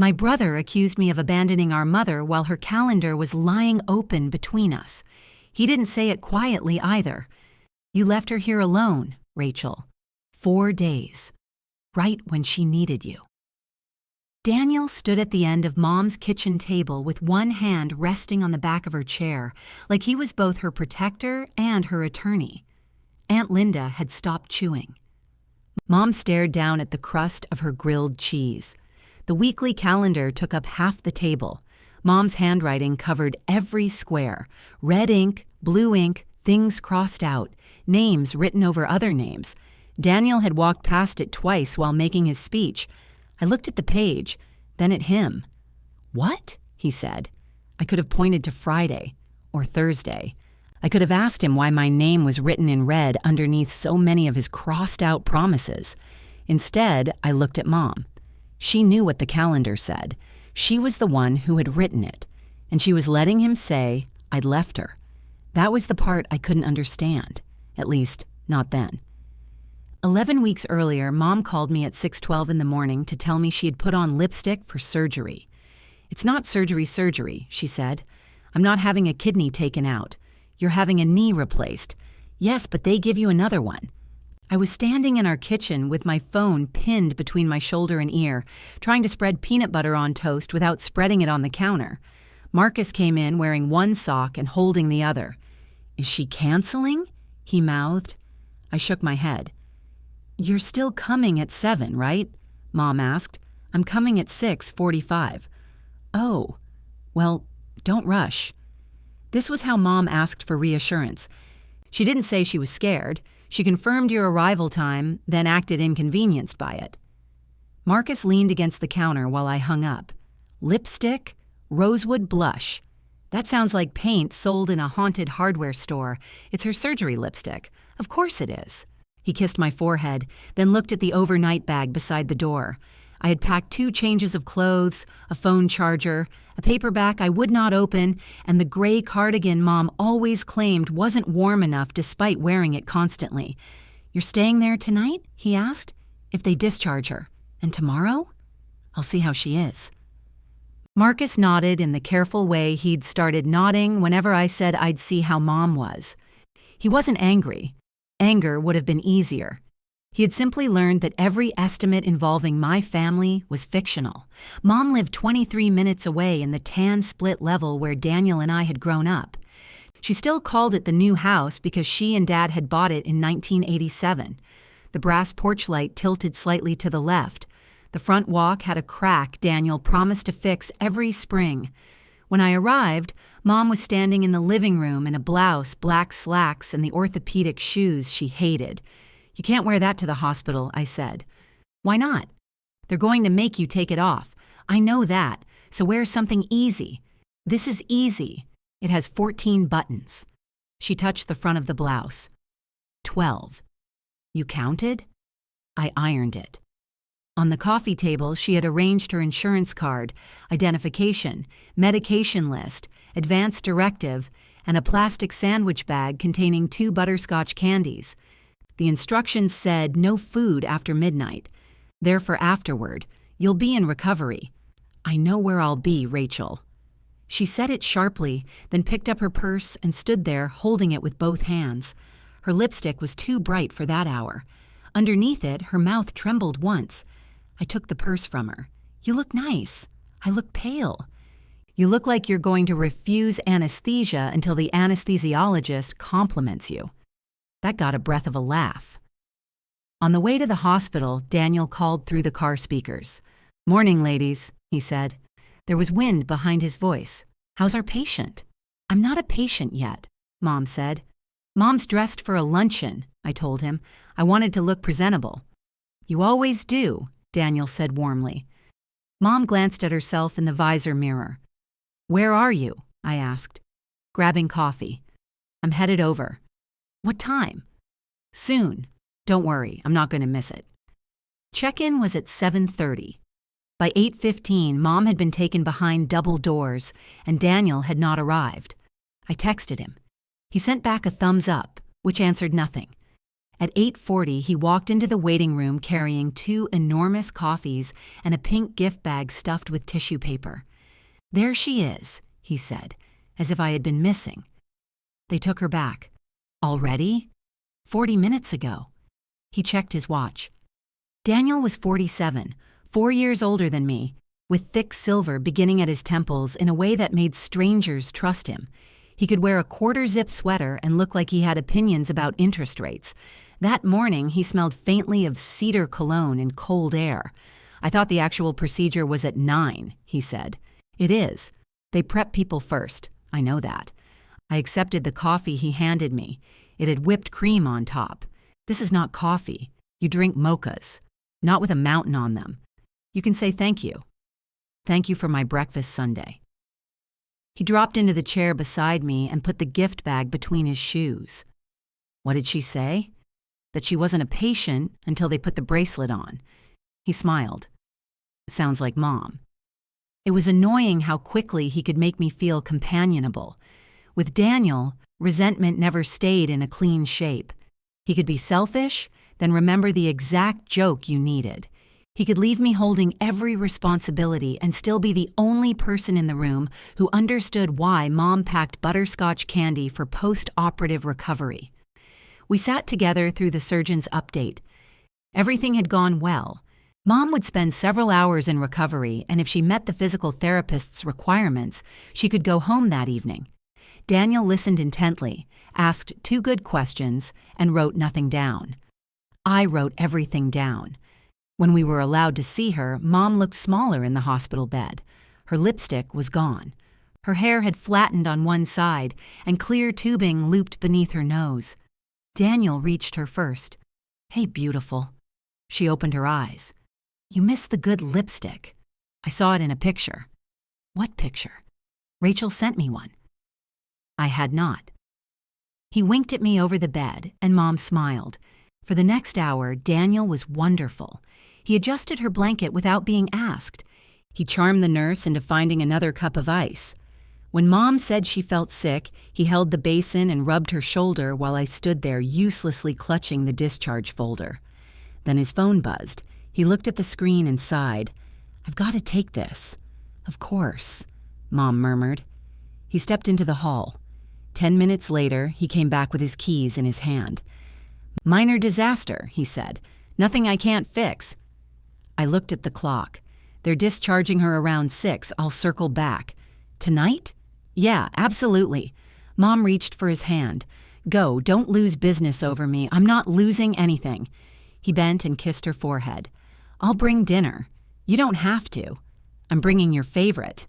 My brother accused me of abandoning our mother while her calendar was lying open between us. He didn't say it quietly either. You left her here alone, Rachel. 4 days. Right when she needed you. Daniel stood at the end of Mom's kitchen table with one hand resting on the back of her chair, like he was both her protector and her attorney. Aunt Linda had stopped chewing. Mom stared down at the crust of her grilled cheese. The weekly calendar took up half the table. Mom's handwriting covered every square. Red ink, blue ink, things crossed out, names written over other names. Daniel had walked past it twice while making his speech. I looked at the page, then at him. "What?" he said. I could have pointed to Friday or Thursday. I could have asked him why my name was written in red underneath so many of his crossed-out promises. Instead, I looked at Mom. She knew what the calendar said. She was the one who had written it, and she was letting him say I'd left her. That was the part I couldn't understand, at least not then. 11 weeks earlier, Mom called me at 6:12 in the morning to tell me she had put on lipstick for surgery. "It's not surgery, she said. "I'm not having a kidney taken out. You're having a knee replaced. Yes, but they give you another one." I was standing in our kitchen with my phone pinned between my shoulder and ear, trying to spread peanut butter on toast without spreading it on the counter. Marcus came in wearing one sock and holding the other. "Is she canceling?" he mouthed. I shook my head. "You're still coming at 7, right?" Mom asked. "I'm coming at 6:45. "Oh, well, don't rush." This was how Mom asked for reassurance. She didn't say she was scared. She confirmed your arrival time, then acted inconvenienced by it. Marcus leaned against the counter while I hung up. Lipstick, rosewood blush. That sounds like paint sold in a haunted hardware store. It's her surgery lipstick. Of course it is. He kissed my forehead, then looked at the overnight bag beside the door. I had packed 2 changes of clothes, a phone charger, a paperback I would not open, and the gray cardigan Mom always claimed wasn't warm enough despite wearing it constantly. "You're staying there tonight?" he asked. "If they discharge her. And tomorrow? I'll see how she is." Marcus nodded in the careful way he'd started nodding whenever I said I'd see how Mom was. He wasn't angry. Anger would have been easier. He had simply learned that every estimate involving my family was fictional. Mom lived 23 minutes away in the tan split level where Daniel and I had grown up. She still called it the new house because she and Dad had bought it in 1987. The brass porch light tilted slightly to the left. The front walk had a crack Daniel promised to fix every spring. When I arrived, Mom was standing in the living room in a blouse, black slacks, and the orthopedic shoes she hated. "You can't wear that to the hospital," I said. "Why not?" "They're going to make you take it off. I know that, so wear something easy. This is easy. It has 14 buttons." She touched the front of the blouse. 12. "You counted?" I ironed it. On the coffee table, she had arranged her insurance card, identification, medication list, advance directive, and a plastic sandwich bag containing 2 butterscotch candies. The instructions said no food after midnight. They're for afterward. You'll be in recovery. "I know where I'll be, Rachel." She said it sharply, then picked up her purse and stood there holding it with both hands. Her lipstick was too bright for that hour. Underneath it, her mouth trembled once. I took the purse from her. "You look nice." "I look pale." "You look like you're going to refuse anesthesia until the anesthesiologist compliments you." That got a breath of a laugh. On the way to the hospital, Daniel called through the car speakers. "Morning, ladies," he said. There was wind behind his voice. "How's our patient?" "I'm not a patient yet," Mom said. "Mom's dressed for a luncheon," I told him. I wanted to look presentable. "You always do," Daniel said warmly. Mom glanced at herself in the visor mirror. "Where are you?" I asked. "Grabbing coffee." "I'm headed over." "What time?" "Soon. Don't worry, I'm not going to miss it." Check-in was at 7:30. By 8:15, Mom had been taken behind double doors, and Daniel had not arrived. I texted him. He sent back a thumbs up, which answered nothing. At 8:40, he walked into the waiting room carrying 2 enormous coffees and a pink gift bag stuffed with tissue paper. "There she is," he said, as if I had been missing. They took her back. "Already?" 40 minutes ago." He checked his watch. Daniel was 47, 4 years older than me, with thick silver beginning at his temples in a way that made strangers trust him. He could wear a quarter-zip sweater and look like he had opinions about interest rates. That morning, he smelled faintly of cedar cologne and cold air. "I thought the actual procedure was at 9, he said. "It is. They prep people first. I know that." I accepted the coffee he handed me. It had whipped cream on top. "This is not coffee. You drink mochas. Not with a mountain on them. You can say thank you. Thank you for my breakfast sundae." He dropped into the chair beside me and put the gift bag between his shoes. What did she say? That she wasn't a patient until they put the bracelet on. He smiled. Sounds like Mom. It was annoying how quickly he could make me feel companionable. With Daniel, resentment never stayed in a clean shape. He could be selfish, then remember the exact joke you needed. He could leave me holding every responsibility and still be the only person in the room who understood why Mom packed butterscotch candy for post-operative recovery. We sat together through the surgeon's update. Everything had gone well. Mom would spend several hours in recovery, and if she met the physical therapist's requirements, she could go home that evening. Daniel listened intently, asked 2 good questions, and wrote nothing down. I wrote everything down. When we were allowed to see her, Mom looked smaller in the hospital bed. Her lipstick was gone. Her hair had flattened on one side, and clear tubing looped beneath her nose. Daniel reached her first. "Hey, beautiful." She opened her eyes. "You missed the good lipstick. I saw it in a picture." "What picture?" "Rachel sent me one." I had not. He winked at me over the bed, and Mom smiled. For the next hour, Daniel was wonderful. He adjusted her blanket without being asked. He charmed the nurse into finding another cup of ice. When Mom said she felt sick, he held the basin and rubbed her shoulder while I stood there uselessly clutching the discharge folder. Then his phone buzzed. He looked at the screen and sighed. "I've got to take this." "Of course," Mom murmured. He stepped into the hall. 10 minutes later, he came back with his keys in his hand. "Minor disaster," he said. "Nothing I can't fix." I looked at the clock. "They're discharging her around 6. I'll circle back." "Tonight?" "Yeah, absolutely." Mom reached for his hand. "Go, don't lose business over me. I'm not losing anything." He bent and kissed her forehead. "I'll bring dinner." "You don't have to." "I'm bringing your favorite."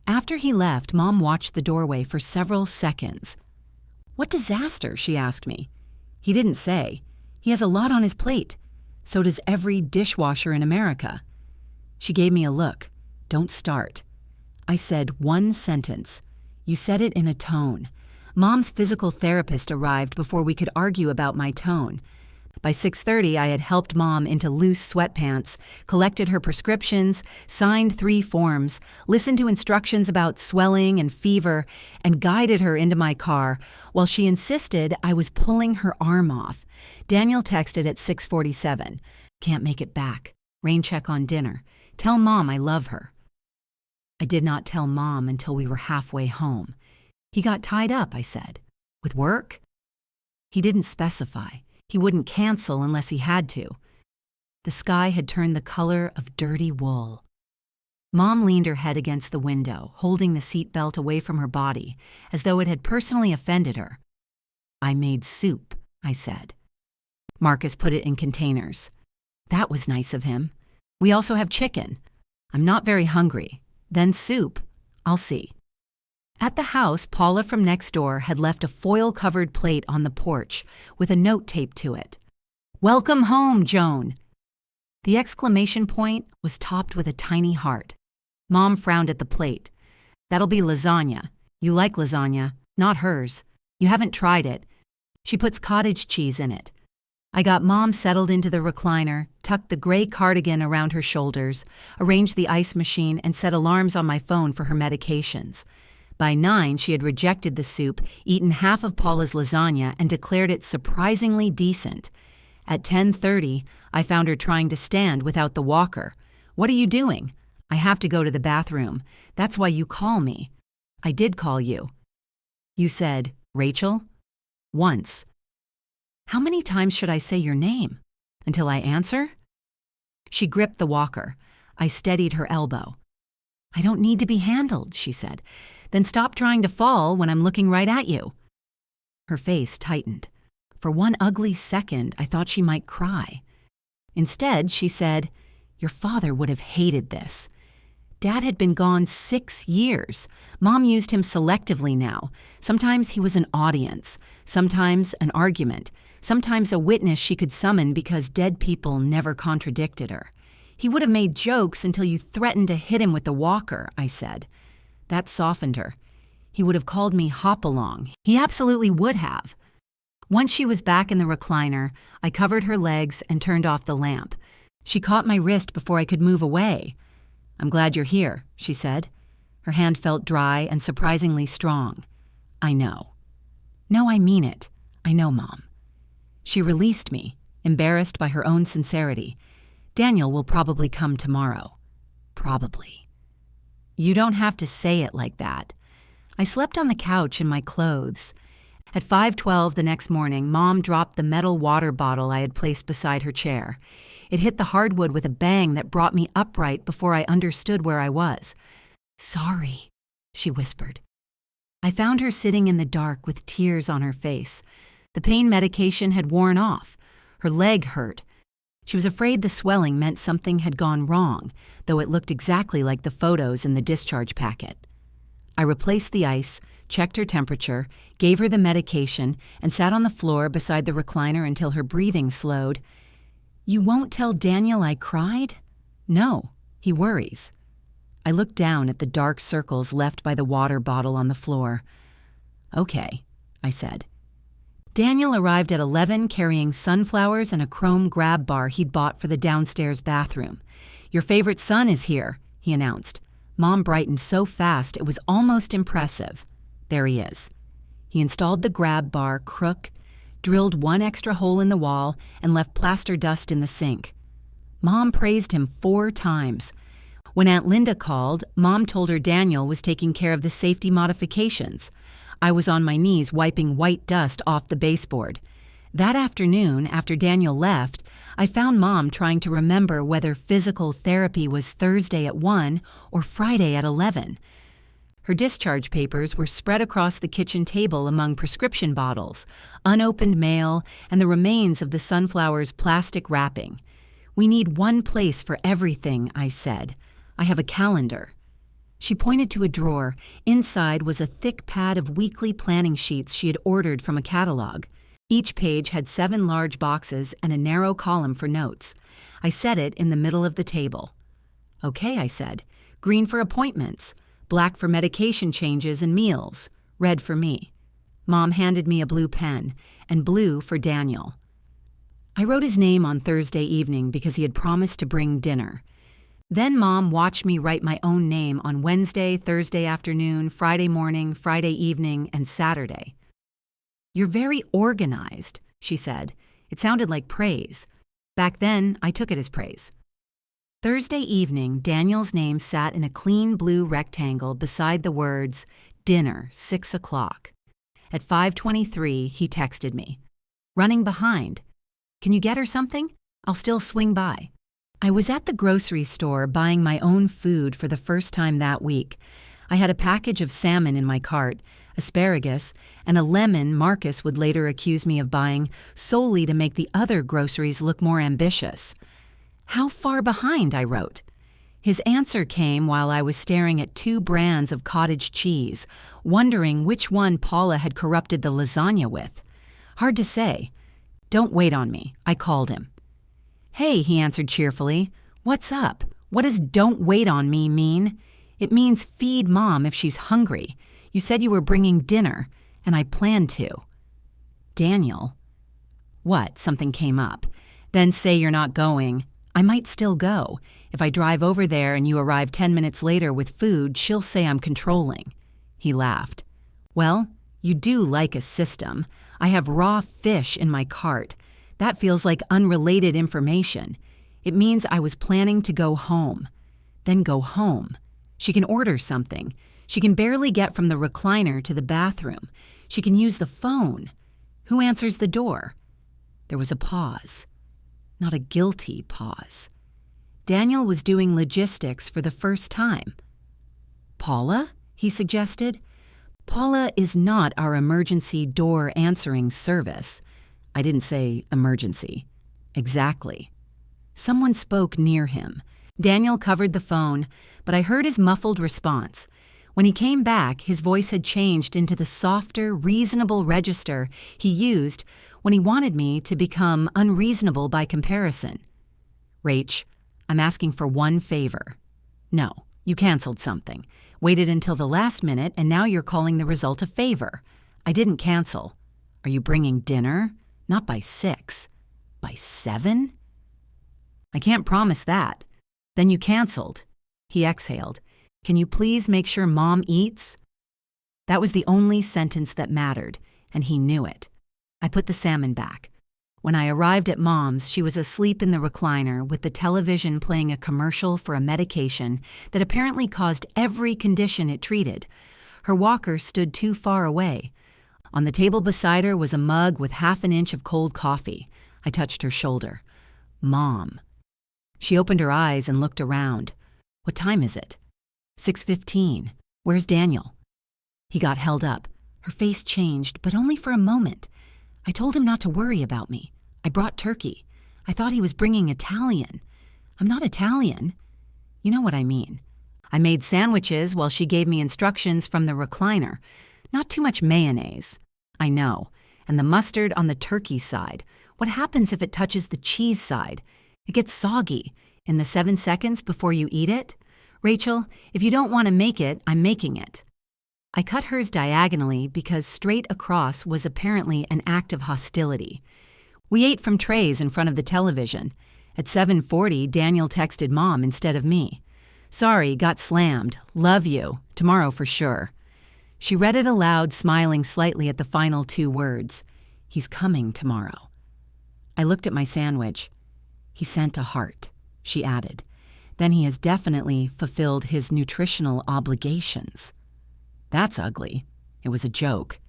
After he left, Mom watched the doorway for several seconds. "What disaster?" she asked me. He didn't say. He has a lot on his plate. So does every dishwasher in America. She gave me a look. "Don't start." I said one sentence. "You said it in a tone." Mom's physical therapist arrived before we could argue about my tone. By 6:30, I had helped Mom into loose sweatpants, collected her prescriptions, signed 3 forms, listened to instructions about swelling and fever, and guided her into my car while she insisted I was pulling her arm off. Daniel texted at 6:47. "Can't make it back. Rain check on dinner. Tell Mom I love her." I did not tell Mom until we were halfway home. "He got tied up," I said. "With work?" He didn't specify. He wouldn't cancel unless he had to. The sky had turned the color of dirty wool. Mom leaned her head against the window, holding the seatbelt away from her body, as though it had personally offended her. "I made soup," I said. "Marcus put it in containers." "That was nice of him. We also have chicken." "I'm not very hungry." "Then soup. I'll see." At the house, Paula from next door had left a foil-covered plate on the porch with a note taped to it. "Welcome home, Joan." The exclamation point was topped with a tiny heart. Mom frowned at the plate. "That'll be lasagna. You like lasagna, not hers. You haven't tried it. She puts cottage cheese in it." I got Mom settled into the recliner, tucked the gray cardigan around her shoulders, arranged the ice machine, and set alarms on my phone for her medications. By 9, she had rejected the soup, eaten half of Paula's lasagna, and declared it surprisingly decent. At 10:30, I found her trying to stand without the walker. "What are you doing?" "I have to go to the bathroom. That's why you call me." "I did call you." "You said, 'Rachel?'" "Once." "How many times should I say your name? Until I answer?" She gripped the walker. I steadied her elbow. "I don't need to be handled," she said. "Then stop trying to fall when I'm looking right at you." Her face tightened. For one ugly second, I thought she might cry. Instead, she said, "Your father would have hated this." Dad had been gone 6 years. Mom used him selectively now. Sometimes he was an audience, sometimes an argument, sometimes a witness she could summon because dead people never contradicted her. "He would have made jokes until you threatened to hit him with the walker," I said. That softened her. "He would have called me Hop-Along. He absolutely would have." Once she was back in the recliner, I covered her legs and turned off the lamp. She caught my wrist before I could move away. "I'm glad you're here," she said. Her hand felt dry and surprisingly strong. "I know." "No, I mean it. I know, Mom." She released me, embarrassed by her own sincerity. "Daniel will probably come tomorrow." "Probably." "You don't have to say it like that." I slept on the couch in my clothes. At 5:12 the next morning, Mom dropped the metal water bottle I had placed beside her chair. It hit the hardwood with a bang that brought me upright before I understood where I was. "Sorry," she whispered. I found her sitting in the dark with tears on her face. The pain medication had worn off. Her leg hurt. She was afraid the swelling meant something had gone wrong, though it looked exactly like the photos in the discharge packet. I replaced the ice, checked her temperature, gave her the medication, and sat on the floor beside the recliner until her breathing slowed. "You won't tell Daniel I cried?" "No, he worries." I looked down at the dark circles left by the water bottle on the floor. "Okay," I said. Daniel arrived at 11 carrying sunflowers and a chrome grab bar he'd bought for the downstairs bathroom. "Your favorite son is here," he announced. Mom brightened so fast it was almost impressive. "There he is." He installed the grab bar crook, drilled one extra hole in the wall, and left plaster dust in the sink. Mom praised him 4 times. When Aunt Linda called, Mom told her Daniel was taking care of the safety modifications. I was on my knees wiping white dust off the baseboard. That afternoon, after Daniel left, I found Mom trying to remember whether physical therapy was Thursday at 1 or Friday at 11. Her discharge papers were spread across the kitchen table among prescription bottles, unopened mail, and the remains of the sunflower's plastic wrapping. "We need one place for everything," I said. "I have a calendar." She pointed to a drawer. Inside was a thick pad of weekly planning sheets she had ordered from a catalog. Each page had 7 large boxes and a narrow column for notes. I set it in the middle of the table. "Okay," I said. "Green for appointments, black for medication changes and meals, red for me." Mom handed me a blue pen, and blue for Daniel. I wrote his name on Thursday evening because he had promised to bring dinner. Then Mom watched me write my own name on Wednesday, Thursday afternoon, Friday morning, Friday evening, and Saturday. "You're very organized," she said. It sounded like praise. Back then, I took it as praise. Thursday evening, Daniel's name sat in a clean blue rectangle beside the words, "Dinner, 6 o'clock." At 5:23, he texted me. "Running behind. Can you get her something? I'll still swing by." I was at the grocery store buying my own food for the first time that week. I had a package of salmon in my cart, asparagus, and a lemon Marcus would later accuse me of buying solely to make the other groceries look more ambitious. "How far behind?" I wrote. His answer came while I was staring at 2 brands of cottage cheese, wondering which one Paula had corrupted the lasagna with. Hard to say. "Don't wait on me," I called him. "Hey," he answered cheerfully. "What's up? What does 'don't wait on me' mean?" "It means feed Mom if she's hungry. You said you were bringing dinner, and I planned to." "Daniel." "What?" Something came up. "Then say you're not going. I might still go. If I drive over there and you arrive 10 minutes later with food, she'll say I'm controlling." He laughed. Well, you do like a system. I have raw fish in my cart. That feels like unrelated information. It means I was planning to go home. Then go home. She can order something. She can barely get from the recliner to the bathroom. She can use the phone. Who answers the door? There was a pause. Not a guilty pause. Daniel was doing logistics for the first time. Paula? He suggested. Paula is not our emergency door answering service. I didn't say emergency. Exactly. Someone spoke near him. Daniel covered the phone, but I heard his muffled response. When he came back, his voice had changed into the softer, reasonable register he used when he wanted me to become unreasonable by comparison. Rach, I'm asking for one favor. No, you canceled something. Waited until the last minute, and now you're calling the result a favor. I didn't cancel. Are you bringing dinner? Not by 6. By 7? I can't promise that. Then you canceled. He exhaled. Can you please make sure Mom eats? That was the only sentence that mattered, and he knew it. I put the salmon back. When I arrived at Mom's, she was asleep in the recliner with the television playing a commercial for a medication that apparently caused every condition it treated. Her walker stood too far away. On the table beside her was a mug with half an inch of cold coffee. I touched her shoulder. Mom. She opened her eyes and looked around. What time is it? 6:15. Where's Daniel? He got held up. Her face changed, but only for a moment. I told him not to worry about me. I brought turkey. I thought he was bringing Italian. I'm not Italian. You know what I mean. I made sandwiches while she gave me instructions from the recliner. Not too much mayonnaise. I know. And the mustard on the turkey side. What happens if it touches the cheese side? It gets soggy. In the 7 seconds before you eat it? Rachel, if you don't want to make it, I'm making it. I cut hers diagonally because straight across was apparently an act of hostility. We ate from trays in front of the television. At 7:40, Daniel texted Mom instead of me. Sorry, got slammed. Love you. Tomorrow for sure. She read it aloud, smiling slightly at the final 2 words. He's coming tomorrow. I looked at my sandwich. He sent a heart, she added. Then he has definitely fulfilled his nutritional obligations. That's ugly. It was a joke.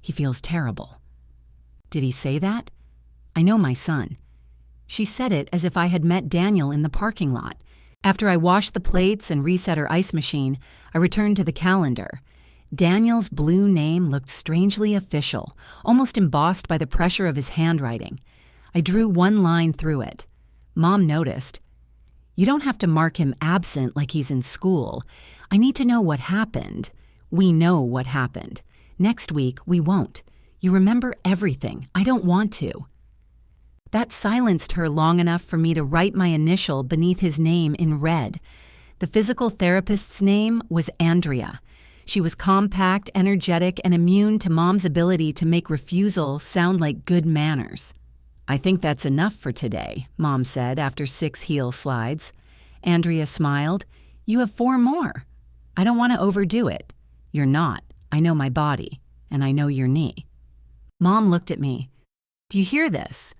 He feels terrible. Did he say that? I know my son. She said it as if I had met Daniel in the parking lot. After I washed the plates and reset her ice machine, I returned to the calendar. Daniel's blue name looked strangely official, almost embossed by the pressure of his handwriting. I drew one line through it. Mom noticed. You don't have to mark him absent like he's in school. I need to know what happened. We know what happened. Next week, we won't. You remember everything. I don't want to. That silenced her long enough for me to write my initial beneath his name in red. The physical therapist's name was Andrea. She was compact, energetic, and immune to Mom's ability to make refusal sound like good manners. I think that's enough for today, Mom said after 6 heel slides. Andrea smiled. You have 4 more. I don't want to overdo it. You're not. I know my body, and I know your knee. Mom looked at me. Do you hear this?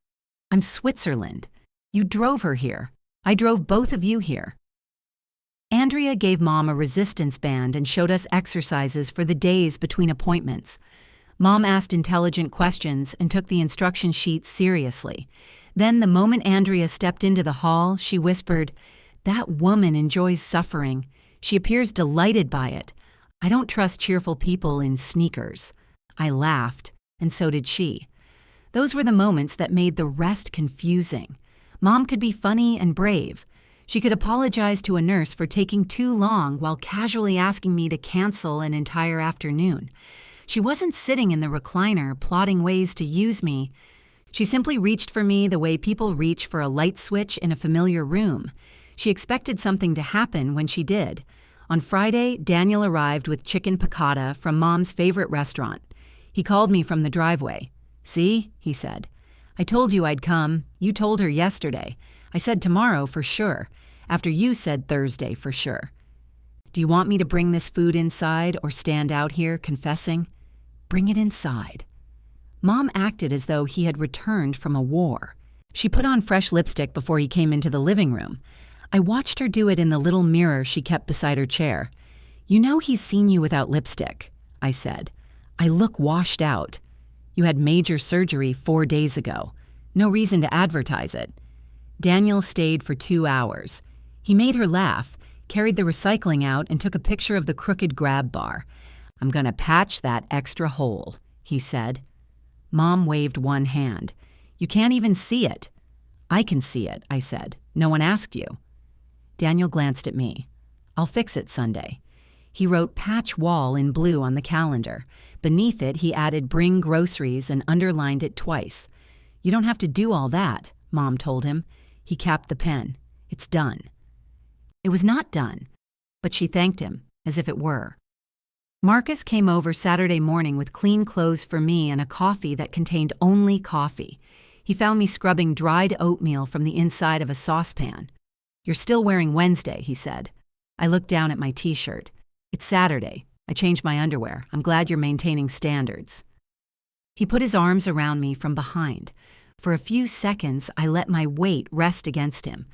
I'm Switzerland. You drove her here. I drove both of you here. Andrea gave Mom a resistance band and showed us exercises for the days between appointments. Mom asked intelligent questions and took the instruction sheet seriously. Then, the moment Andrea stepped into the hall, she whispered, That woman enjoys suffering. She appears delighted by it. I don't trust cheerful people in sneakers. I laughed, and so did she. Those were the moments that made the rest confusing. Mom could be funny and brave. She could apologize to a nurse for taking too long while casually asking me to cancel an entire afternoon. She wasn't sitting in the recliner plotting ways to use me. She simply reached for me the way people reach for a light switch in a familiar room. She expected something to happen when she did. On Friday, Daniel arrived with chicken piccata from Mom's favorite restaurant. He called me from the driveway. See, he said. I told you I'd come. You told her yesterday. I said tomorrow for sure, after you said Thursday for sure. Do you want me to bring this food inside or stand out here confessing? Bring it inside. Mom acted as though he had returned from a war. She put on fresh lipstick before he came into the living room. I watched her do it in the little mirror she kept beside her chair. You know he's seen you without lipstick, I said. I look washed out. You had major surgery 4 days ago. No reason to advertise it. Daniel stayed for 2 hours. He made her laugh, carried the recycling out, and took a picture of the crooked grab bar. I'm gonna patch that extra hole, he said. Mom waved one hand. You can't even see it. I can see it, I said. No one asked you. Daniel glanced at me. I'll fix it Sunday. He wrote patch wall in blue on the calendar. Beneath it, he added bring groceries and underlined it twice. You don't have to do all that, Mom told him. He capped the pen. It's done. It was not done, but she thanked him, as if it were. Marcus came over Saturday morning with clean clothes for me and a coffee that contained only coffee. He found me scrubbing dried oatmeal from the inside of a saucepan. You're still wearing Wednesday, he said. I looked down at my t-shirt. It's Saturday. I changed my underwear. I'm glad you're maintaining standards. He put his arms around me from behind. For a few seconds, I let my weight rest against him.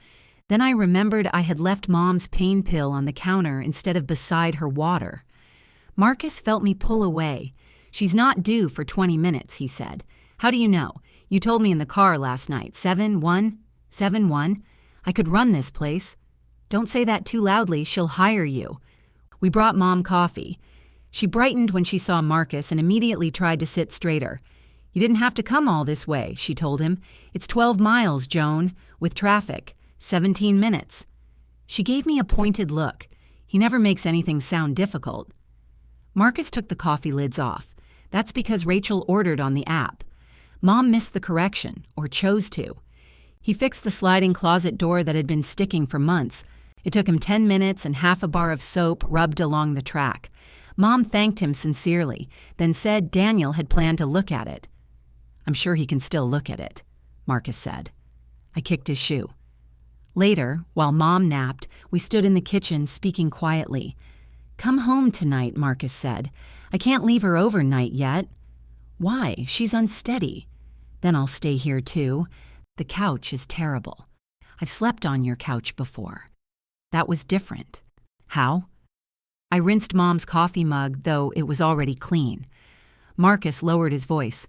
Then I remembered I had left Mom's pain pill on the counter instead of beside her water. Marcus felt me pull away. She's not due for 20 minutes, he said. How do you know? You told me in the car last night. 7-1? I could run this place. Don't say that too loudly. She'll hire you. We brought Mom coffee. She brightened when she saw Marcus and immediately tried to sit straighter. You didn't have to come all this way, she told him. It's 12 miles, Joan, with traffic. 17 minutes. She gave me a pointed look. He never makes anything sound difficult. Marcus took the coffee lids off. That's because Rachel ordered on the app. Mom missed the correction, or chose to. He fixed the sliding closet door that had been sticking for months. It took him 10 minutes and half a bar of soap rubbed along the track. Mom thanked him sincerely, then said Daniel had planned to look at it. I'm sure he can still look at it, Marcus said. I kicked his shoe. Later, while Mom napped, we stood in the kitchen speaking quietly. Come home tonight, Marcus said. I can't leave her overnight yet. Why? She's unsteady. Then I'll stay here too. The couch is terrible. I've slept on your couch before. That was different. How? I rinsed Mom's coffee mug, though it was already clean. Marcus lowered his voice.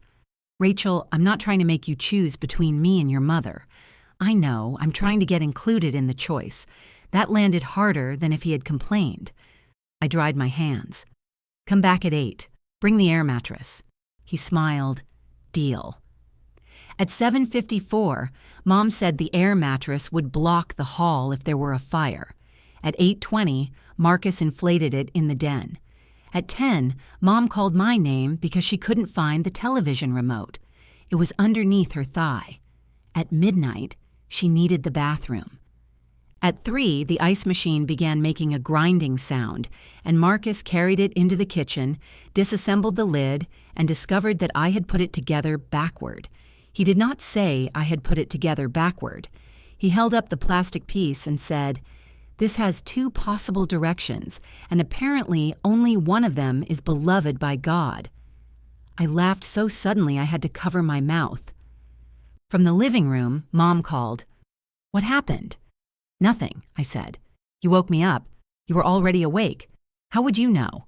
Rachel, I'm not trying to make you choose between me and your mother. I know, I'm trying to get included in the choice. That landed harder than if he had complained. I dried my hands. Come back at 8. Bring the air mattress. He smiled. Deal. At 7:54, Mom said the air mattress would block the hall if there were a fire. At 8:20, Marcus inflated it in the den. At 10, Mom called my name because she couldn't find the television remote. It was underneath her thigh. At midnight, she needed the bathroom. At 3, the ice machine began making a grinding sound, and Marcus carried it into the kitchen, disassembled the lid, and discovered that I had put it together backward. He did not say I had put it together backward. He held up the plastic piece and said, This has 2 possible directions, and apparently only one of them is beloved by God. I laughed so suddenly I had to cover my mouth. From the living room, Mom called. What happened? Nothing, I said. You woke me up. You were already awake. How would you know?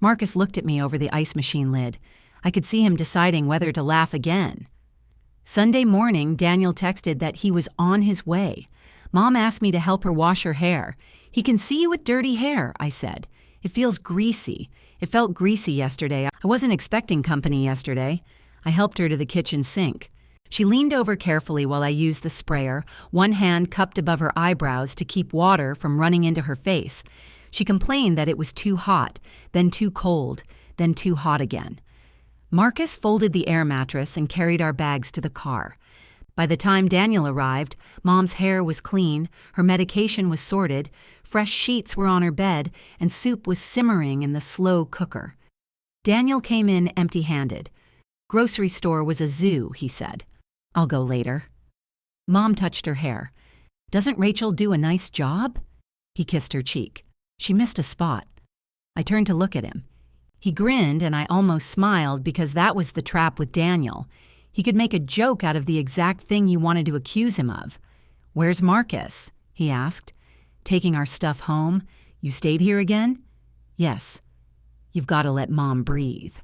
Marcus looked at me over the ice machine lid. I could see him deciding whether to laugh again. Sunday morning, Daniel texted that he was on his way. Mom asked me to help her wash her hair. He can see you with dirty hair, I said. It feels greasy. It felt greasy yesterday. I wasn't expecting company yesterday. I helped her to the kitchen sink. She leaned over carefully while I used the sprayer, one hand cupped above her eyebrows to keep water from running into her face. She complained that it was too hot, then too cold, then too hot again. Marcus folded the air mattress and carried our bags to the car. By the time Daniel arrived, Mom's hair was clean, her medication was sorted, fresh sheets were on her bed, and soup was simmering in the slow cooker. Daniel came in empty-handed. Grocery store was a zoo, he said. I'll go later. Mom touched her hair. Doesn't Rachel do a nice job? He kissed her cheek. She missed a spot. I turned to look at him. He grinned and I almost smiled because that was the trap with Daniel. He could make a joke out of the exact thing you wanted to accuse him of. "Where's Marcus?" he asked. "Taking our stuff home? You stayed here again?" "Yes." "You've got to let Mom breathe."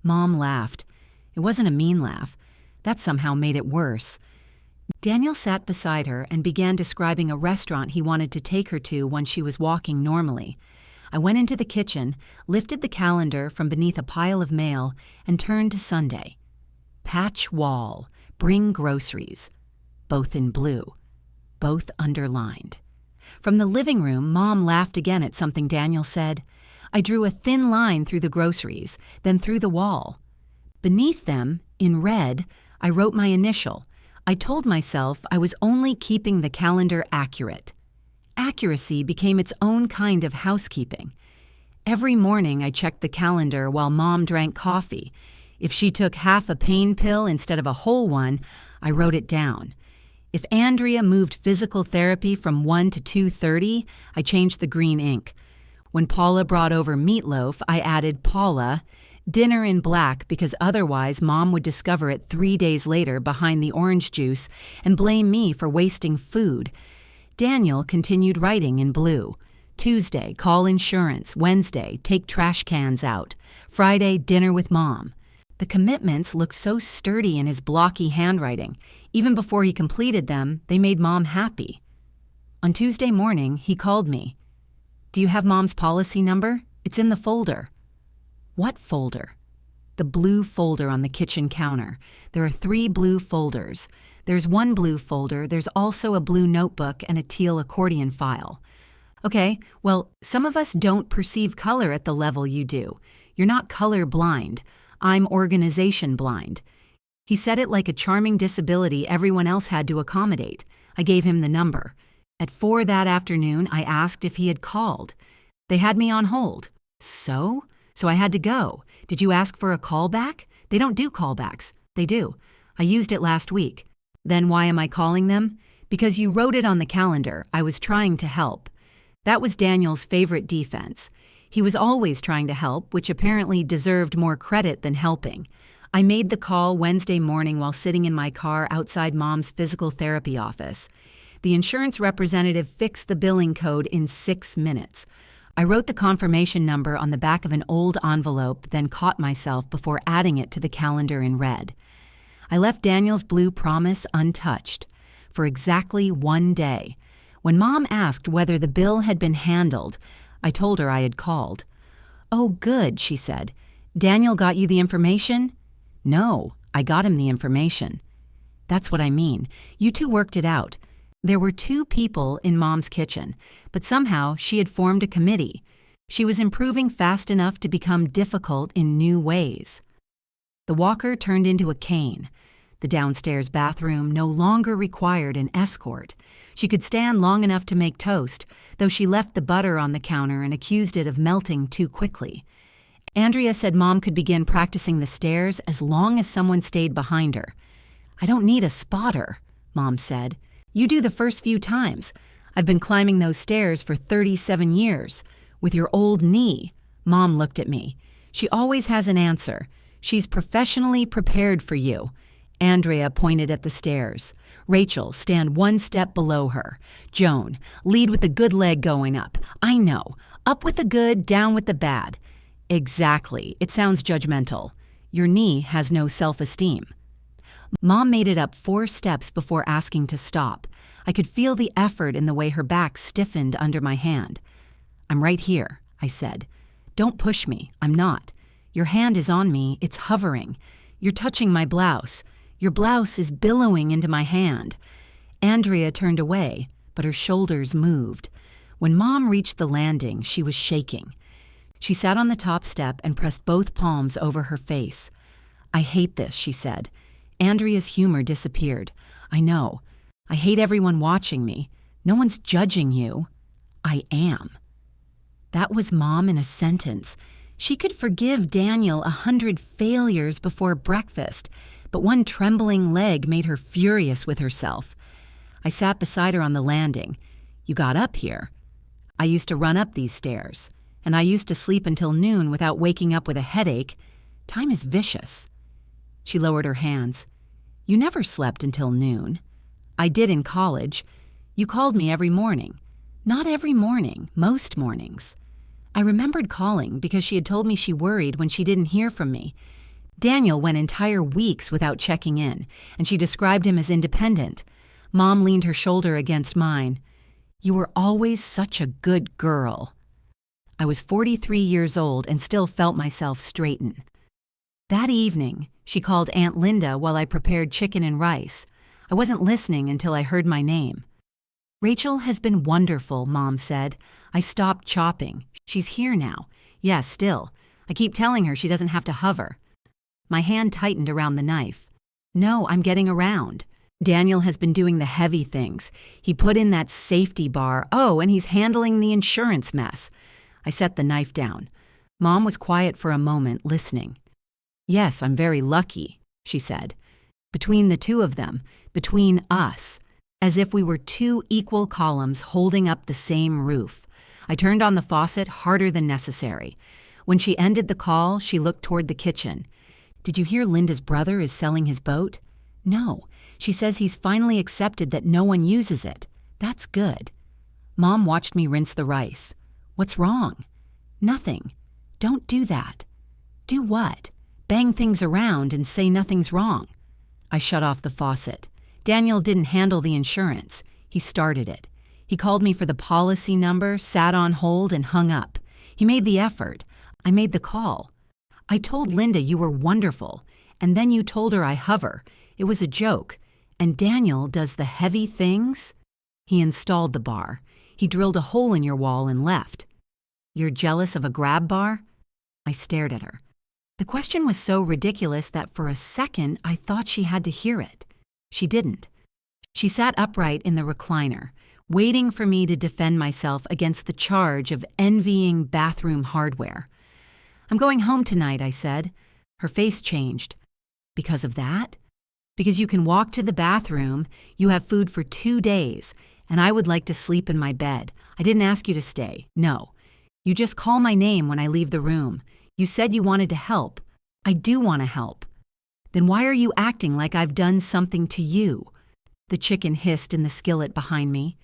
Mom laughed. It wasn't a mean laugh. That somehow made it worse. Daniel sat beside her and began describing a restaurant he wanted to take her to when she was walking normally. I went into the kitchen, lifted the calendar from beneath a pile of mail, and turned to Sunday. Patch wall, bring groceries. Both in blue. Both underlined. From the living room, Mom laughed again at something Daniel said. I drew a thin line through the groceries, then through the wall. Beneath them, in red, I wrote my initial. I told myself I was only keeping the calendar accurate. Accuracy became its own kind of housekeeping. Every morning I checked the calendar while Mom drank coffee. If she took half a pain pill instead of a whole one, I wrote it down. If Andrea moved physical therapy from 1 to 2:30, I changed the green ink. When Paula brought over meatloaf, I added Paula, dinner in black because otherwise Mom would discover it 3 days later behind the orange juice and blame me for wasting food. Daniel continued writing in blue. Tuesday, call insurance. Wednesday, take trash cans out. Friday, dinner with Mom. The commitments looked so sturdy in his blocky handwriting. Even before he completed them, they made Mom happy. On Tuesday morning, he called me. "Do you have Mom's policy number? It's in the folder." "What folder?" "The blue folder on the kitchen counter. There are 3 blue folders. There's one blue folder, there's also a blue notebook and a teal accordion file." "Okay, well, some of us don't perceive color at the level you do. You're not color blind. I'm organization blind." He said it like a charming disability everyone else had to accommodate. I gave him the number. At 4 that afternoon, I asked if he had called. They had me on hold. So I had to go. "Did you ask for a callback?" "They don't do callbacks." "They do. I used it last week." "Then why am I calling them?" "Because you wrote it on the calendar. I was trying to help." That was Daniel's favorite defense. He was always trying to help, which apparently deserved more credit than helping. I made the call Wednesday morning while sitting in my car outside Mom's physical therapy office. The insurance representative fixed the billing code in 6 minutes. I wrote the confirmation number on the back of an old envelope, then caught myself before adding it to the calendar in red. I left Daniel's blue promise untouched for exactly 1 day. When Mom asked whether the bill had been handled, I told her I had called. "Oh, good," she said. "Daniel got you the information?" "No, I got him the information." "That's what I mean. You two worked it out. There were 2 people in Mom's kitchen, but somehow she had formed a committee. She was improving fast enough to become difficult in new ways." The walker turned into a cane. The downstairs bathroom no longer required an escort. She could stand long enough to make toast, though she left the butter on the counter and accused it of melting too quickly. Andrea said Mom could begin practicing the stairs as long as someone stayed behind her. "I don't need a spotter," Mom said. "You do the first few times. I've been climbing those stairs for 37 years. With your old knee." Mom looked at me. "She always has an answer. She's professionally prepared for you." Andrea pointed at the stairs. "Rachel, stand 1 step below her. Joan, lead with the good leg going up. I know. Up with the good, down with the bad." "Exactly. It sounds judgmental. Your knee has no self-esteem." Mom made it up 4 steps before asking to stop. I could feel the effort in the way her back stiffened under my hand. "I'm right here," I said. "Don't push me. I'm not. Your hand is on me. It's hovering. You're touching my blouse. Your blouse is billowing into my hand." Andrea turned away, but her shoulders moved. When Mom reached the landing, she was shaking. She sat on the top step and pressed both palms over her face. "I hate this," she said. Andrea's humor disappeared. "I know. I hate everyone watching me. No one's judging you. I am." That was Mom in a sentence. She could forgive Daniel 100 failures before breakfast, but one trembling leg made her furious with herself. I sat beside her on the landing. "You got up here." I used to run up these stairs, and I used to sleep until noon without waking up with a headache. Time is vicious." She lowered her hands. "You never slept until noon." "I did in college. You called me every morning." "Not every morning, most mornings." I remembered calling because she had told me she worried when she didn't hear from me. Daniel went entire weeks without checking in, and she described him as independent. Mom leaned her shoulder against mine. "You were always such a good girl." I was 43 years old and still felt myself straighten. That evening, she called Aunt Linda while I prepared chicken and rice. I wasn't listening until I heard my name. "Rachel has been wonderful," Mom said. "I stopped chopping. She's here now. Yes, still. I keep telling her she doesn't have to hover." My hand tightened around the knife. "No, I'm getting around. Daniel has been doing the heavy things. He put in that safety bar. Oh, and he's handling the insurance mess." I set the knife down. Mom was quiet for a moment, listening. "Yes, I'm very lucky," she said. "Between the two of them, between us, as if we were two equal columns holding up the same roof." I turned on the faucet harder than necessary. When she ended the call, she looked toward the kitchen. "Did you hear Linda's brother is selling his boat?" "No. She says he's finally accepted that no one uses it. That's good." Mom watched me rinse the rice. "What's wrong?" "Nothing. Don't do that." "Do what? Bang things around and say nothing's wrong." I shut off the faucet. Daniel didn't handle the insurance. He started it. He called me for the policy number, sat on hold, and hung up. He made the effort. I made the call. "I told Linda you were wonderful, and then you told her I hover. It was a joke. And Daniel does the heavy things?" "He installed the bar. He drilled a hole in your wall and left." "You're jealous of a grab bar?" I stared at her. The question was so ridiculous that for a second I thought she had to hear it. She didn't. She sat upright in the recliner, waiting for me to defend myself against the charge of envying bathroom hardware. "I'm going home tonight," I said. Her face changed. "Because of that?" "Because you can walk to the bathroom, you have food for 2 days, and I would like to sleep in my bed. I didn't ask you to stay. No. You just call my name when I leave the room. You said you wanted to help. I do want to help. Then why are you acting like I've done something to you?" The chicken hissed in the skillet behind me.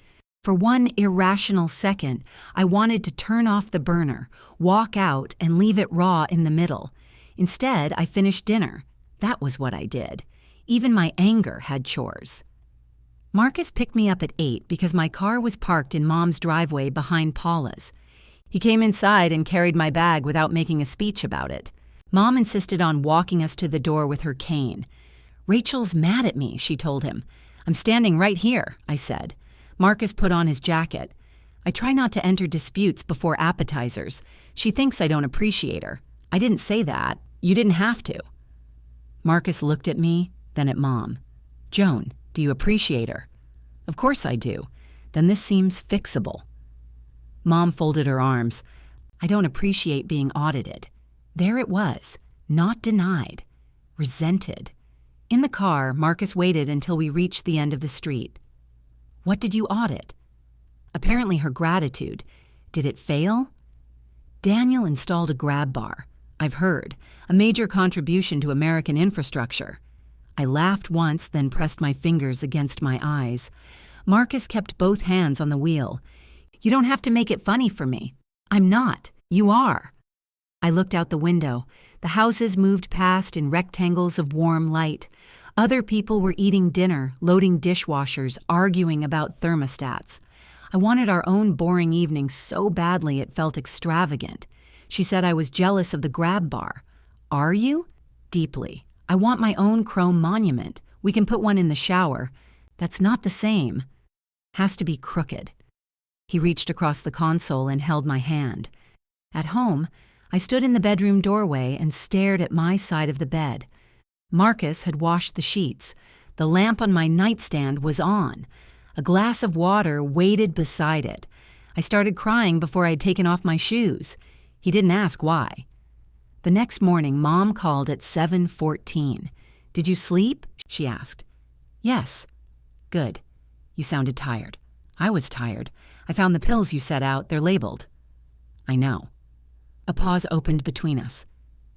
For one irrational second, I wanted to turn off the burner, walk out, and leave it raw in the middle. Instead, I finished dinner. That was what I did. Even my anger had chores. Marcus picked me up at 8 because my car was parked in Mom's driveway behind Paula's. He came inside and carried my bag without making a speech about it. Mom insisted on walking us to the door with her cane. "Rachel's mad at me," she told him. "I'm standing right here," I said. Marcus put on his jacket. "I try not to enter disputes before appetizers. She thinks I don't appreciate her." "I didn't say that. You didn't have to." Marcus looked at me, then at Mom. "Joan, do you appreciate her?" "Of course I do. Then this seems fixable." Mom folded her arms. "I don't appreciate being audited." There it was, not denied, resented. In the car, Marcus waited until we reached the end of the street. "What did you audit?" Apparently her gratitude. Did it fail? "Daniel installed a grab bar. I've heard. A major contribution to American infrastructure." I laughed once, then pressed my fingers against my eyes. Marcus kept both hands on the wheel. "You don't have to make it funny for me." "I'm not. You are." I looked out the window. The houses moved past in rectangles of warm light. Other people were eating dinner, loading dishwashers, arguing about thermostats. I wanted our own boring evening so badly it felt extravagant. She said I was jealous of the grab bar. "Are you?" "Deeply. I want my own chrome monument. We can put one in the shower." "That's not the same." "Has to be crooked." He reached across the console and held my hand. At home, I stood in the bedroom doorway and stared at my side of the bed. Marcus had washed the sheets. The lamp on my nightstand was on. A glass of water waited beside it. I started crying before I'd taken off my shoes. He didn't ask why. The next morning, Mom called at 7:14. "Did you sleep?" she asked. "Yes." "Good. You sounded tired." I was tired. I found the pills you set out. They're labeled. I know. A pause opened between us.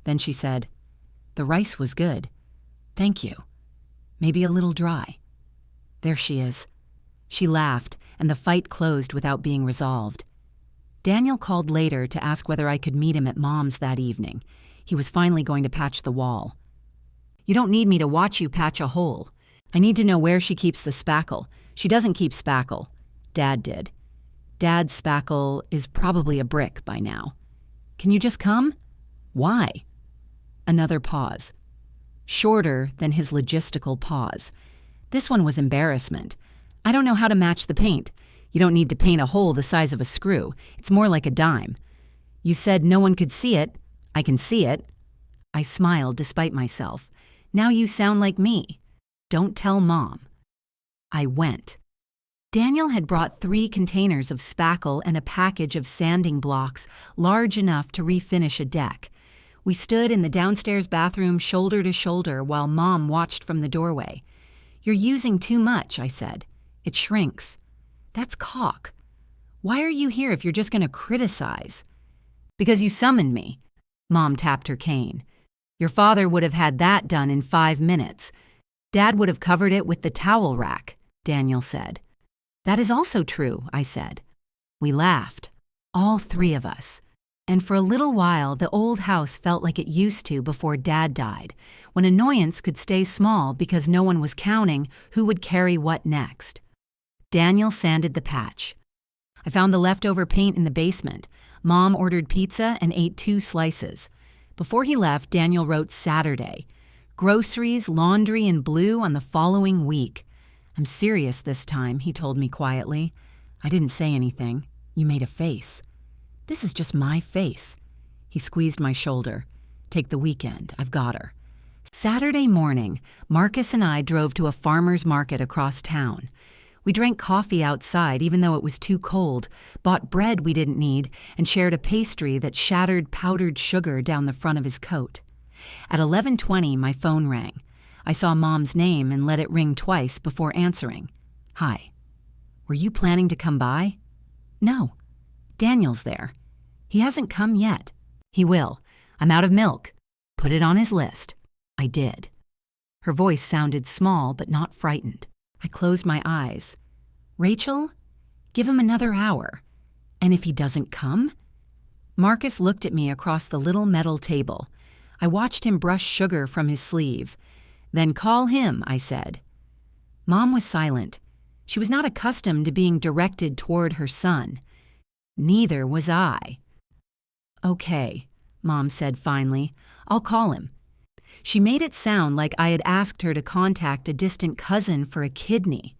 Then she said, "The rice was good. Thank you. Maybe a little dry." There she is. She laughed, and the fight closed without being resolved. Daniel called later to ask whether I could meet him at Mom's that evening. He was finally going to patch the wall. "You don't need me to watch you patch a hole. I need to know where she keeps the spackle. She doesn't keep spackle. Dad did. Dad's spackle is probably a brick by now. Can you just come?" "Why?" Another pause. Shorter than his logistical pause. This one was embarrassment. "I don't know how to match the paint. You don't need to paint a hole the size of a screw. It's more like a dime. You said no one could see it. I can see it." I smiled despite myself. "Now you sound like me. Don't tell Mom." I went. Daniel had brought 3 containers of spackle and a package of sanding blocks large enough to refinish a deck. We stood in the downstairs bathroom shoulder to shoulder while Mom watched from the doorway. "You're using too much," I said. "It shrinks." "That's caulk. Why are you here if you're just going to criticize?" "Because you summoned me." Mom tapped her cane. "Your father would have had that done in 5 minutes. Dad would have covered it with the towel rack," Daniel said. "That is also true," I said. We laughed, all 3 of us. And for a little while, the old house felt like it used to before Dad died, when annoyance could stay small because no one was counting who would carry what next. Daniel sanded the patch. I found the leftover paint in the basement. Mom ordered pizza and ate 2 slices. Before he left, Daniel wrote Saturday. Groceries, laundry, and blue on the following week. "I'm serious this time," he told me quietly. I didn't say anything. "You made a face." "This is just my face." He squeezed my shoulder. "Take the weekend. I've got her." Saturday morning, Marcus and I drove to a farmer's market across town. We drank coffee outside even though it was too cold, bought bread we didn't need, and shared a pastry that shattered powdered sugar down the front of his coat. At 11:20, my phone rang. I saw Mom's name and let it ring twice before answering. "Hi. Were you planning to come by?" "No. Daniel's there. He hasn't come yet. He will. I'm out of milk. Put it on his list." I did. Her voice sounded small but not frightened. I closed my eyes. "Rachel, give him another hour. And if he doesn't come?" Marcus looked at me across the little metal table. I watched him brush sugar from his sleeve. "Then call him," I said. Mom was silent. She was not accustomed to being directed toward her son. Neither was I. "Okay," Mom said finally. "I'll call him." She made it sound like I had asked her to contact a distant cousin for a kidney.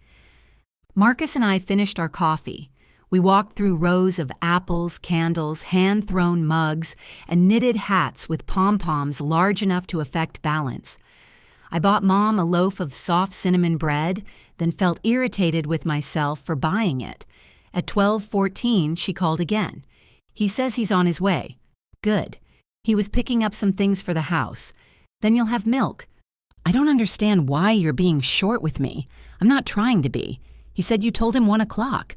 Marcus and I finished our coffee. We walked through rows of apples, candles, hand-thrown mugs, and knitted hats with pom-poms large enough to affect balance. I bought Mom a loaf of soft cinnamon bread, then felt irritated with myself for buying it. At 12:14, she called again. "He says he's on his way." "Good. He was picking up some things for the house. Then you'll have milk." "I don't understand why you're being short with me. I'm not trying to be. He said you told him 1 o'clock.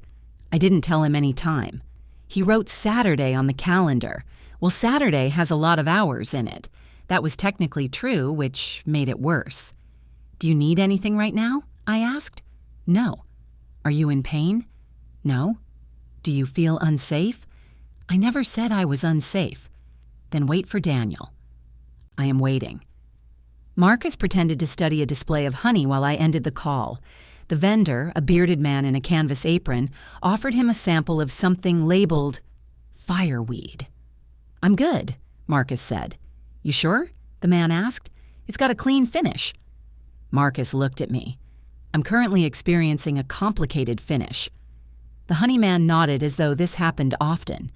I didn't tell him any time. He wrote Saturday on the calendar. Well, Saturday has a lot of hours in it. That was technically true, which made it worse. "Do you need anything right now?" I asked. "No." "Are you in pain?" "No." "Do you feel unsafe?" "I never said I was unsafe." "Then wait for Daniel." "I am waiting." Marcus pretended to study a display of honey while I ended the call. The vendor, a bearded man in a canvas apron, offered him a sample of something labeled fireweed. "I'm good," Marcus said. "You sure?" the man asked. "It's got a clean finish." Marcus looked at me. "I'm currently experiencing a complicated finish." The honey man nodded as though this happened often.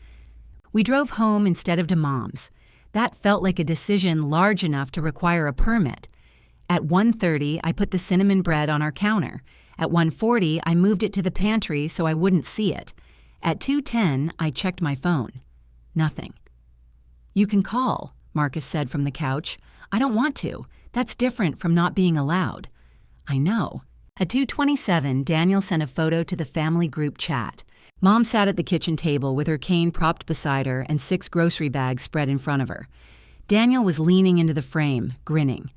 We drove home instead of to Mom's. That felt like a decision large enough to require a permit. At 1:30, I put the cinnamon bread on our counter. At 1:40, I moved it to the pantry so I wouldn't see it. At 2:10, I checked my phone. Nothing. "You can call," Marcus said from the couch. "I don't want to. That's different from not being allowed." "I know." At 2:27, Daniel sent a photo to the family group chat. Mom sat at the kitchen table with her cane propped beside her and 6 grocery bags spread in front of her. Daniel was leaning into the frame, grinning.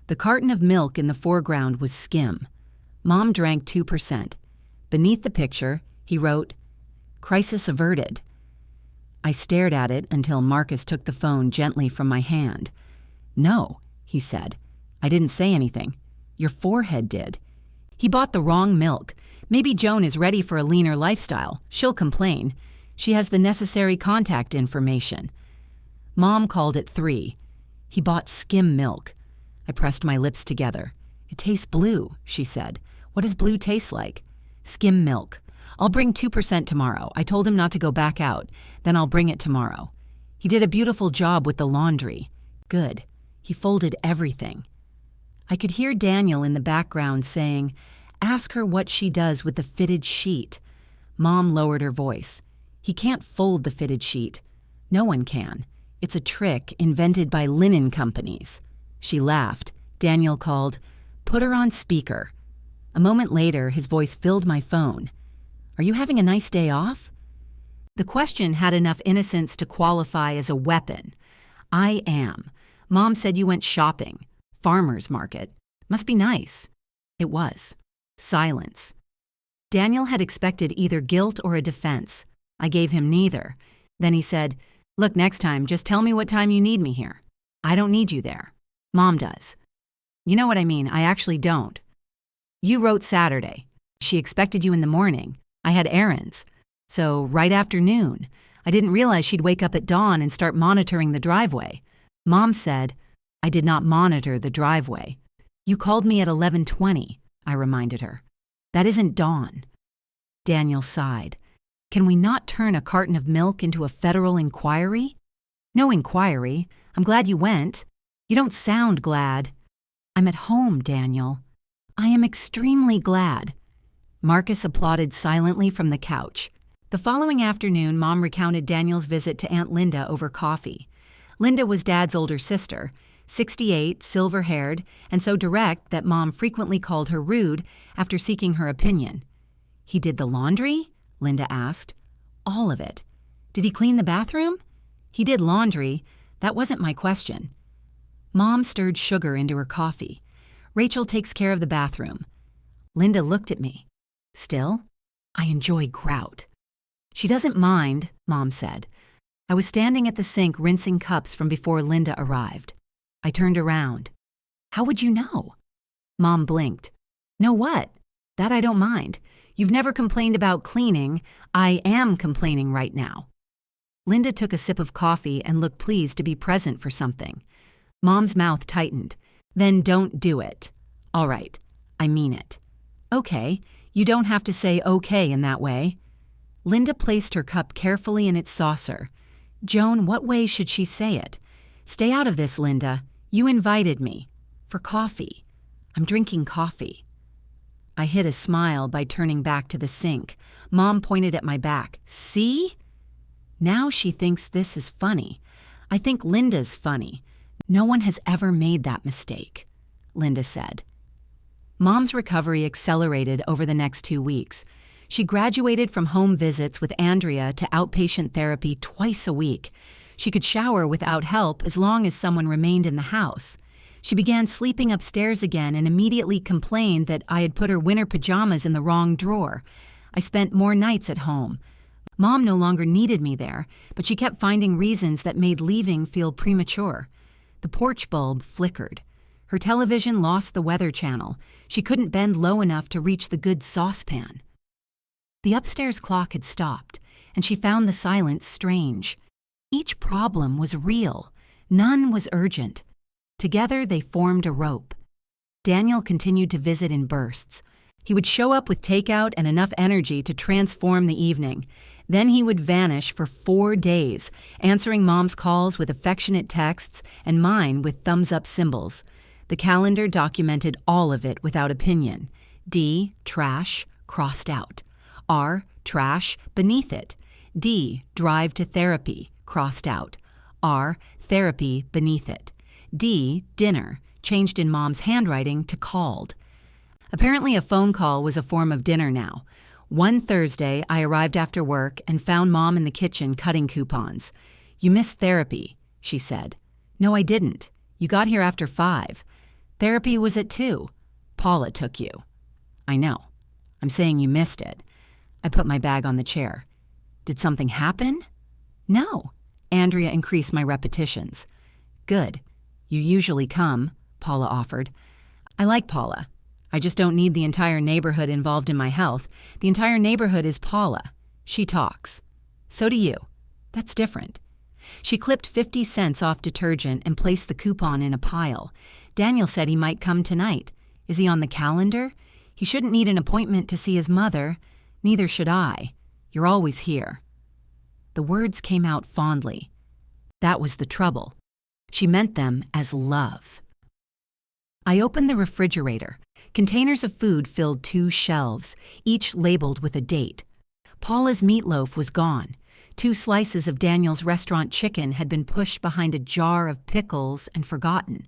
The carton of milk in the foreground was skim. Mom drank 2%. Beneath the picture, he wrote, "Crisis averted." I stared at it until Marcus took the phone gently from my hand. "No," he said. "I didn't say anything. Your forehead did." He bought the wrong milk. Maybe Joan is ready for a leaner lifestyle. She'll complain. She has the necessary contact information. Mom called at 3. He bought skim milk. I pressed my lips together. "It tastes blue," she said. "What does blue taste like?" "Skim milk. I'll bring 2% tomorrow. I told him not to go back out. Then I'll bring it tomorrow." He did a beautiful job with the laundry. Good. He folded everything. I could hear Daniel in the background saying, "Ask her what she does with the fitted sheet." Mom lowered her voice. "He can't fold the fitted sheet. No one can. It's a trick invented by linen companies." She laughed. Daniel called, "Put her on speaker." A moment later, his voice filled my phone. "Are you having a nice day off?" The question had enough innocence to qualify as a weapon. "I am. Mom said you went shopping. Farmer's market. Must be nice." It was. Silence. Daniel had expected either guilt or a defense. I gave him neither. Then he said, "Look, next time, just tell me what time you need me here. I don't need you there. Mom does." "You know what I mean, I actually don't." "You wrote Saturday. She expected you in the morning. I had errands. So, right afternoon. I didn't realize she'd wake up at dawn and start monitoring the driveway." Mom said, "I did not monitor the driveway." "You called me at 11:20, I reminded her. "That isn't dawn." Daniel sighed. "Can we not turn a carton of milk into a federal inquiry?" "No inquiry. I'm glad you went." "You don't sound glad." "I'm at home, Daniel." "I am extremely glad." Marcus applauded silently from the couch. The following afternoon, Mom recounted Daniel's visit to Aunt Linda over coffee. Linda was Dad's older sister, 68, silver-haired, and so direct that Mom frequently called her rude after seeking her opinion. "He did the laundry?" Linda asked. "All of it." "Did he clean the bathroom?" "He did laundry. That wasn't my question." Mom stirred sugar into her coffee. "Rachel takes care of the bathroom." Linda looked at me. "Still, I enjoy grout." "She doesn't mind," Mom said. I was standing at the sink rinsing cups from before Linda arrived. I turned around. "How would you know?" Mom blinked. "Know what? That I don't mind. You've never complained about cleaning. I am complaining right now." Linda took a sip of coffee and looked pleased to be present for something. Mom's mouth tightened. "Then don't do it." "All right. I mean it." "Okay. You don't have to say okay in that way." Linda placed her cup carefully in its saucer. "Joan, what way should she say it?" "Stay out of this, Linda. You invited me. For coffee. I'm drinking coffee." I hid a smile by turning back to the sink. Mom pointed at my back. "See? Now she thinks this is funny. I think Linda's funny. No one has ever made that mistake," Linda said. Mom's recovery accelerated over the next 2 weeks. She graduated from home visits with Andrea to outpatient therapy twice a week. She could shower without help as long as someone remained in the house. She began sleeping upstairs again and immediately complained that I had put her winter pajamas in the wrong drawer. I spent more nights at home. Mom no longer needed me there, but she kept finding reasons that made leaving feel premature. The porch bulb flickered. Her television lost the Weather Channel. She couldn't bend low enough to reach the good saucepan. The upstairs clock had stopped, and she found the silence strange. Each problem was real. None was urgent. Together they formed a rope. Daniel continued to visit in bursts. He would show up with takeout and enough energy to transform the evening. Then he would vanish for 4 days, answering Mom's calls with affectionate texts and mine with thumbs-up symbols. The calendar documented all of it without opinion. D, trash, crossed out. R, trash, beneath it. D, drive to therapy, crossed out. R, therapy, beneath it. D, dinner, changed in Mom's handwriting to called. Apparently a phone call was a form of dinner now. One Thursday, I arrived after work and found Mom in the kitchen cutting coupons. "You missed therapy," she said. "No, I didn't. You got here after 5. Therapy was at 2. Paula took you." "I know. I'm saying you missed it." I put my bag on the chair. "Did something happen?" "No." Andrea increased my repetitions. "Good. You usually come," Paula offered. I like Paula. I just don't need the entire neighborhood involved in my health. The entire neighborhood is Paula. She talks. So do you. That's different. She clipped 50 cents off detergent and placed the coupon in a pile. "Daniel said he might come tonight. Is he on the calendar? He shouldn't need an appointment to see his mother. Neither should I. You're always here." The words came out fondly. That was the trouble. She meant them as love. I opened the refrigerator. Containers of food filled 2 shelves, each labeled with a date. Paula's meatloaf was gone. 2 slices of Daniel's restaurant chicken had been pushed behind a jar of pickles and forgotten.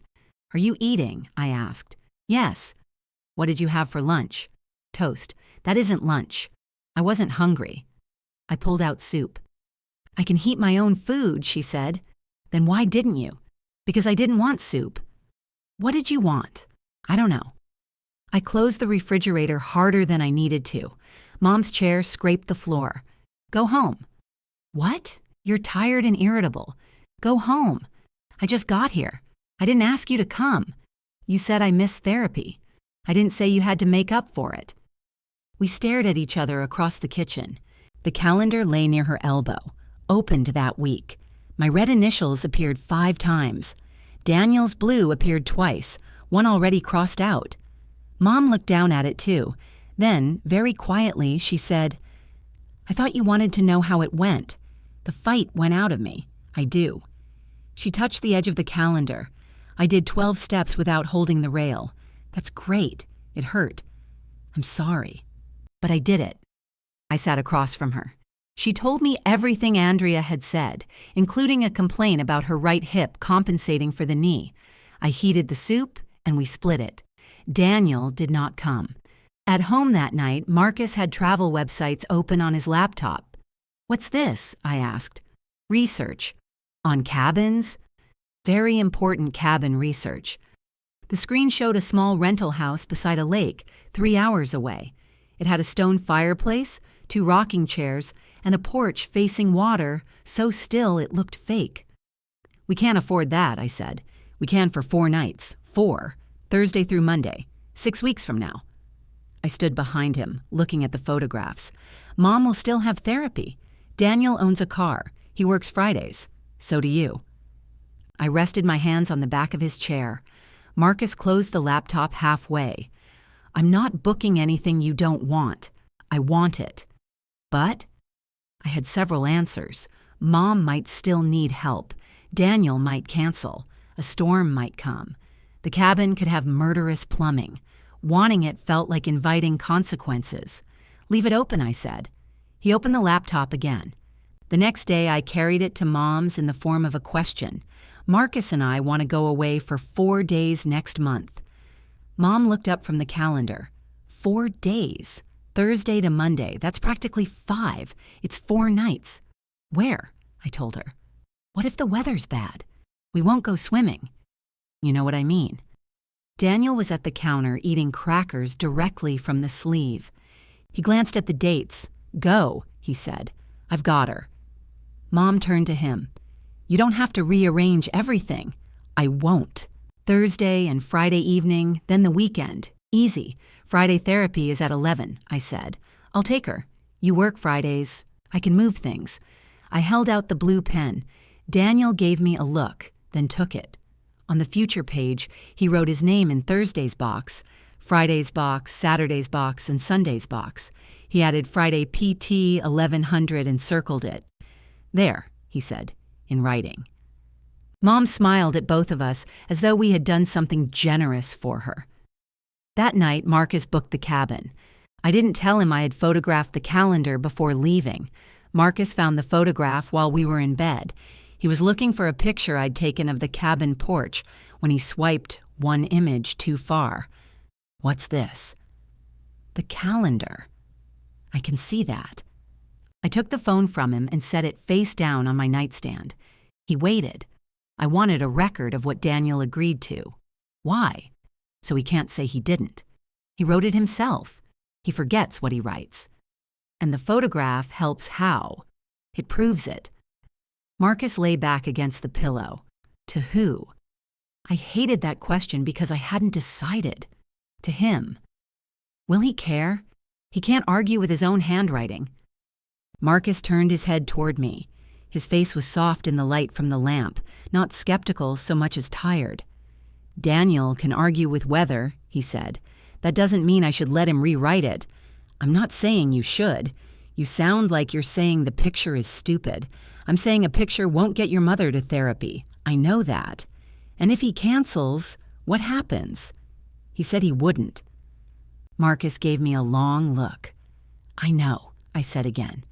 "Are you eating?" I asked. "Yes." "What did you have for lunch?" "Toast." "That isn't lunch." I wasn't hungry. I pulled out soup. "I can heat my own food," she said. "Then why didn't you?" "Because I didn't want soup." "What did you want?" "I don't know." I closed the refrigerator harder than I needed to. Mom's chair scraped the floor. "Go home." "What? You're tired and irritable. Go home. I just got here. I didn't ask you to come. You said I missed therapy. I didn't say you had to make up for it." We stared at each other across the kitchen. The calendar lay near her elbow, opened that week. My red initials appeared 5 times. Daniel's blue appeared twice, one already crossed out. Mom looked down at it too. Then, very quietly, she said, "I thought you wanted to know how it went. The fight went out of me. I do." She touched the edge of the calendar. "I did 12 steps without holding the rail. That's great. It hurt. I'm sorry. But I did it." I sat across from her. She told me everything Andrea had said, including a complaint about her right hip compensating for the knee. I heated the soup, and we split it. Daniel did not come. At home that night, Marcus had travel websites open on his laptop. "What's this?" I asked. "Research. On cabins?" Very important cabin research. The screen showed a small rental house beside a lake, 3 hours away. It had a stone fireplace, 2 rocking chairs, and a porch facing water so still it looked fake. "We can't afford that," I said. "We can for 4 nights. 4. Thursday through Monday. 6 weeks from now." I stood behind him, looking at the photographs. "Mom will still have therapy. Daniel owns a car. He works Fridays. So do you." I rested my hands on the back of his chair. Marcus closed the laptop halfway. "I'm not booking anything you don't want. I want it." "But?" I had several answers. Mom might still need help. Daniel might cancel. A storm might come. The cabin could have murderous plumbing. Wanting it felt like inviting consequences. "Leave it open," I said. He opened the laptop again. The next day, I carried it to Mom's in the form of a question. "Marcus and I want to go away for 4 days next month." Mom looked up from the calendar. 4 days. Thursday to Monday. That's practically 5. It's 4 nights. "Where?" I told her. "What if the weather's bad? We won't go swimming." "You know what I mean." Daniel was at the counter eating crackers directly from the sleeve. He glanced at the dates. "Go," he said. "I've got her." Mom turned to him. "You don't have to rearrange everything." "I won't. Thursday and Friday evening, then the weekend. Easy. Friday therapy is at 11, I said. "I'll take her. You work Fridays. I can move things." I held out the blue pen. Daniel gave me a look, then took it. On the future page, he wrote his name in Thursday's box, Friday's box, Saturday's box, and Sunday's box. He added Friday PT 1100 and circled it. "There," he said, in writing. Mom smiled at both of us as though we had done something generous for her. That night, Marcus booked the cabin. I didn't tell him I had photographed the calendar before leaving. Marcus found the photograph while we were in bed. He was looking for a picture I'd taken of the cabin porch when he swiped one image too far. "What's this?" "The calendar." I can see that. I took the phone from him and set it face down on my nightstand. He waited. I wanted a record of what Daniel agreed to. Why? So he can't say he didn't. He wrote it himself. He forgets what he writes. And the photograph helps how? It proves it. Marcus lay back against the pillow. To who? I hated that question because I hadn't decided. To him. Will he care? He can't argue with his own handwriting. Marcus turned his head toward me. His face was soft in the light from the lamp, not skeptical so much as tired. Daniel can argue with weather, he said. That doesn't mean I should let him rewrite it. I'm not saying you should. You sound like you're saying the picture is stupid. I'm saying a picture won't get your mother to therapy. I know that. And if he cancels, what happens? He said he wouldn't. Marcus gave me a long look. I know, I said again.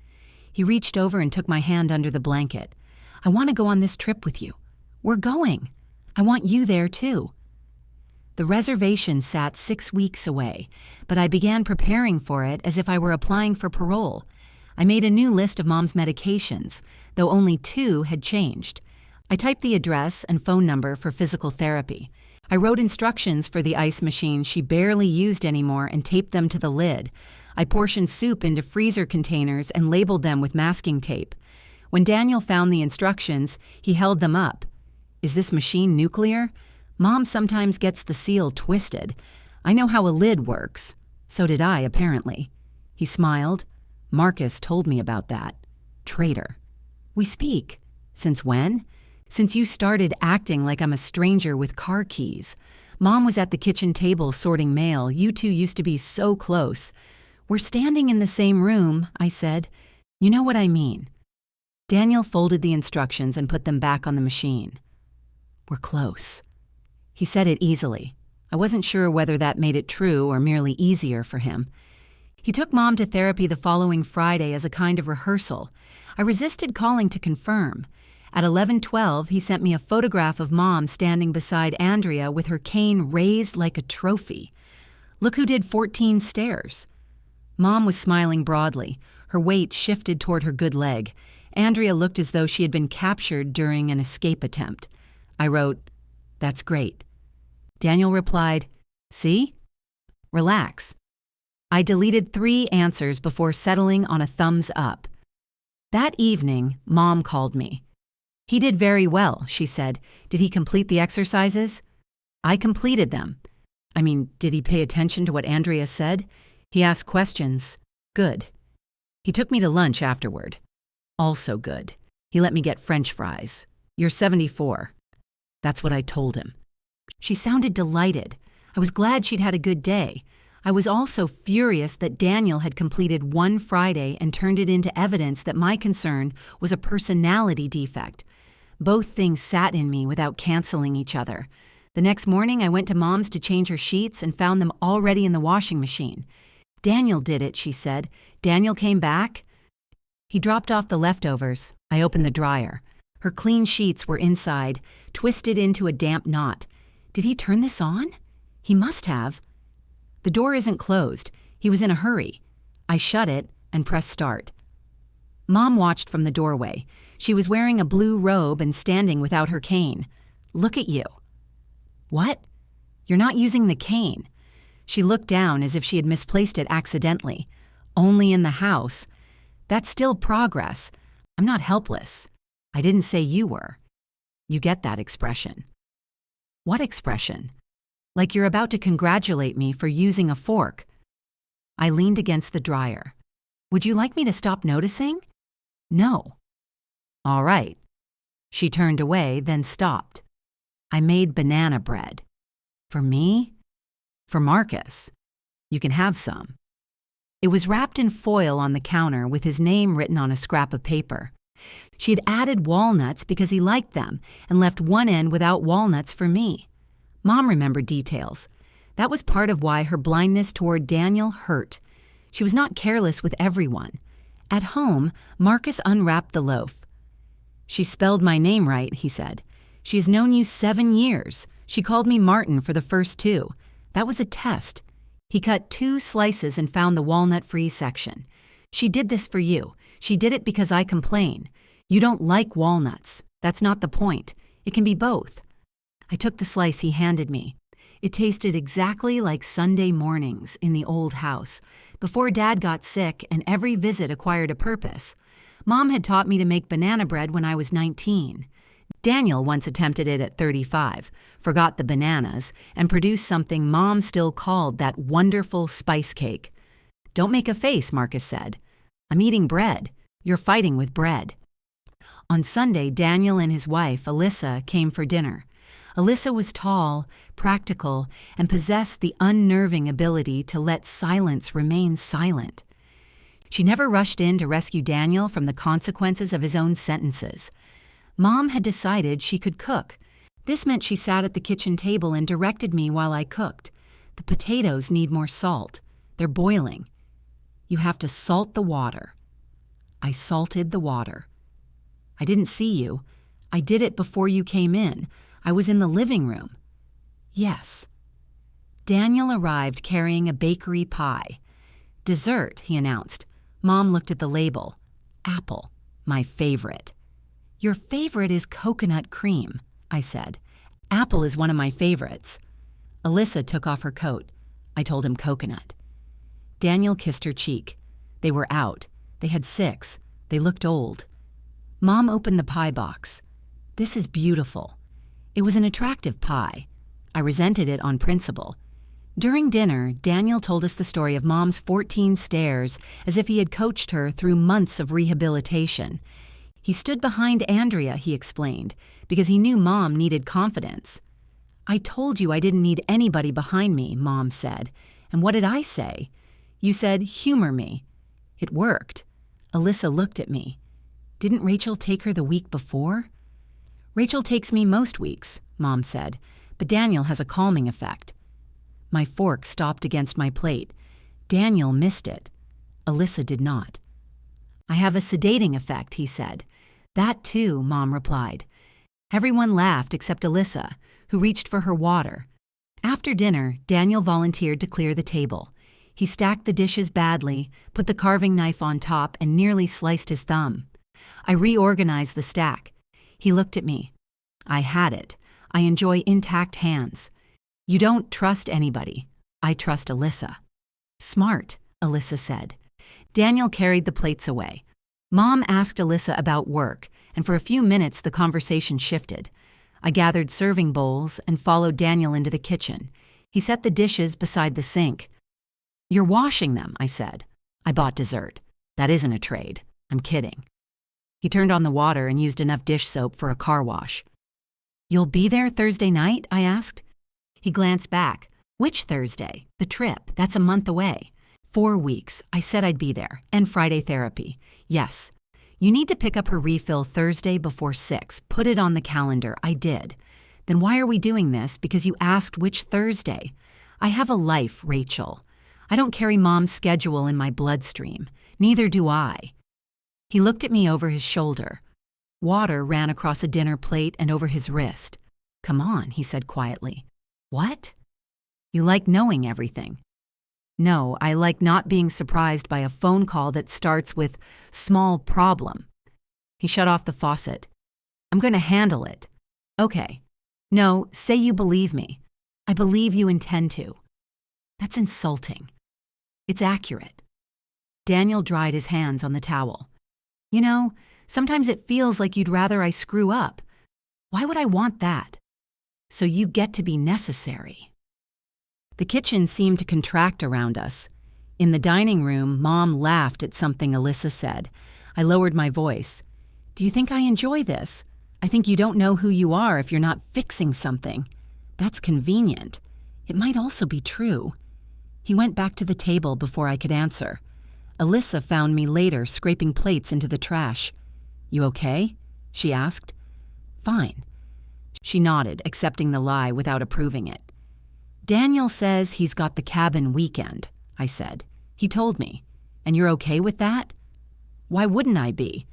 He reached over and took my hand under the blanket. I want to go on this trip with you. We're going. I want you there too. The reservation sat 6 weeks away, but I began preparing for it as if I were applying for parole. I made a new list of Mom's medications, though only 2 had changed. I typed the address and phone number for physical therapy. I wrote instructions for the ice machine she barely used anymore and taped them to the lid. I portioned soup into freezer containers and labeled them with masking tape. When Daniel found the instructions, he held them up. Is this machine nuclear? Mom sometimes gets the seal twisted. I know how a lid works. So did I, apparently. He smiled. Marcus told me about that. Traitor. We speak. Since when? Since you started acting like I'm a stranger with car keys. Mom was at the kitchen table sorting mail. You two used to be so close. We're standing in the same room, I said. You know what I mean. Daniel folded the instructions and put them back on the machine. We're close. He said it easily. I wasn't sure whether that made it true or merely easier for him. He took Mom to therapy the following Friday as a kind of rehearsal. I resisted calling to confirm. At 11:12, he sent me a photograph of Mom standing beside Andrea with her cane raised like a trophy. Look who did 14 stairs. Mom was smiling broadly. Her weight shifted toward her good leg. Andrea looked as though she had been captured during an escape attempt. I wrote, "That's great." Daniel replied, "See? Relax." I deleted 3 answers before settling on a thumbs up. That evening, Mom called me. He did very well, she said. Did he complete the exercises? I completed them. I mean, did he pay attention to what Andrea said? He asked questions. Good. He took me to lunch afterward. Also good. He let me get French fries. You're 74. That's what I told him. She sounded delighted. I was glad she'd had a good day. I was also furious that Daniel had completed 1 Friday and turned it into evidence that my concern was a personality defect. Both things sat in me without canceling each other. The next morning, I went to Mom's to change her sheets and found them already in the washing machine. Daniel did it, she said. Daniel came back? He dropped off the leftovers. I opened the dryer. Her clean sheets were inside, twisted into a damp knot. Did he turn this on? He must have. The door isn't closed. He was in a hurry. I shut it and pressed start. Mom watched from the doorway. She was wearing a blue robe and standing without her cane. Look at you. What? You're not using the cane. She looked down as if she had misplaced it accidentally. Only in the house. That's still progress. I'm not helpless. I didn't say you were. You get that expression. What expression? Like you're about to congratulate me for using a fork. I leaned against the dryer. Would you like me to stop noticing? No. All right. She turned away, then stopped. I made banana bread. For me? For Marcus. You can have some. It was wrapped in foil on the counter with his name written on a scrap of paper. She had added walnuts because he liked them and left one end without walnuts for me. Mom remembered details. That was part of why her blindness toward Daniel hurt. She was not careless with everyone. At home, Marcus unwrapped the loaf. She spelled my name right, he said. She has known you 7 years. She called me Martin for the first 2. That was a test. He cut 2 slices and found the walnut-free section. She did this for you. She did it because I complain. You don't like walnuts. That's not the point. It can be both. I took the slice he handed me. It tasted exactly like Sunday mornings in the old house, before Dad got sick and every visit acquired a purpose. Mom had taught me to make banana bread when I was 19. Daniel once attempted it at 35, forgot the bananas, and produced something Mom still called that wonderful spice cake. Don't make a face, Marcus said. I'm eating bread. You're fighting with bread. On Sunday, Daniel and his wife, Alyssa, came for dinner. Alyssa was tall, practical, and possessed the unnerving ability to let silence remain silent. She never rushed in to rescue Daniel from the consequences of his own sentences. Mom had decided she could cook. This meant she sat at the kitchen table and directed me while I cooked. The potatoes need more salt. They're boiling. You have to salt the water. I salted the water. I didn't see you. I did it before you came in. I was in the living room. Yes. Daniel arrived carrying a bakery pie. Dessert, he announced. Mom looked at the label. Apple, my favorite. Your favorite is coconut cream, I said. Apple is one of my favorites. Alyssa took off her coat. I told him coconut. Daniel kissed her cheek. They were out. They had 6. They looked old. Mom opened the pie box. This is beautiful. It was an attractive pie. I resented it on principle. During dinner, Daniel told us the story of Mom's 14 stares as if he had coached her through months of rehabilitation. He stood behind Andrea, he explained, because he knew Mom needed confidence. I told you I didn't need anybody behind me, Mom said. And what did I say? You said, humor me. It worked. Alyssa looked at me. Didn't Rachel take her the week before? Rachel takes me most weeks, Mom said, but Daniel has a calming effect. My fork stopped against my plate. Daniel missed it. Alyssa did not. I have a sedating effect, he said. That too, Mom replied. Everyone laughed except Alyssa, who reached for her water. After dinner, Daniel volunteered to clear the table. He stacked the dishes badly, put the carving knife on top, and nearly sliced his thumb. I reorganized the stack. He looked at me. I had it. I enjoy intact hands. You don't trust anybody. I trust Alyssa. Smart, Alyssa said. Daniel carried the plates away. Mom asked Alyssa about work, and for a few minutes the conversation shifted. I gathered serving bowls and followed Daniel into the kitchen. He set the dishes beside the sink. You're washing them, I said. I bought dessert. That isn't a trade. I'm kidding. He turned on the water and used enough dish soap for a car wash. You'll be there Thursday night? I asked. He glanced back. Which Thursday? The trip. That's a month away. 4 weeks. I said I'd be there. And Friday therapy. Yes. You need to pick up her refill Thursday before 6. Put it on the calendar. I did. Then why are we doing this? Because you asked which Thursday. I have a life, Rachel. I don't carry Mom's schedule in my bloodstream. Neither do I. He looked at me over his shoulder. Water ran across a dinner plate and over his wrist. Come on, he said quietly. What? You like knowing everything. No, I like not being surprised by a phone call that starts with small problem. He shut off the faucet. I'm going to handle it. Okay. No, say you believe me. I believe you intend to. That's insulting. It's accurate. Daniel dried his hands on the towel. You know, sometimes it feels like you'd rather I screw up. Why would I want that? So you get to be necessary. The kitchen seemed to contract around us. In the dining room, Mom laughed at something Alyssa said. I lowered my voice. Do you think I enjoy this? I think you don't know who you are if you're not fixing something. That's convenient. It might also be true. He went back to the table before I could answer. Alyssa found me later scraping plates into the trash. You okay? She asked. Fine. She nodded, accepting the lie without approving it. Daniel says he's got the cabin weekend, I said. He told me. And you're okay with that? Why wouldn't I be?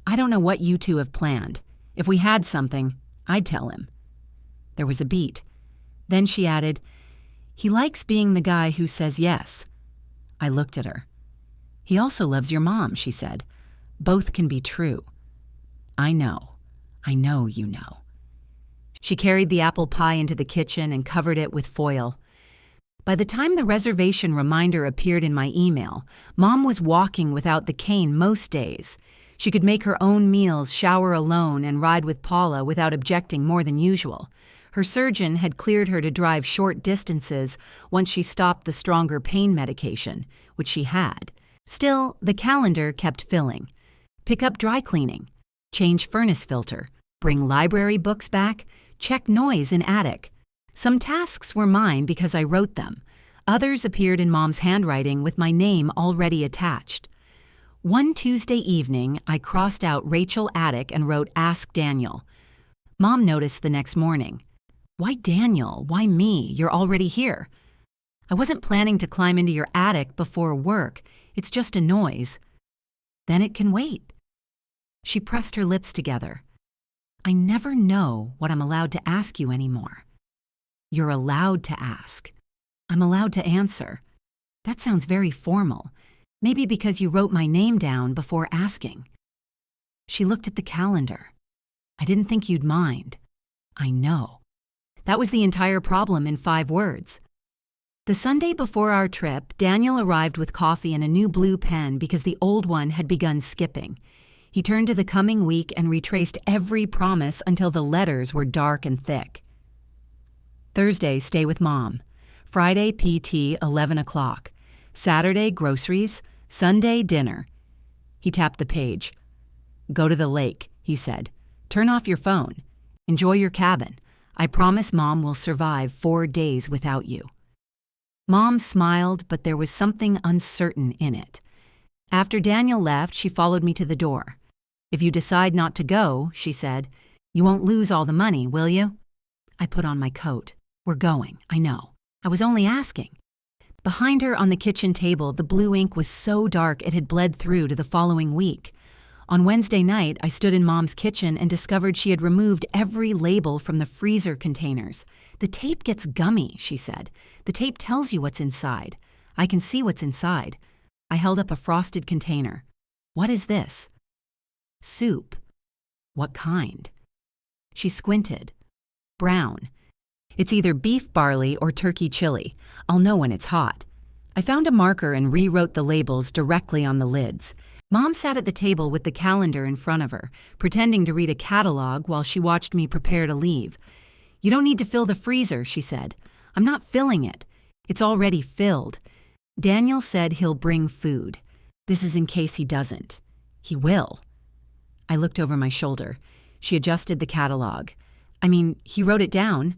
I don't know what you two have planned. If we had something, I'd tell him. There was a beat. Then she added, he likes being the guy who says yes. I looked at her. He also loves your mom, she said. Both can be true. I know. I know you know. She carried the apple pie into the kitchen and covered it with foil. By the time the reservation reminder appeared in my email, Mom was walking without the cane most days. She could make her own meals, shower alone, and ride with Paula without objecting more than usual. Her surgeon had cleared her to drive short distances once she stopped the stronger pain medication, which she had. Still, the calendar kept filling. Pick up dry cleaning, change furnace filter, bring library books back, check noise in attic. Some tasks were mine because I wrote them. Others appeared in Mom's handwriting with my name already attached. One Tuesday evening, I crossed out Rachel Attic and wrote Ask Daniel. Mom noticed the next morning. Why Daniel? Why me? You're already here. I wasn't planning to climb into your attic before work. It's just a noise. Then it can wait. She pressed her lips together. I never know what I'm allowed to ask you anymore. You're allowed to ask. I'm allowed to answer. That sounds very formal. Maybe because you wrote my name down before asking. She looked at the calendar. I didn't think you'd mind. I know. That was the entire problem in 5 words. The Sunday before our trip, Daniel arrived with coffee and a new blue pen because the old one had begun skipping. He turned to the coming week and retraced every promise until the letters were dark and thick. Thursday, stay with Mom. Friday, PT, 11 o'clock. Saturday, groceries. Sunday, dinner. He tapped the page. Go to the lake, he said. Turn off your phone. Enjoy your cabin. I promise Mom will survive 4 days without you. Mom smiled, but there was something uncertain in it. After Daniel left, she followed me to the door. If you decide not to go, she said, you won't lose all the money, will you? I put on my coat. We're going, I know. I was only asking. Behind her on the kitchen table, the blue ink was so dark it had bled through to the following week. On Wednesday night, I stood in Mom's kitchen and discovered she had removed every label from the freezer containers. The tape gets gummy, she said. The tape tells you what's inside. I can see what's inside. I held up a frosted container. What is this? Soup. What kind? She squinted. Brown. It's either beef barley or turkey chili. I'll know when it's hot. I found a marker and rewrote the labels directly on the lids. Mom sat at the table with the calendar in front of her, pretending to read a catalog while she watched me prepare to leave. You don't need to fill the freezer, she said. I'm not filling it. It's already filled. Daniel said he'll bring food. This is in case he doesn't. He will. I looked over my shoulder. She adjusted the catalog. He wrote it down.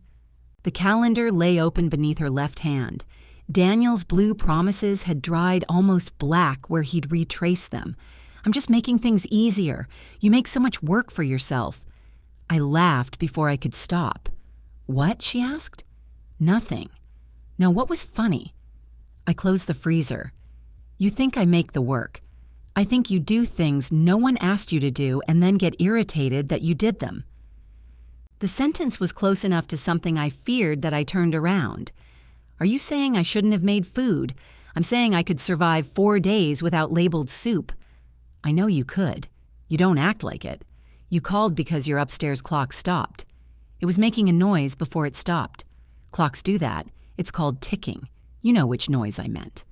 The calendar lay open beneath her left hand. Daniel's blue promises had dried almost black where he'd retraced them. I'm just making things easier. You make so much work for yourself. I laughed before I could stop. What? She asked. Nothing. No, what was funny? I closed the freezer. You think I make the work. I think you do things no one asked you to do and then get irritated that you did them. The sentence was close enough to something I feared that I turned around. Are you saying I shouldn't have made food? I'm saying I could survive 4 days without labeled soup. I know you could. You don't act like it. You called because your upstairs clock stopped. It was making a noise before it stopped. Clocks do that. It's called ticking. You know which noise I meant.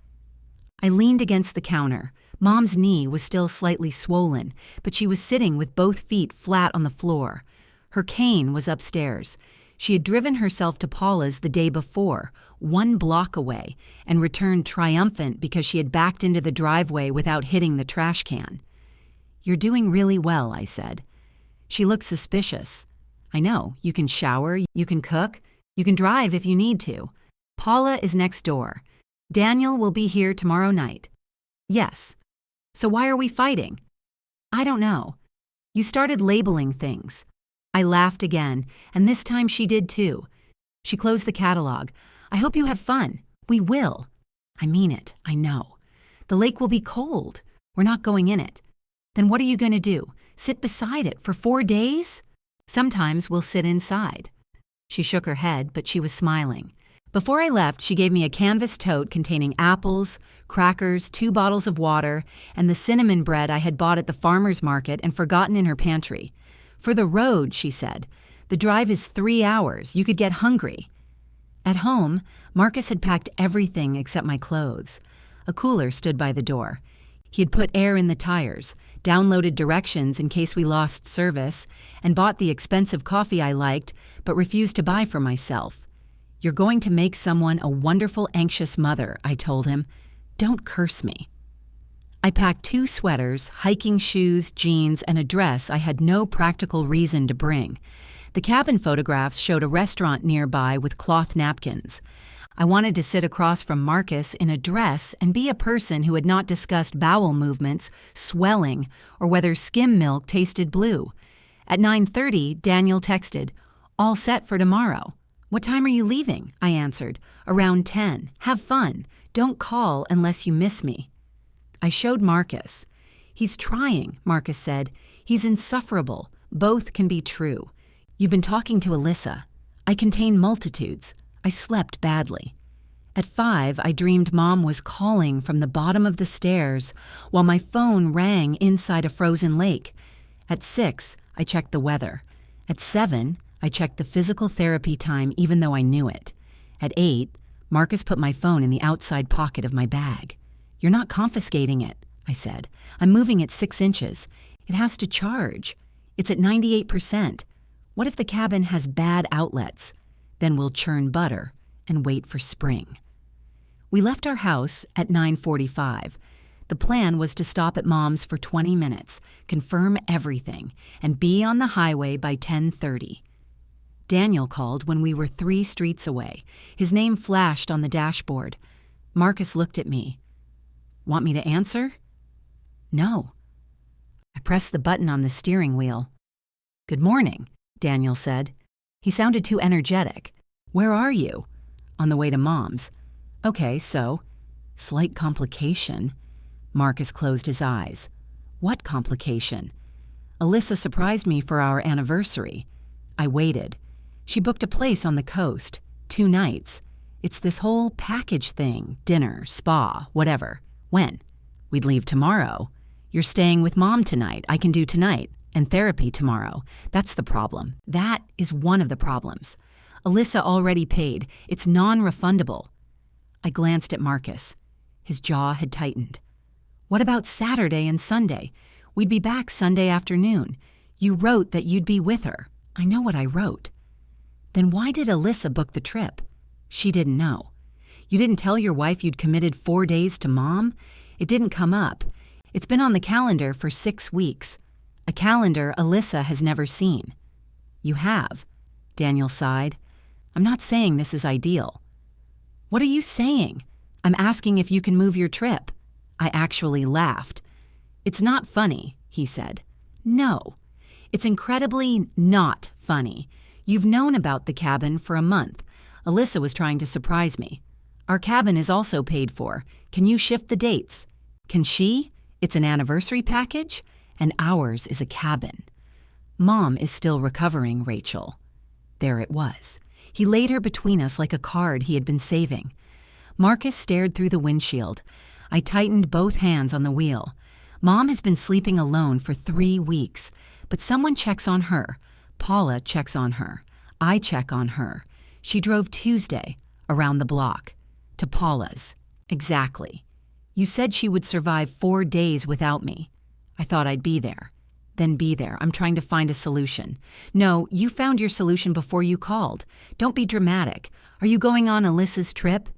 I leaned against the counter. Mom's knee was still slightly swollen, but she was sitting with both feet flat on the floor. Her cane was upstairs. She had driven herself to Paula's the day before, 1 block away, and returned triumphant because she had backed into the driveway without hitting the trash can. You're doing really well, I said. She looked suspicious. I know, you can shower, you can cook, you can drive if you need to. Paula is next door. Daniel will be here tomorrow night. Yes. So why are we fighting? I don't know. You started labeling things. I laughed again, and this time she did too. She closed the catalog. I hope you have fun. We will. I mean it, I know. The lake will be cold. We're not going in it. Then what are you going to do? Sit beside it for 4 days? Sometimes we'll sit inside. She shook her head, but she was smiling. Before I left, she gave me a canvas tote containing apples, crackers, 2 bottles of water, and the cinnamon bread I had bought at the farmer's market and forgotten in her pantry. "For the road," she said. "The drive is 3 hours. You could get hungry." At home, Marcus had packed everything except my clothes. A cooler stood by the door. He had put air in the tires, downloaded directions in case we lost service, and bought the expensive coffee I liked but refused to buy for myself. "You're going to make someone a wonderful, anxious mother," I told him. "Don't curse me." I packed 2 sweaters, hiking shoes, jeans, and a dress I had no practical reason to bring. The cabin photographs showed a restaurant nearby with cloth napkins. I wanted to sit across from Marcus in a dress and be a person who had not discussed bowel movements, swelling, or whether skim milk tasted blue. At 9:30, Daniel texted, "All set for tomorrow." "What time are you leaving?" I answered. "Around 10. Have fun. Don't call unless you miss me." I showed Marcus. "He's trying," Marcus said. "He's insufferable. Both can be true. You've been talking to Alyssa. I contain multitudes. I slept badly." At 5, I dreamed Mom was calling from the bottom of the stairs while my phone rang inside a frozen lake. At 6, I checked the weather. At 7, I checked the physical therapy time even though I knew it. At 8, Marcus put my phone in the outside pocket of my bag. "You're not confiscating it," I said. "I'm moving it 6 inches. It has to charge. It's at 98%. What if the cabin has bad outlets? Then we'll churn butter and wait for spring." We left our house at 9:45. The plan was to stop at Mom's for 20 minutes, confirm everything, and be on the highway by 10:30. Daniel called when we were 3 streets away. His name flashed on the dashboard. Marcus looked at me. "Want me to answer?" "No." I pressed the button on the steering wheel. "Good morning," Daniel said. He sounded too energetic. "Where are you?" "On the way to Mom's." "Okay, so?" "Slight complication." Marcus closed his eyes. "What complication?" "Alyssa surprised me for our anniversary." I waited. "She booked a place on the coast, 2 nights. It's this whole package thing, dinner, spa, whatever. When?" "We'd leave tomorrow." "You're staying with Mom tonight. I can do tonight. And therapy tomorrow. That's the problem. That is one of the problems. Alyssa already paid. It's non-refundable." I glanced at Marcus. His jaw had tightened. "What about Saturday and Sunday? We'd be back Sunday afternoon. You wrote that you'd be with her." "I know what I wrote." "Then why did Alyssa book the trip?" "She didn't know." "You didn't tell your wife you'd committed 4 days to Mom?" "It didn't come up. It's been on the calendar for 6 weeks. A calendar Alyssa has never seen." "You have," Daniel sighed. "I'm not saying this is ideal." "What are you saying?" "I'm asking if you can move your trip." I actually laughed. "It's not funny," he said. "No. It's incredibly not funny. You've known about the cabin for a month. Alyssa was trying to surprise me. Our cabin is also paid for. Can you shift the dates?" "Can she? It's an anniversary package? And ours is a cabin." "Mom is still recovering, Rachel." There it was. He laid her between us like a card he had been saving. Marcus stared through the windshield. I tightened both hands on the wheel. Mom has been sleeping alone for 3 weeks, but someone checks on her. Paula checks on her. I check on her. She drove Tuesday, around the block, to Paula's. Exactly. You said she would survive 4 days without me. I thought I'd be there. Then be there. I'm trying to find a solution. No, you found your solution before you called. Don't be dramatic. Are you going on Alyssa's trip?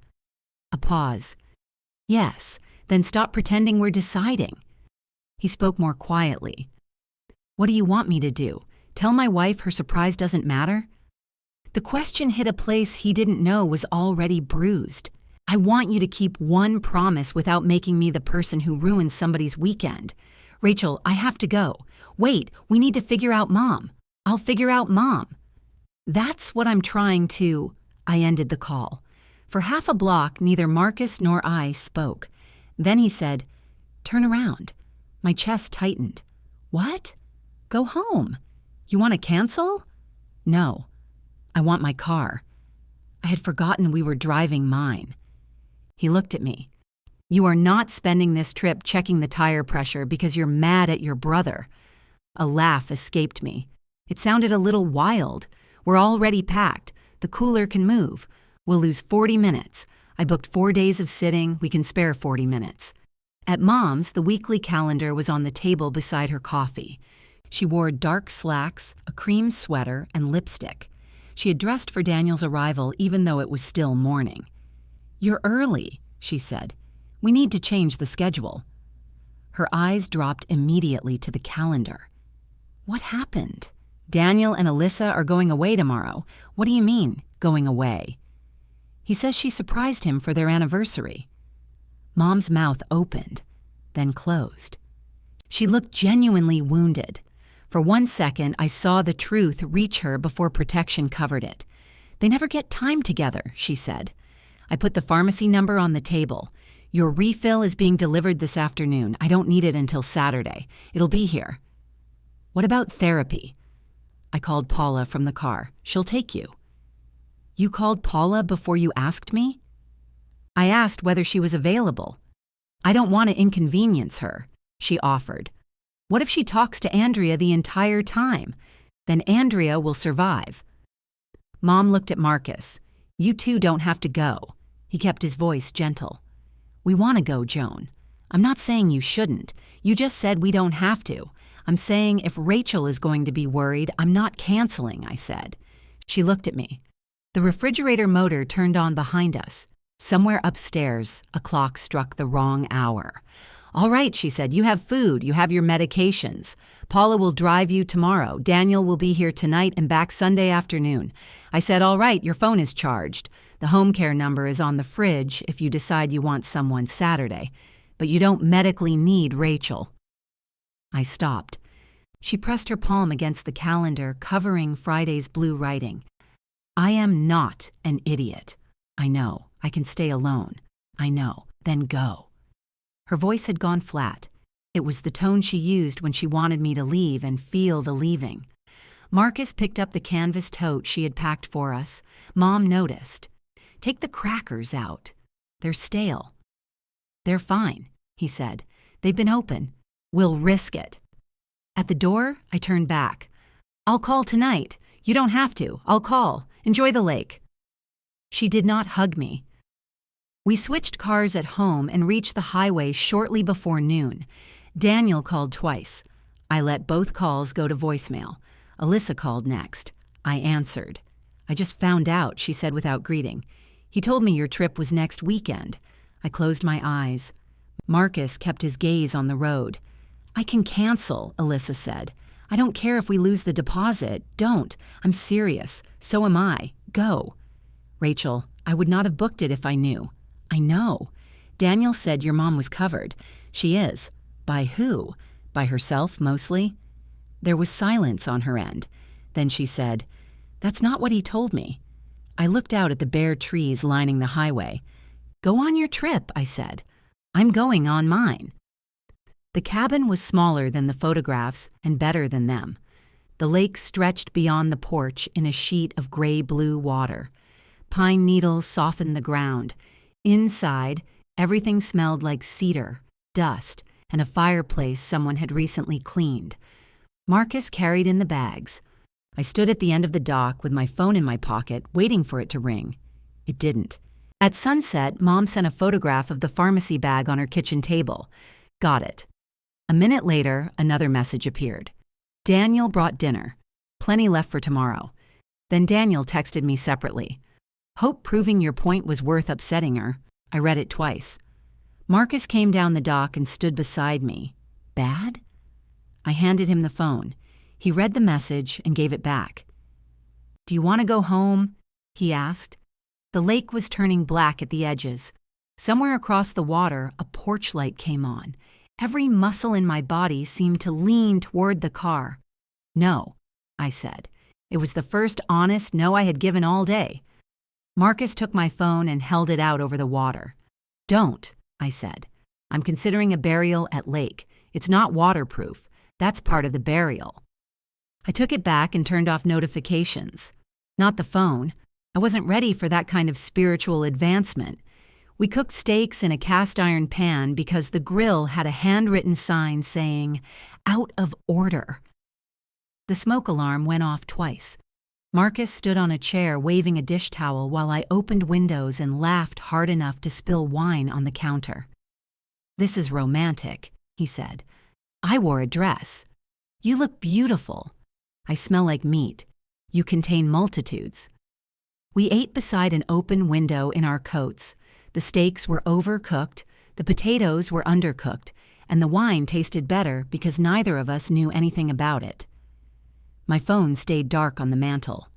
A pause. Yes. Then stop pretending we're deciding. He spoke more quietly. What do you want me to do? Tell my wife her surprise doesn't matter? The question hit a place he didn't know was already bruised. I want you to keep one promise without making me the person who ruins somebody's weekend. Rachel, I have to go. Wait, we need to figure out Mom. I'll figure out Mom. That's what I'm trying to... I ended the call. For half a block, neither Marcus nor I spoke. Then he said, "Turn around." My chest tightened. What? Go home. You want to cancel? No. I want my car. I had forgotten we were driving mine. He looked at me. You are not spending this trip checking the tire pressure because you're mad at your brother. A laugh escaped me. It sounded a little wild. We're already packed. The cooler can move. We'll lose 40 minutes. I booked 4 days of sitting. We can spare 40 minutes. At Mom's, the weekly calendar was on the table beside her coffee. She wore dark slacks, a cream sweater, and lipstick. She had dressed for Daniel's arrival even though it was still morning. You're early, she said. We need to change the schedule. Her eyes dropped immediately to the calendar. What happened? Daniel and Alyssa are going away tomorrow. What do you mean, going away? He says she surprised him for their anniversary. Mom's mouth opened, then closed. She looked genuinely wounded. For 1 second, I saw the truth reach her before protection covered it. They never get time together, she said. I put the pharmacy number on the table. Your refill is being delivered this afternoon. I don't need it until Saturday. It'll be here. What about therapy? I called Paula from the car. She'll take you. You called Paula before you asked me? I asked whether she was available. I don't want to inconvenience her, she offered. What if she talks to Andrea the entire time? Then Andrea will survive. Mom looked at Marcus. You two don't have to go. He kept his voice gentle. We want to go, Joan. I'm not saying you shouldn't. You just said we don't have to. I'm saying if Rachel is going to be worried, I'm not canceling, I said. She looked at me. The refrigerator motor turned on behind us. Somewhere upstairs, a clock struck the wrong hour. All right, she said, you have food, you have your medications. Paula will drive you tomorrow. Daniel will be here tonight and back Sunday afternoon. I said, all right, your phone is charged. The home care number is on the fridge if you decide you want someone Saturday. But you don't medically need Rachel. I stopped. She pressed her palm against the calendar, covering Friday's blue writing. I am not an idiot. I know. I can stay alone. I know. Then go. Her voice had gone flat. It was the tone she used when she wanted me to leave and feel the leaving. Marcus picked up the canvas tote she had packed for us. Mom noticed. Take the crackers out. They're stale. They're fine, he said. They've been open. We'll risk it. At the door, I turned back. I'll call tonight. You don't have to. I'll call. Enjoy the lake. She did not hug me. We switched cars at home and reached the highway shortly before noon. Daniel called twice. I let both calls go to voicemail. Alyssa called next. I answered. I just found out, she said without greeting. He told me your trip was next weekend. I closed my eyes. Marcus kept his gaze on the road. I can cancel, Alyssa said. I don't care if we lose the deposit. Don't. I'm serious. So am I. Go. Rachel, I would not have booked it if I knew. I know. Daniel said your mom was covered. She is. By who? By herself, mostly? There was silence on her end. Then she said, That's not what he told me. I looked out at the bare trees lining the highway. Go on your trip, I said. I'm going on mine. The cabin was smaller than the photographs and better than them. The lake stretched beyond the porch in a sheet of gray-blue water. Pine needles softened the ground. Inside, everything smelled like cedar, dust, and a fireplace someone had recently cleaned. Marcus carried in the bags. I stood at the end of the dock with my phone in my pocket, waiting for it to ring. It didn't. At sunset, Mom sent a photograph of the pharmacy bag on her kitchen table. Got it. A minute later, another message appeared. Daniel brought dinner. Plenty left for tomorrow. Then Daniel texted me separately. Hope proving your point was worth upsetting her. I read it twice. Marcus came down the dock and stood beside me. Bad? I handed him the phone. He read the message and gave it back. Do you want to go home? He asked. The lake was turning black at the edges. Somewhere across the water, a porch light came on. Every muscle in my body seemed to lean toward the car. No, I said. It was the first honest no I had given all day. Marcus took my phone and held it out over the water. Don't, I said. I'm considering a burial at lake. It's not waterproof. That's part of the burial. I took it back and turned off notifications. Not the phone. I wasn't ready for that kind of spiritual advancement. We cooked steaks in a cast iron pan because the grill had a handwritten sign saying, "Out of order." The smoke alarm went off twice. Marcus stood on a chair waving a dish towel while I opened windows and laughed hard enough to spill wine on the counter. "This is romantic," he said. "I wore a dress. You look beautiful. I smell like meat. You contain multitudes." We ate beside an open window in our coats. The steaks were overcooked, the potatoes were undercooked, and the wine tasted better because neither of us knew anything about it. My phone stayed dark on the mantel.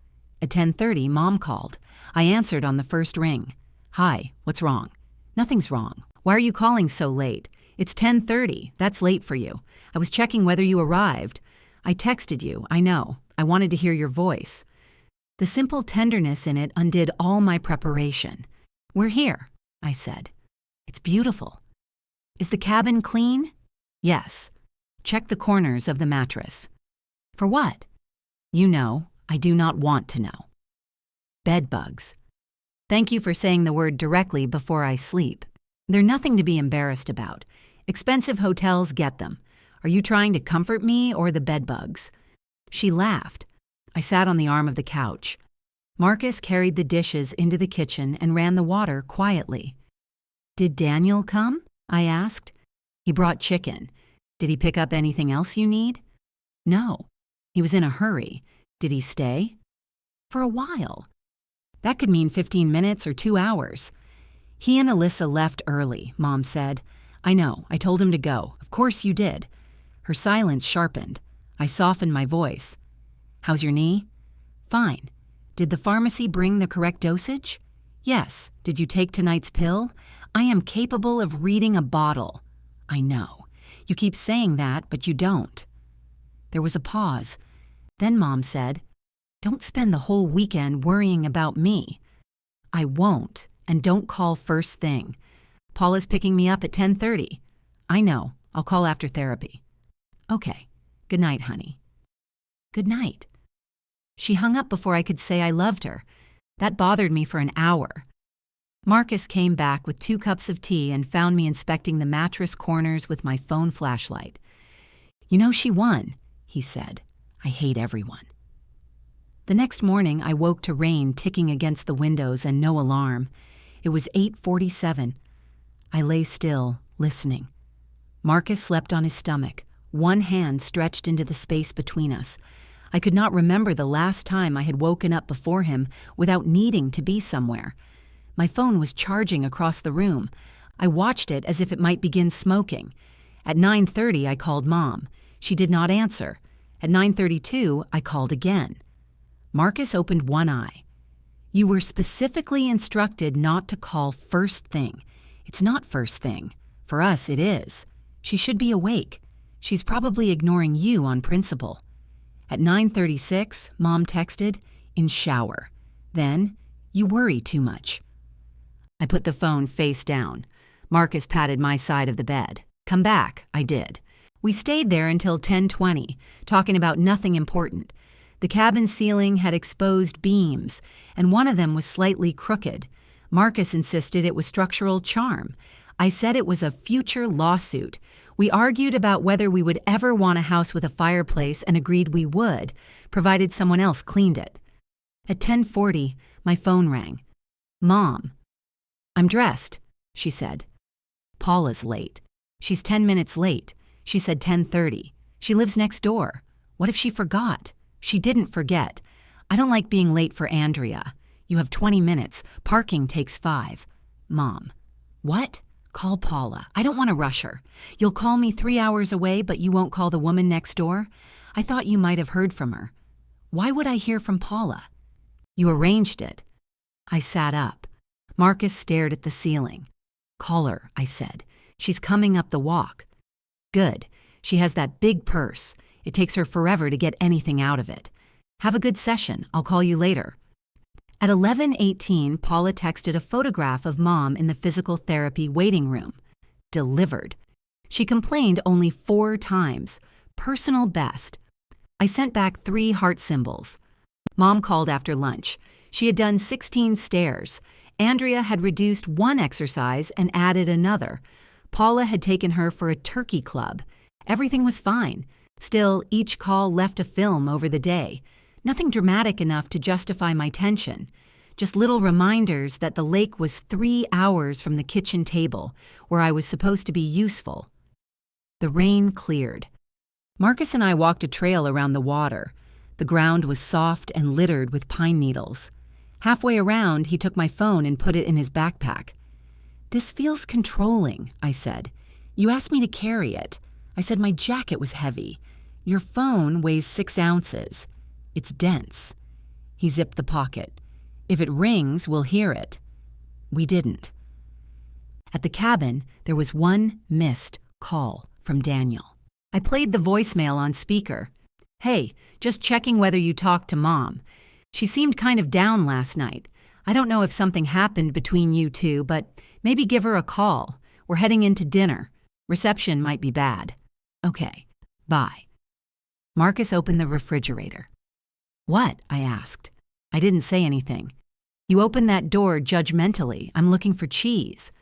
At 10:30, Mom called. I answered on the first ring. "Hi, what's wrong?" "Nothing's wrong. Why are you calling so late? It's 10:30. That's late for you. I was checking whether you arrived. I texted you, I know. I wanted to hear your voice." The simple tenderness in it undid all my preparation. "We're here," I said. "It's beautiful." "Is the cabin clean?" "Yes." "Check the corners of the mattress." "For what?" "You know, I do not want to know." "Bed bugs." "Thank you for saying the word directly before I sleep. They're nothing to be embarrassed about. Expensive hotels get them. Are you trying to comfort me or the bed bugs?" She laughed. I sat on the arm of the couch. Marcus carried the dishes into the kitchen and ran the water quietly. "Did Daniel come?" I asked. "He brought chicken. Did he pick up anything else you need?" "No. He was in a hurry. Did he stay?" "For a while." "That could mean 15 minutes or 2 hours. He and Alyssa left early," Mom said. "I know. I told him to go. Of course you did." Her silence sharpened. I softened my voice. "How's your knee?" "Fine. Did the pharmacy bring the correct dosage?" "Yes. Did you take tonight's pill?" "I am capable of reading a bottle." "I know. You keep saying that, but you don't." There was a pause. Then Mom said, "Don't spend the whole weekend worrying about me." "I won't, and don't call first thing. Paula's picking me up at 10:30. "I know. I'll call after therapy." "Okay. Good night, honey." "Good night." She hung up before I could say I loved her. That bothered me for an hour. Marcus came back with 2 cups of tea and found me inspecting the mattress corners with my phone flashlight. "You know she won," he said. "I hate everyone." The next morning, I woke to rain ticking against the windows and no alarm. It was 8:47. I lay still, listening. Marcus slept on his stomach, one hand stretched into the space between us. I could not remember the last time I had woken up before him without needing to be somewhere. My phone was charging across the room. I watched it as if it might begin smoking. At 9:30, I called Mom. She did not answer. At 9:32, I called again. Marcus opened one eye. "You were specifically instructed not to call first thing." "It's not first thing. For us, it is. She should be awake. She's probably ignoring you on principle." At 9:36, Mom texted, "In shower." Then, "You worry too much." I put the phone face down. Marcus patted my side of the bed. "Come back." I did. We stayed there until 10:20, talking about nothing important. The cabin ceiling had exposed beams, and one of them was slightly crooked. Marcus insisted it was structural charm. I said it was a future lawsuit. We argued about whether we would ever want a house with a fireplace and agreed we would, provided someone else cleaned it. At 10:40, my phone rang. "Mom." "I'm dressed," she said. "Paula's late. She's 10 minutes late. She said 10:30. She lives next door. What if she forgot?" "She didn't forget. I don't like being late for Andrea. You have 20 minutes. Parking takes 5. "Mom." "What?" "Call Paula. I don't want to rush her. You'll call me 3 hours away, but you won't call the woman next door? I thought you might have heard from her." "Why would I hear from Paula?" "You arranged it." I sat up. Marcus stared at the ceiling. "Call her," I said. "She's coming up the walk." "Good. She has that big purse. It takes her forever to get anything out of it. Have a good session. I'll call you later." At 11:18, Paula texted a photograph of Mom in the physical therapy waiting room. Delivered. She complained only 4 times. Personal best. I sent back 3 heart symbols. Mom called after lunch. She had done 16 stairs. Andrea had reduced one exercise and added another. Paula had taken her for a turkey club. Everything was fine. Still, each call left a film over the day. Nothing dramatic enough to justify my tension. Just little reminders that the lake was 3 hours from the kitchen table, where I was supposed to be useful. The rain cleared. Marcus and I walked a trail around the water. The ground was soft and littered with pine needles. Halfway around, he took my phone and put it in his backpack. "This feels controlling," I said. "You asked me to carry it. I said my jacket was heavy. Your phone weighs 6 ounces. It's dense." He zipped the pocket. "If it rings, we'll hear it." We didn't. At the cabin, there was one missed call from Daniel. I played the voicemail on speaker. "Hey, just checking whether you talked to Mom. She seemed kind of down last night. I don't know if something happened between you two, but maybe give her a call. We're heading into dinner. Reception might be bad. Okay, bye." Marcus opened the refrigerator. "What?" I asked. I didn't say anything. "You opened that door judgmentally. I'm looking for cheese."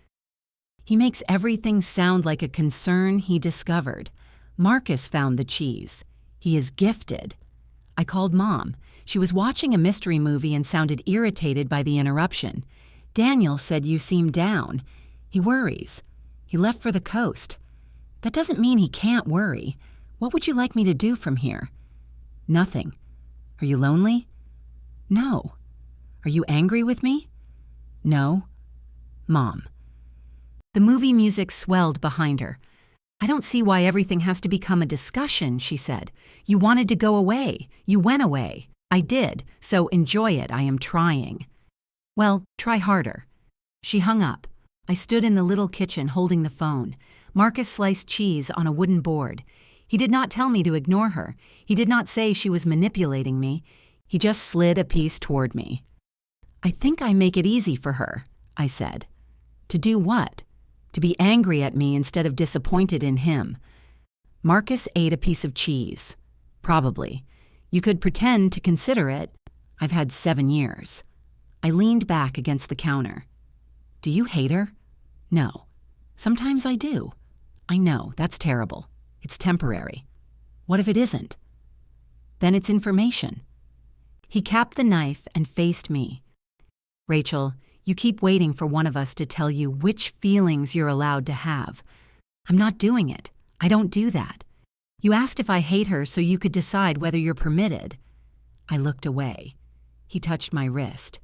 He makes everything sound like a concern he discovered. Marcus found the cheese. He is gifted. I called Mom. She was watching a mystery movie and sounded irritated by the interruption. "Daniel said you seemed down. He worries. He left for the coast. That doesn't mean he can't worry. What would you like me to do from here?" "Nothing." "Are you lonely?" "No." "Are you angry with me?" "No." Mom. The movie music swelled behind her. "I don't see why everything has to become a discussion," she said. "You wanted to go away. You went away. I did, so enjoy it. I am trying." "Well, try harder." She hung up. I stood in the little kitchen holding the phone. Marcus sliced cheese on a wooden board. He did not tell me to ignore her. He did not say she was manipulating me. He just slid a piece toward me. "I think I make it easy for her," I said. "To do what?" "To be angry at me instead of disappointed in him." Marcus ate a piece of cheese. "Probably. You could pretend to consider it. I've had 7 years. I leaned back against the counter. "Do you hate her?" "No. Sometimes I do." "I know, that's terrible. It's temporary." "What if it isn't?" "Then it's information." He capped the knife and faced me. "Rachel, you keep waiting for one of us to tell you which feelings you're allowed to have. I'm not doing it. I don't do that. You asked if I hate her so you could decide whether you're permitted." I looked away. He touched my wrist.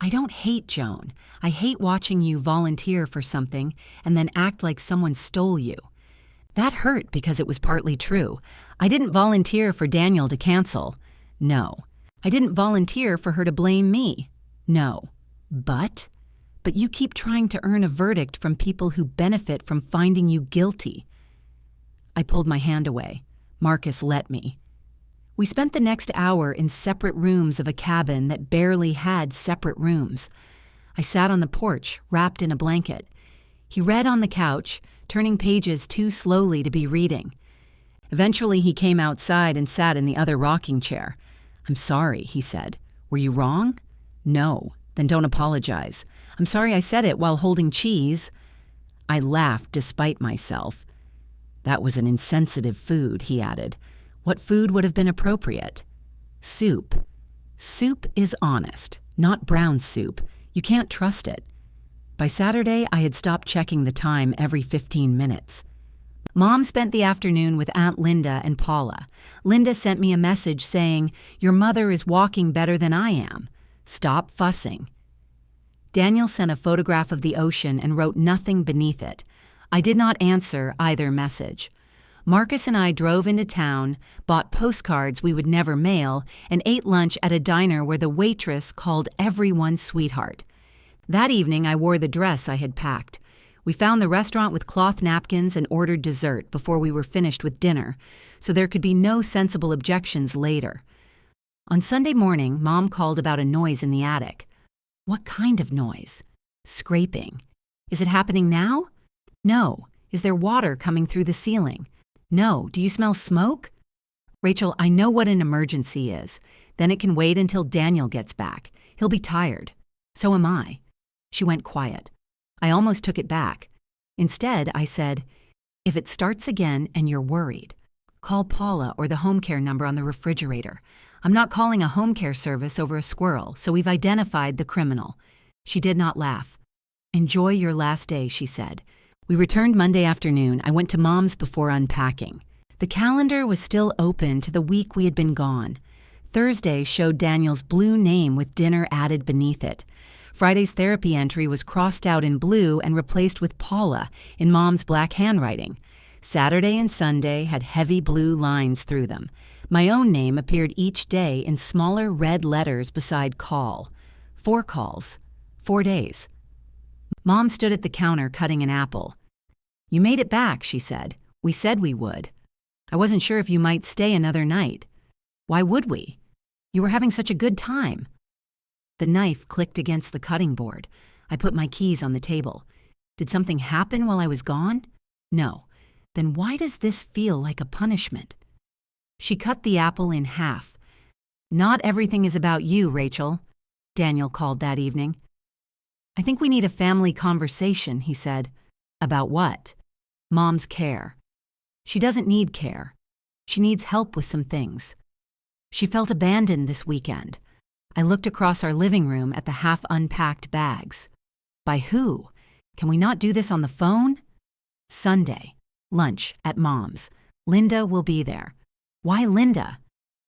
"I don't hate Joan. I hate watching you volunteer for something and then act like someone stole you. That hurt because it was partly true. I didn't volunteer for Daniel to cancel. No. I didn't volunteer for her to blame me. No. But you keep trying to earn a verdict from people who benefit from finding you guilty." I pulled my hand away. Marcus let me. We spent the next hour in separate rooms of a cabin that barely had separate rooms. I sat on the porch, wrapped in a blanket. He read on the couch, turning pages too slowly to be reading. Eventually, he came outside and sat in the other rocking chair. "I'm sorry," he said. "Were you wrong?" "No." "Then don't apologize." "I'm sorry I said it while holding cheese." I laughed despite myself. "That was an insensitive food," he added. "What food would have been appropriate?" "Soup." "Soup is honest, not brown soup. You can't trust it." By Saturday, I had stopped checking the time every 15 minutes. Mom spent the afternoon with Aunt Linda and Paula. Linda sent me a message saying, "Your mother is walking better than I am. Stop fussing." Daniel sent a photograph of the ocean and wrote nothing beneath it. I did not answer either message. Marcus and I drove into town, bought postcards we would never mail, and ate lunch at a diner where the waitress called everyone sweetheart. That evening, I wore the dress I had packed. We found the restaurant with cloth napkins and ordered dessert before we were finished with dinner, so there could be no sensible objections later. On Sunday morning, Mom called about a noise in the attic. "What kind of noise?" "Scraping." "Is it happening now?" "No." "Is there water coming through the ceiling?" "No." "Do you smell smoke?" "Rachel, I know what an emergency is. Then it can wait until Daniel gets back. He'll be tired. So am I. She went quiet. I almost took it back. Instead, I said, if it starts again and you're worried, call Paula or the home care number on the refrigerator. I'm not calling a home care service over a squirrel, so we've identified the criminal. She did not laugh. Enjoy your last day, she said. We returned Monday afternoon. I went to Mom's before unpacking. The calendar was still open to the week we had been gone. Thursday showed Daniel's blue name with dinner added beneath it. Friday's therapy entry was crossed out in blue and replaced with Paula in Mom's black handwriting. Saturday and Sunday had heavy blue lines through them. My own name appeared each day in smaller red letters beside call. 4 calls. 4 days. Mom stood at the counter cutting an apple. You made it back, she said. We said we would. I wasn't sure if you might stay another night. Why would we? You were having such a good time. The knife clicked against the cutting board. I put my keys on the table. Did something happen while I was gone? No. Then why does this feel like a punishment? She cut the apple in half. Not everything is about you, Rachel, Daniel called that evening. I think we need a family conversation, he said. About what? Mom's care. She doesn't need care. She needs help with some things. She felt abandoned this weekend. I looked across our living room at the half-unpacked bags. By who? Can we not do this on the phone? Sunday. Lunch at Mom's. Linda will be there. Why Linda?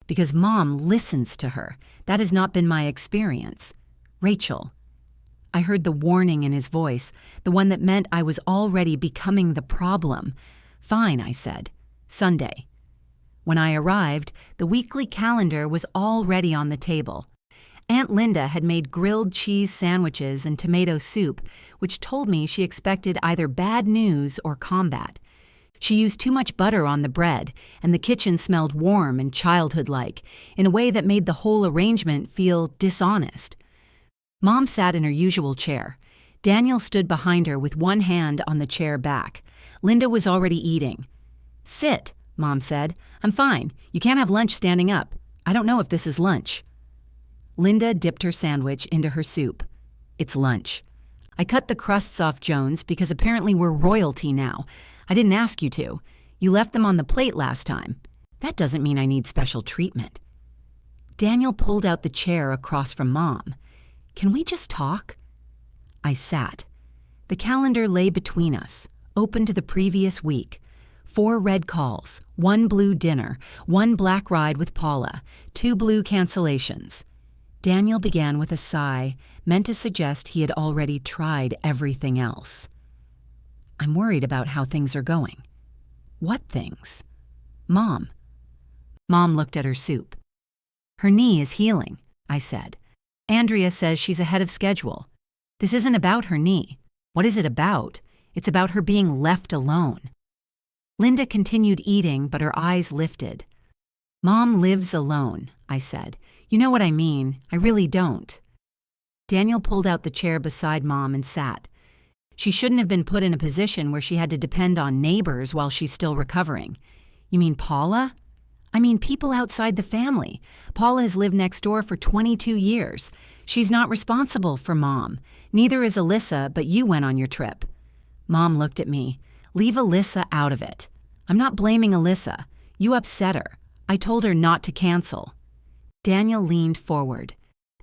Because Mom listens to her. That has not been my experience. Rachel. I heard the warning in his voice, the one that meant I was already becoming the problem. Fine, I said. Sunday. When I arrived, the weekly calendar was already on the table. Aunt Linda had made grilled cheese sandwiches and tomato soup, which told me she expected either bad news or combat. She used too much butter on the bread, and the kitchen smelled warm and childhood-like, in a way that made the whole arrangement feel dishonest. Mom sat in her usual chair. Daniel stood behind her with one hand on the chair back. Linda was already eating. Sit, Mom said. I'm fine. You can't have lunch standing up. I don't know if this is lunch. Linda dipped her sandwich into her soup. It's lunch. I cut the crusts off Jones because apparently we're royalty now. I didn't ask you to. You left them on the plate last time. That doesn't mean I need special treatment. Daniel pulled out the chair across from Mom. Can we just talk? I sat. The calendar lay between us, open to the previous week. 4 red calls, 1 blue dinner, 1 black ride with Paula, 2 blue cancellations. Daniel began with a sigh, meant to suggest he had already tried everything else. I'm worried about how things are going. What things? Mom. Mom looked at her soup. Her knee is healing, I said. Andrea says she's ahead of schedule. This isn't about her knee. What is it about? It's about her being left alone. Linda continued eating, but her eyes lifted. Mom lives alone, I said. You know what I mean. I really don't. Daniel pulled out the chair beside Mom and sat. She shouldn't have been put in a position where she had to depend on neighbors while she's still recovering. You mean Paula? I mean people outside the family. Paula has lived next door for 22 years. She's not responsible for Mom. Neither is Alyssa, but you went on your trip. Mom looked at me. Leave Alyssa out of it. I'm not blaming Alyssa. You upset her. I told her not to cancel. Daniel leaned forward.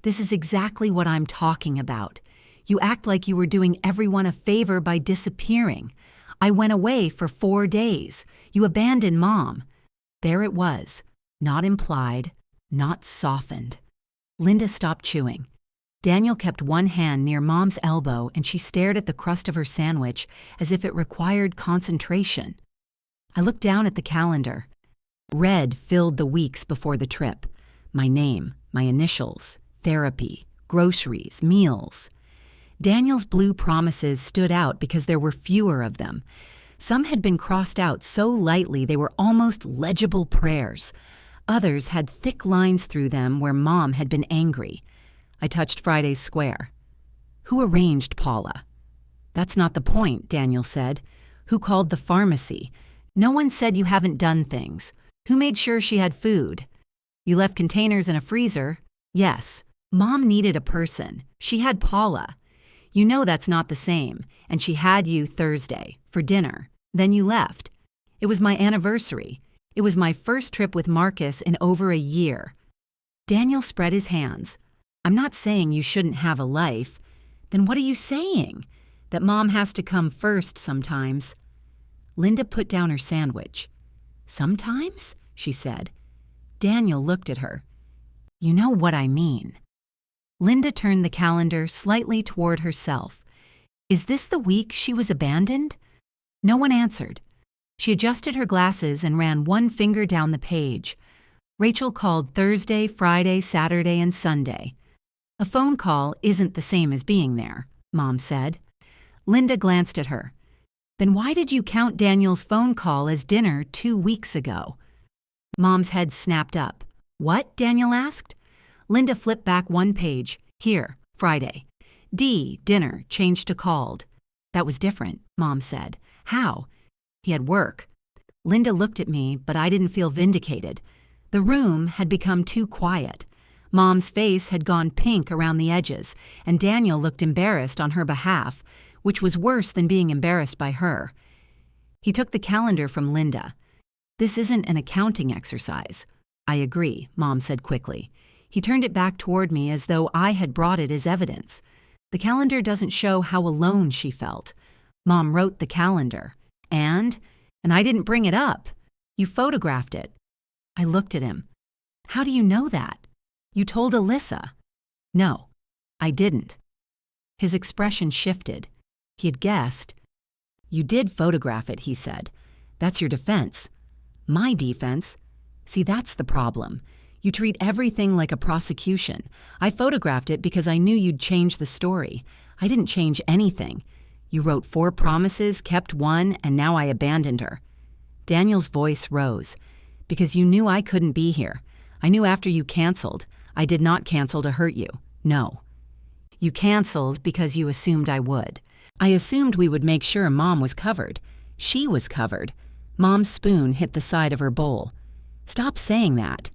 This is exactly what I'm talking about. You act like you were doing everyone a favor by disappearing. I went away for 4 days. You abandoned Mom. There it was, not implied, not softened. Linda stopped chewing. Daniel kept one hand near Mom's elbow and she stared at the crust of her sandwich as if it required concentration. I looked down at the calendar. Red filled the weeks before the trip. My name, my initials, therapy, groceries, meals. Daniel's blue promises stood out because there were fewer of them. Some had been crossed out so lightly they were almost legible prayers. Others had thick lines through them where Mom had been angry. I touched Friday's square. Who arranged Paula? That's not the point, Daniel said. Who called the pharmacy? No one said you haven't done things. Who made sure she had food? You left containers in a freezer? Yes. Mom needed a person. She had Paula. You know that's not the same, and she had you Thursday for dinner. Then you left. It was my anniversary. It was my first trip with Marcus in over a year. Daniel spread his hands. I'm not saying you shouldn't have a life. Then what are you saying? That Mom has to come first sometimes. Linda put down her sandwich. Sometimes? She said. Daniel looked at her. You know what I mean. Linda turned the calendar slightly toward herself. Is this the week she was abandoned? No one answered. She adjusted her glasses and ran one finger down the page. Rachel called Thursday, Friday, Saturday, and Sunday. A phone call isn't the same as being there, Mom said. Linda glanced at her. Then why did you count Daniel's phone call as dinner 2 weeks ago? Mom's head snapped up. What? Daniel asked. Linda flipped back one page. Here, Friday. D, dinner, changed to called. That was different, Mom said. How? He had work. Linda looked at me, but I didn't feel vindicated. The room had become too quiet. Mom's face had gone pink around the edges, and Daniel looked embarrassed on her behalf, which was worse than being embarrassed by her. He took the calendar from Linda. This isn't an accounting exercise. I agree, Mom said quickly. He turned it back toward me as though I had brought it as evidence. The calendar doesn't show how alone she felt. Mom wrote the calendar. And I didn't bring it up. You photographed it. I looked at him. How do you know that? You told Alyssa. No, I didn't. His expression shifted. He had guessed. You did photograph it, he said. That's your defense. My defense? See, that's the problem. You treat everything like a prosecution. I photographed it because I knew you'd change the story. I didn't change anything. You wrote 4 promises, kept 1, and now I abandoned her. Daniel's voice rose. Because you knew I couldn't be here. I knew after you canceled. I did not cancel to hurt you. No. You canceled because you assumed I would. I assumed we would make sure Mom was covered. She was covered. Mom's spoon hit the side of her bowl. Stop saying that.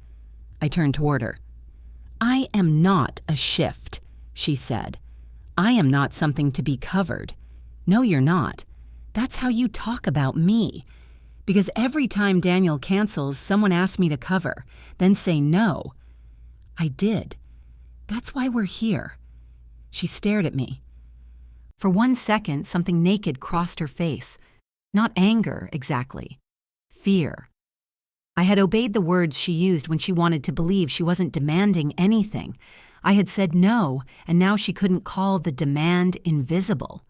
I turned toward her. I am not a shift, she said. I am not something to be covered. No, you're not. That's how you talk about me. Because every time Daniel cancels, someone asks me to cover, then say no. I did. That's why we're here. She stared at me. For 1 second, something naked crossed her face. Not anger, exactly. Fear. I had obeyed the words she used when she wanted to believe she wasn't demanding anything. I had said no, and now she couldn't call the demand invisible.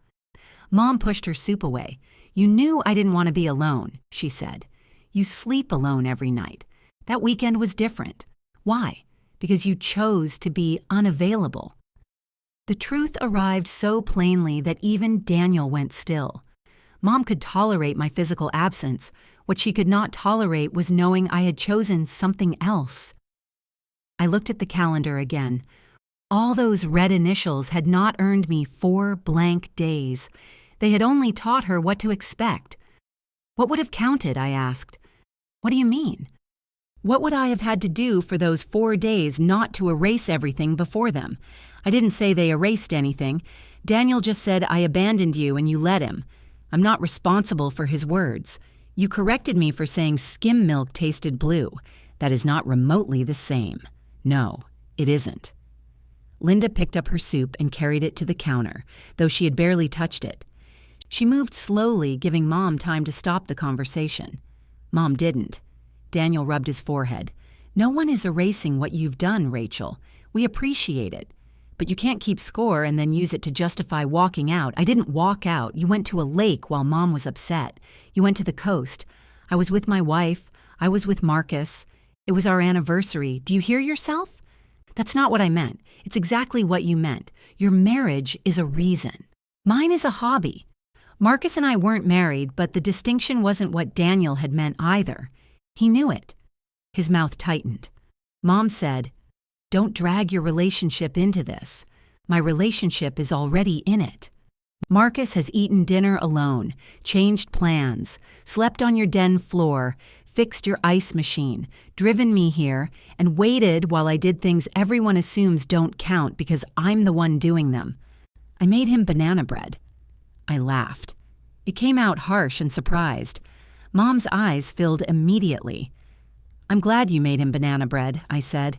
Mom pushed her soup away. You knew I didn't want to be alone, she said. You sleep alone every night. That weekend was different. Why? Because you chose to be unavailable. The truth arrived so plainly that even Daniel went still. Mom could tolerate my physical absence. What she could not tolerate was knowing I had chosen something else. I looked at the calendar again. All those red initials had not earned me 4 blank days. They had only taught her what to expect. What would have counted, I asked. What do you mean? What would I have had to do for those 4 days not to erase everything before them? I didn't say they erased anything. Daniel just said I abandoned you and you let him. I'm not responsible for his words. You corrected me for saying skim milk tasted blue. That is not remotely the same. No, it isn't. Linda picked up her soup and carried it to the counter, though she had barely touched it. She moved slowly, giving Mom time to stop the conversation. Mom didn't. Daniel rubbed his forehead. No one is erasing what you've done, Rachel. We appreciate it. But you can't keep score and then use it to justify walking out. I didn't walk out. You went to a lake while Mom was upset. You went to the coast. I was with my wife. I was with Marcus. It was our anniversary. Do you hear yourself? That's not what I meant. It's exactly what you meant. Your marriage is a reason. Mine is a hobby. Marcus and I weren't married, but the distinction wasn't what Daniel had meant either. He knew it. His mouth tightened. Mom said, "Don't drag your relationship into this. My relationship is already in it. Marcus has eaten dinner alone, changed plans, slept on your den floor, fixed your ice machine, driven me here, and waited while I did things everyone assumes don't count because I'm the one doing them. I made him banana bread. I laughed. It came out harsh and surprised. Mom's eyes filled immediately. I'm glad you made him banana bread, I said.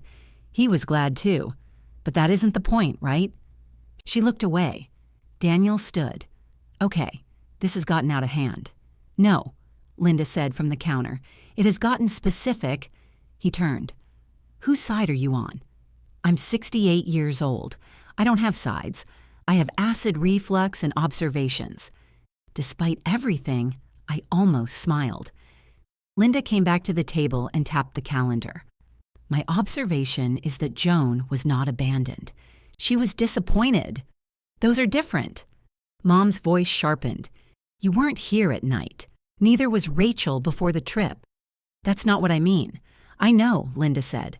He was glad too. But that isn't the point, right? She looked away. Daniel stood. Okay, this has gotten out of hand. No, Linda said from the counter. It has gotten specific. He turned. Whose side are you on? I'm 68 years old. I don't have sides. I have acid reflux and observations. Despite everything, I almost smiled. Linda came back to the table and tapped the calendar. My observation is that Joan was not abandoned. She was disappointed. Those are different. Mom's voice sharpened. You weren't here at night. Neither was Rachel before the trip. That's not what I mean. I know, Linda said.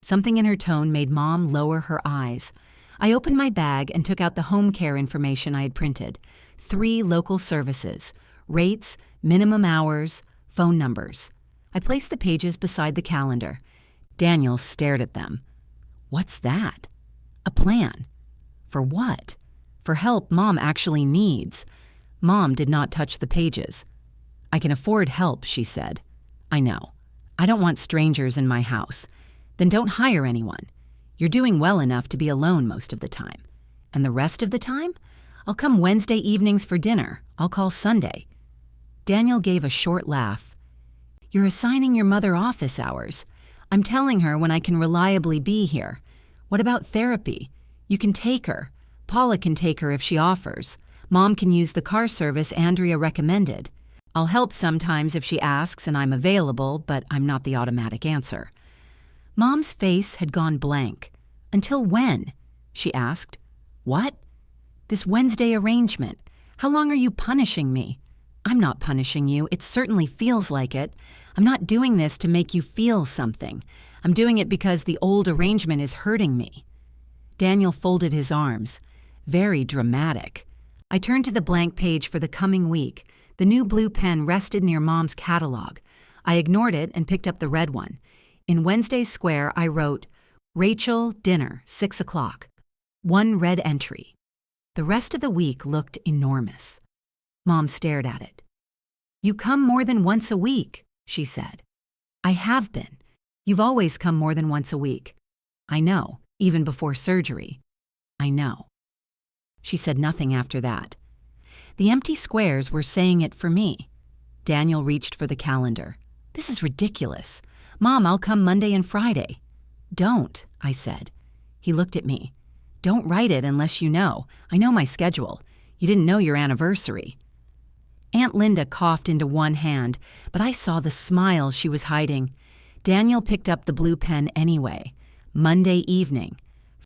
Something in her tone made Mom lower her eyes. I opened my bag and took out the home care information I had printed. 3 local services, rates, minimum hours, phone numbers. I placed the pages beside the calendar. Daniel stared at them. What's that? A plan. For what? For help Mom actually needs. Mom did not touch the pages. I can afford help, she said. I know. I don't want strangers in my house. Then don't hire anyone. You're doing well enough to be alone most of the time. And the rest of the time? I'll come Wednesday evenings for dinner. I'll call Sunday. Daniel gave a short laugh. You're assigning your mother office hours. I'm telling her when I can reliably be here. What about therapy? You can take her. Paula can take her if she offers. Mom can use the car service Andrea recommended. I'll help sometimes if she asks and I'm available, but I'm not the automatic answer. Mom's face had gone blank. Until when? She asked. What? This Wednesday arrangement. How long are you punishing me? I'm not punishing you. It certainly feels like it. I'm not doing this to make you feel something. I'm doing it because the old arrangement is hurting me. Daniel folded his arms. Very dramatic. I turned to the blank page for the coming week. The new blue pen rested near Mom's catalog. I ignored it and picked up the red one. In Wednesday's square, I wrote, Rachel, dinner, 6 o'clock. 1 red entry. The rest of the week looked enormous. Mom stared at it. You come more than once a week, she said. I have been. You've always come more than once a week. I know, even before surgery. I know. She said nothing after that. The empty squares were saying it for me. Daniel reached for the calendar. This is ridiculous. Mom, I'll come Monday and Friday. Don't, I said. He looked at me. Don't write it unless you know. I know my schedule. You didn't know your anniversary. Aunt Linda coughed into one hand, but I saw the smile she was hiding. Daniel picked up the blue pen anyway. Monday evening.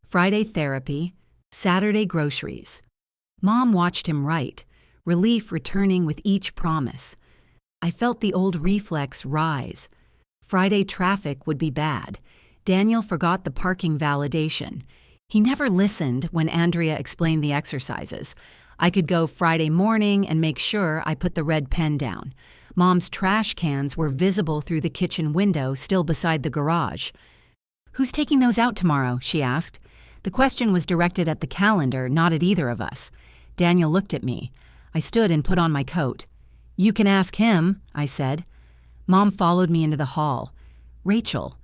Friday therapy. Saturday groceries. Mom watched him write, relief returning with each promise. I felt the old reflex rise. Friday traffic would be bad. Daniel forgot the parking validation. He never listened when Andrea explained the exercises. I could go Friday morning and make sure I put the red pen down. Mom's trash cans were visible through the kitchen window, still beside the garage. Who's taking those out tomorrow? She asked. The question was directed at the calendar, not at either of us. Daniel looked at me. I stood and put on my coat. You can ask him, I said. Mom followed me into the hall. Rachel.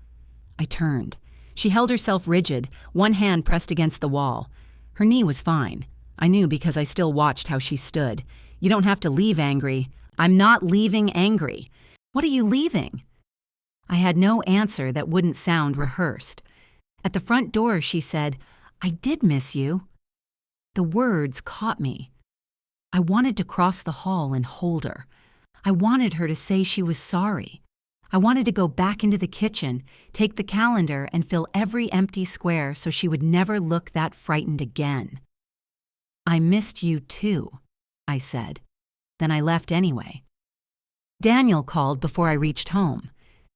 I turned. She held herself rigid, one hand pressed against the wall. Her knee was fine. I knew because I still watched how she stood. You don't have to leave angry. I'm not leaving angry. What are you leaving? I had no answer that wouldn't sound rehearsed. At the front door, she said, I did miss you. The words caught me. I wanted to cross the hall and hold her. I wanted her to say she was sorry. I wanted to go back into the kitchen, take the calendar, and fill every empty square so she would never look that frightened again. I missed you too, I said. Then I left anyway. Daniel called before I reached home.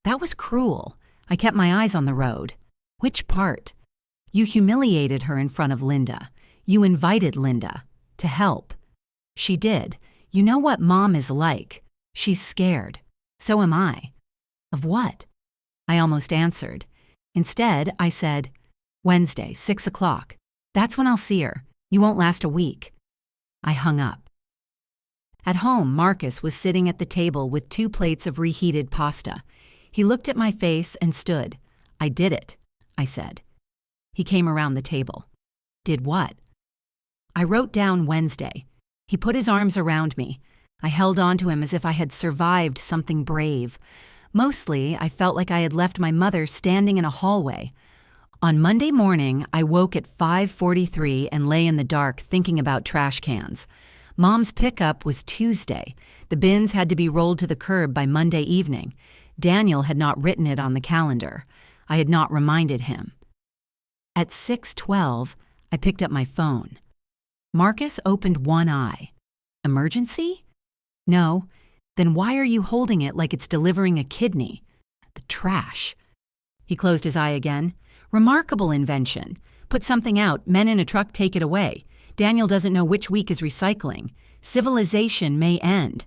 That was cruel. I kept my eyes on the road. Which part? You humiliated her in front of Linda. You invited Linda to help. She did. You know what Mom is like. She's scared. So am I. Of what? I almost answered. Instead, I said, Wednesday, 6 o'clock. That's when I'll see her. You won't last a week. I hung up. At home, Marcus was sitting at the table with 2 plates of reheated pasta. He looked at my face and stood. I did it, I said. He came around the table. Did what? I wrote down Wednesday. He put his arms around me. I held on to him as if I had survived something brave. Mostly, I felt like I had left my mother standing in a hallway. On Monday morning, I woke at 5:43 and lay in the dark thinking about trash cans. Mom's pickup was Tuesday. The bins had to be rolled to the curb by Monday evening. Daniel had not written it on the calendar. I had not reminded him. At 6:12, I picked up my phone. Marcus opened one eye. Emergency? No. Then why are you holding it like it's delivering a kidney? The trash. He closed his eye again. Remarkable invention. Put something out, men in a truck take it away. Daniel doesn't know which week is recycling. Civilization may end.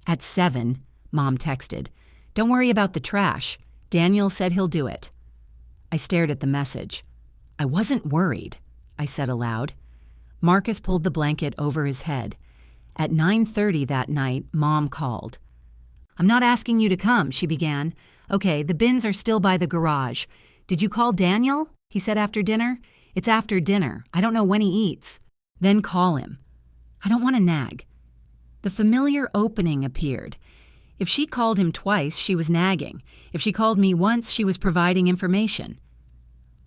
At 7, Mom texted. Don't worry about the trash. Daniel said he'll do it. I stared at the message. I wasn't worried, I said aloud. Marcus pulled the blanket over his head. At 9:30 that night, Mom called. I'm not asking you to come, she began. Okay, the bins are still by the garage. Did you call Daniel? He said after dinner. It's after dinner. I don't know when he eats. Then call him. I don't want to nag. The familiar opening appeared. If she called him twice, she was nagging. If she called me once, she was providing information.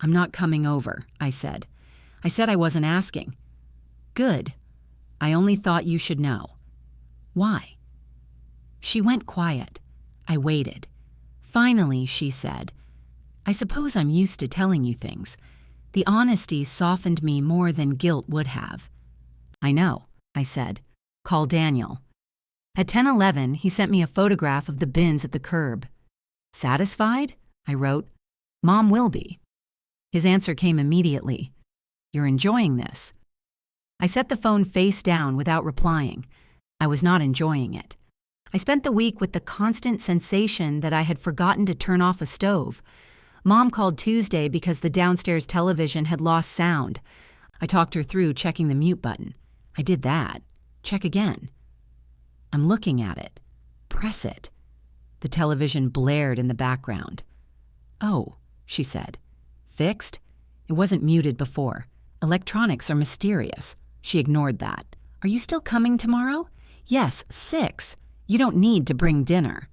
I'm not coming over, I said. I said I wasn't asking. Good. I only thought you should know. Why? She went quiet. I waited. Finally, she said, I suppose I'm used to telling you things. The honesty softened me more than guilt would have. I know, I said. Call Daniel. At 10:11, he sent me a photograph of the bins at the curb. Satisfied? I wrote. Mom will be. His answer came immediately. You're enjoying this. I set the phone face down without replying. I was not enjoying it. I spent the week with the constant sensation that I had forgotten to turn off a stove. Mom called Tuesday because the downstairs television had lost sound. I talked her through checking the mute button. I did that. Check again. I'm looking at it. Press it. The television blared in the background. Oh, she said. Fixed? It wasn't muted before. Electronics are mysterious. She ignored that. Are you still coming tomorrow? Yes, 6. You don't need to bring dinner.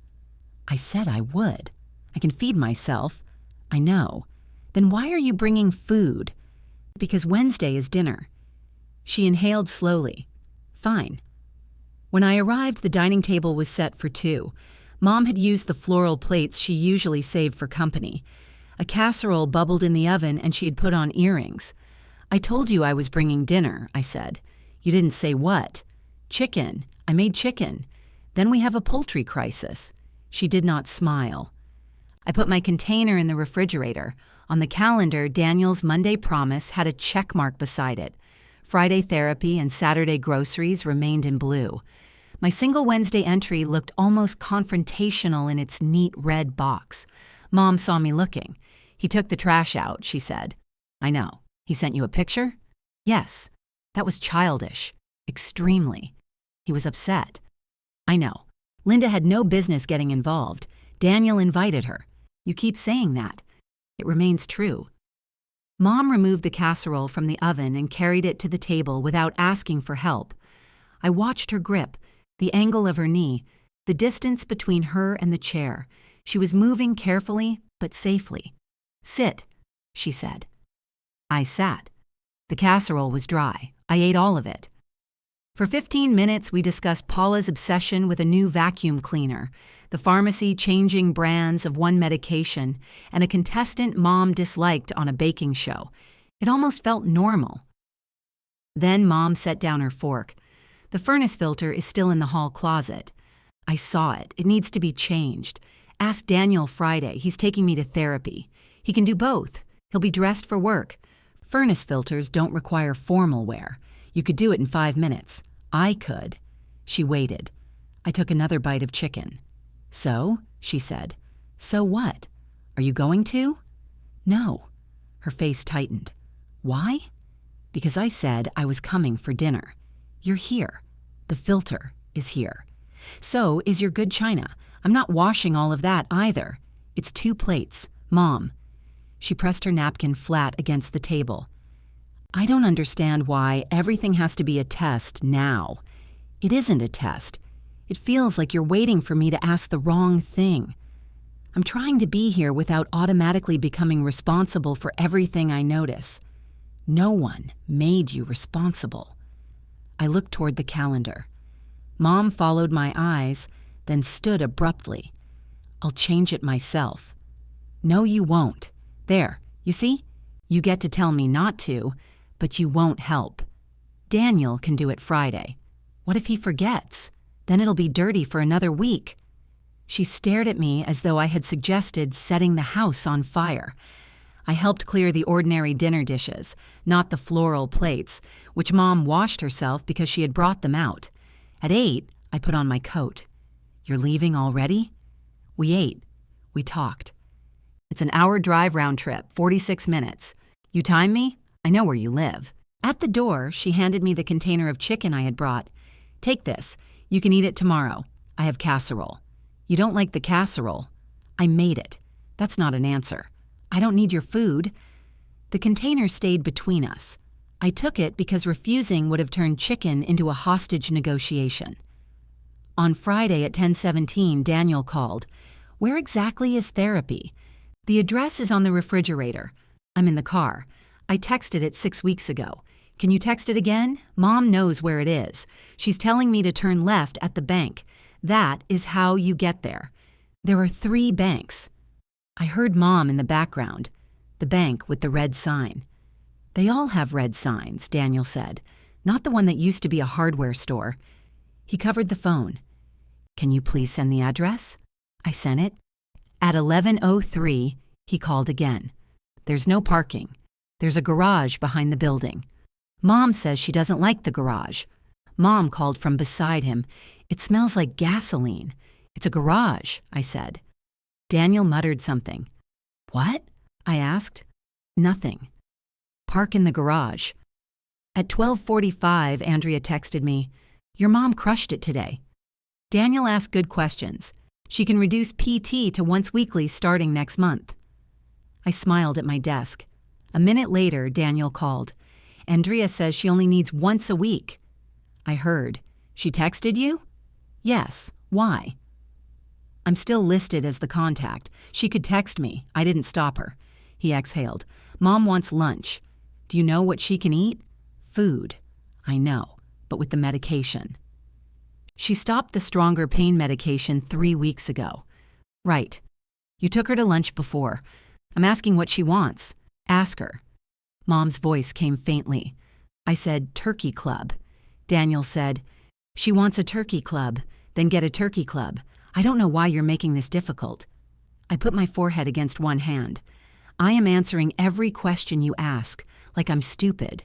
I said I would. I can feed myself. I know. Then why are you bringing food? Because Wednesday is dinner. She inhaled slowly. Fine. When I arrived, the dining table was set for 2. Mom had used the floral plates she usually saved for company. A casserole bubbled in the oven and she had put on earrings. I told you I was bringing dinner, I said. You didn't say what. Chicken. I made chicken. Then we have a poultry crisis. She did not smile. I put my container in the refrigerator. On the calendar, Daniel's Monday promise had a check mark beside it. Friday therapy and Saturday groceries remained in blue. My single Wednesday entry looked almost confrontational in its neat red box. Mom saw me looking. He took the trash out, she said. I know. He sent you a picture? Yes. That was childish. Extremely. He was upset. I know. Linda had no business getting involved. Daniel invited her. You keep saying that. It remains true. Mom removed the casserole from the oven and carried it to the table without asking for help. I watched her grip, the angle of her knee, the distance between her and the chair. She was moving carefully but safely. Sit, she said. I sat. The casserole was dry. I ate all of it. For 15 minutes, we discussed Paula's obsession with a new vacuum cleaner, the pharmacy changing brands of one medication, and a contestant Mom disliked on a baking show. It almost felt normal. Then Mom set down her fork. The furnace filter is still in the hall closet. I saw it. It needs to be changed. Ask Daniel Friday. He's taking me to therapy. He can do both. He'll be dressed for work. Furnace filters don't require formal wear. You could do it in 5 minutes. I could. She waited. I took another bite of chicken. So, she said, So what? Are you going to? No. Her face tightened. Why? Because I said I was coming for dinner. You're here. The filter is here. So is your good china. I'm not washing all of that either. It's 2 plates. Mom. She pressed her napkin flat against the table. I don't understand why everything has to be a test now. It isn't a test. It feels like you're waiting for me to ask the wrong thing. I'm trying to be here without automatically becoming responsible for everything I notice. No one made you responsible. I looked toward the calendar. Mom followed my eyes, then stood abruptly. I'll change it myself. No, you won't. There, you see? You get to tell me not to, but you won't help. Daniel can do it Friday. What if he forgets? Then it'll be dirty for another week. She stared at me as though I had suggested setting the house on fire. I helped clear the ordinary dinner dishes, not the floral plates, which Mom washed herself because she had brought them out. At 8, I put on my coat. You're leaving already? We ate. We talked. It's an hour drive round trip, 46 minutes. You time me? I know where you live. At the door, she handed me the container of chicken I had brought. Take this. You can eat it tomorrow. I have casserole. You don't like the casserole? I made it. That's not an answer. I don't need your food. The container stayed between us. I took it because refusing would have turned chicken into a hostage negotiation. On Friday at 10:17, Daniel called. Where exactly is therapy? The address is on the refrigerator. I'm in the car. I texted it 6 weeks ago. Can you text it again? Mom knows where it is. She's telling me to turn left at the bank. That is how you get there. There are 3 banks. I heard Mom in the background. The bank with the red sign. They all have red signs, Daniel said. Not the one that used to be a hardware store. He covered the phone. Can you please send the address? I sent it. At 11:03, he called again. There's no parking. There's a garage behind the building. Mom says she doesn't like the garage. Mom called from beside him. It smells like gasoline. It's a garage, I said. Daniel muttered something. What? I asked. Nothing. Park in the garage. At 12:45, Andrea texted me, Your mom crushed it today. Daniel asked good questions. She can reduce PT to once weekly starting next month. I smiled at my desk. A minute later, Daniel called. Andrea says she only needs once a week. I heard. She texted you? Yes. Why? I'm still listed as the contact. She could text me. I didn't stop her. He exhaled. Mom wants lunch. Do you know what she can eat? Food. I know, but with the medication. She stopped the stronger pain medication 3 weeks ago. Right. You took her to lunch before. I'm asking what she wants. Ask her. Mom's voice came faintly. I said, Turkey Club. Daniel said, She wants a turkey club. Then get a turkey club. I don't know why you're making this difficult. I put my forehead against one hand. I am answering every question you ask, like I'm stupid.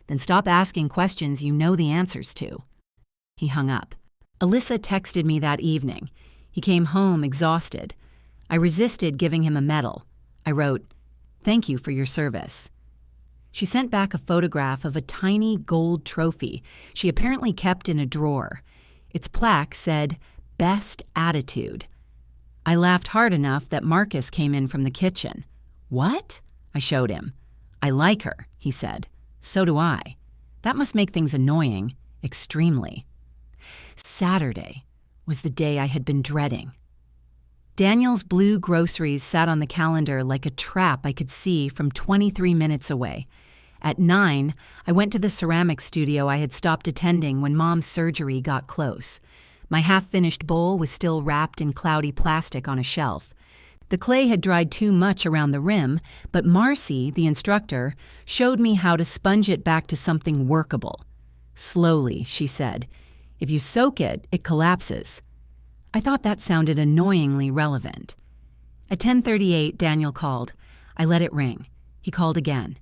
Then stop asking questions you know the answers to. He hung up. Alyssa texted me that evening. He came home exhausted. I resisted giving him a medal. I wrote, Thank you for your service. She sent back a photograph of a tiny gold trophy she apparently kept in a drawer. Its plaque said, Best Attitude. I laughed hard enough that Marcus came in from the kitchen. What? I showed him. I like her, he said. So do I. That must make things annoying, extremely. Saturday was the day I had been dreading. Daniel's blue groceries sat on the calendar like a trap I could see from 23 minutes away. At 9, I went to the ceramic studio I had stopped attending when Mom's surgery got close. My half-finished bowl was still wrapped in cloudy plastic on a shelf. The clay had dried too much around the rim, but Marcy, the instructor, showed me how to sponge it back to something workable. Slowly, she said. If you soak it, it collapses. I thought that sounded annoyingly relevant. At 10:38, Daniel called. I let it ring. He called again.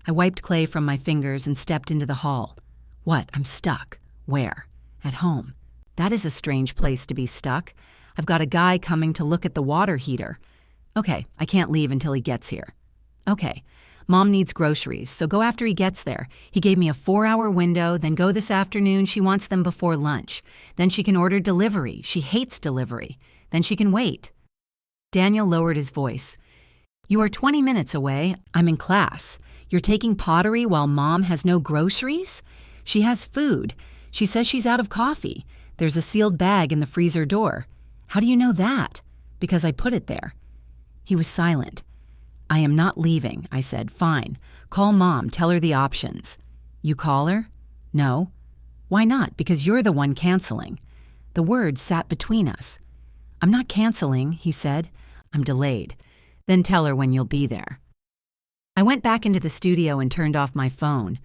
I wiped clay from my fingers and stepped into the hall. What? I'm stuck. Where? At home. That is a strange place to be stuck. I've got a guy coming to look at the water heater. Okay, I can't leave until he gets here. Okay, Mom needs groceries, so go after he gets there. He gave me a 4-hour window, then go this afternoon. She wants them before lunch. Then she can order delivery. She hates delivery. Then she can wait. Daniel lowered his voice. You are 20 minutes away. I'm in class. You're taking pottery while Mom has no groceries? She has food. She says she's out of coffee. There's a sealed bag in the freezer door. How do you know that? Because I put it there. He was silent. I am not leaving, I said. Fine. Call Mom. Tell her the options. You call her? No. Why not? Because you're the one canceling. The words sat between us. I'm not canceling, he said. I'm delayed. Then tell her when you'll be there. I went back into the studio and turned off my phone.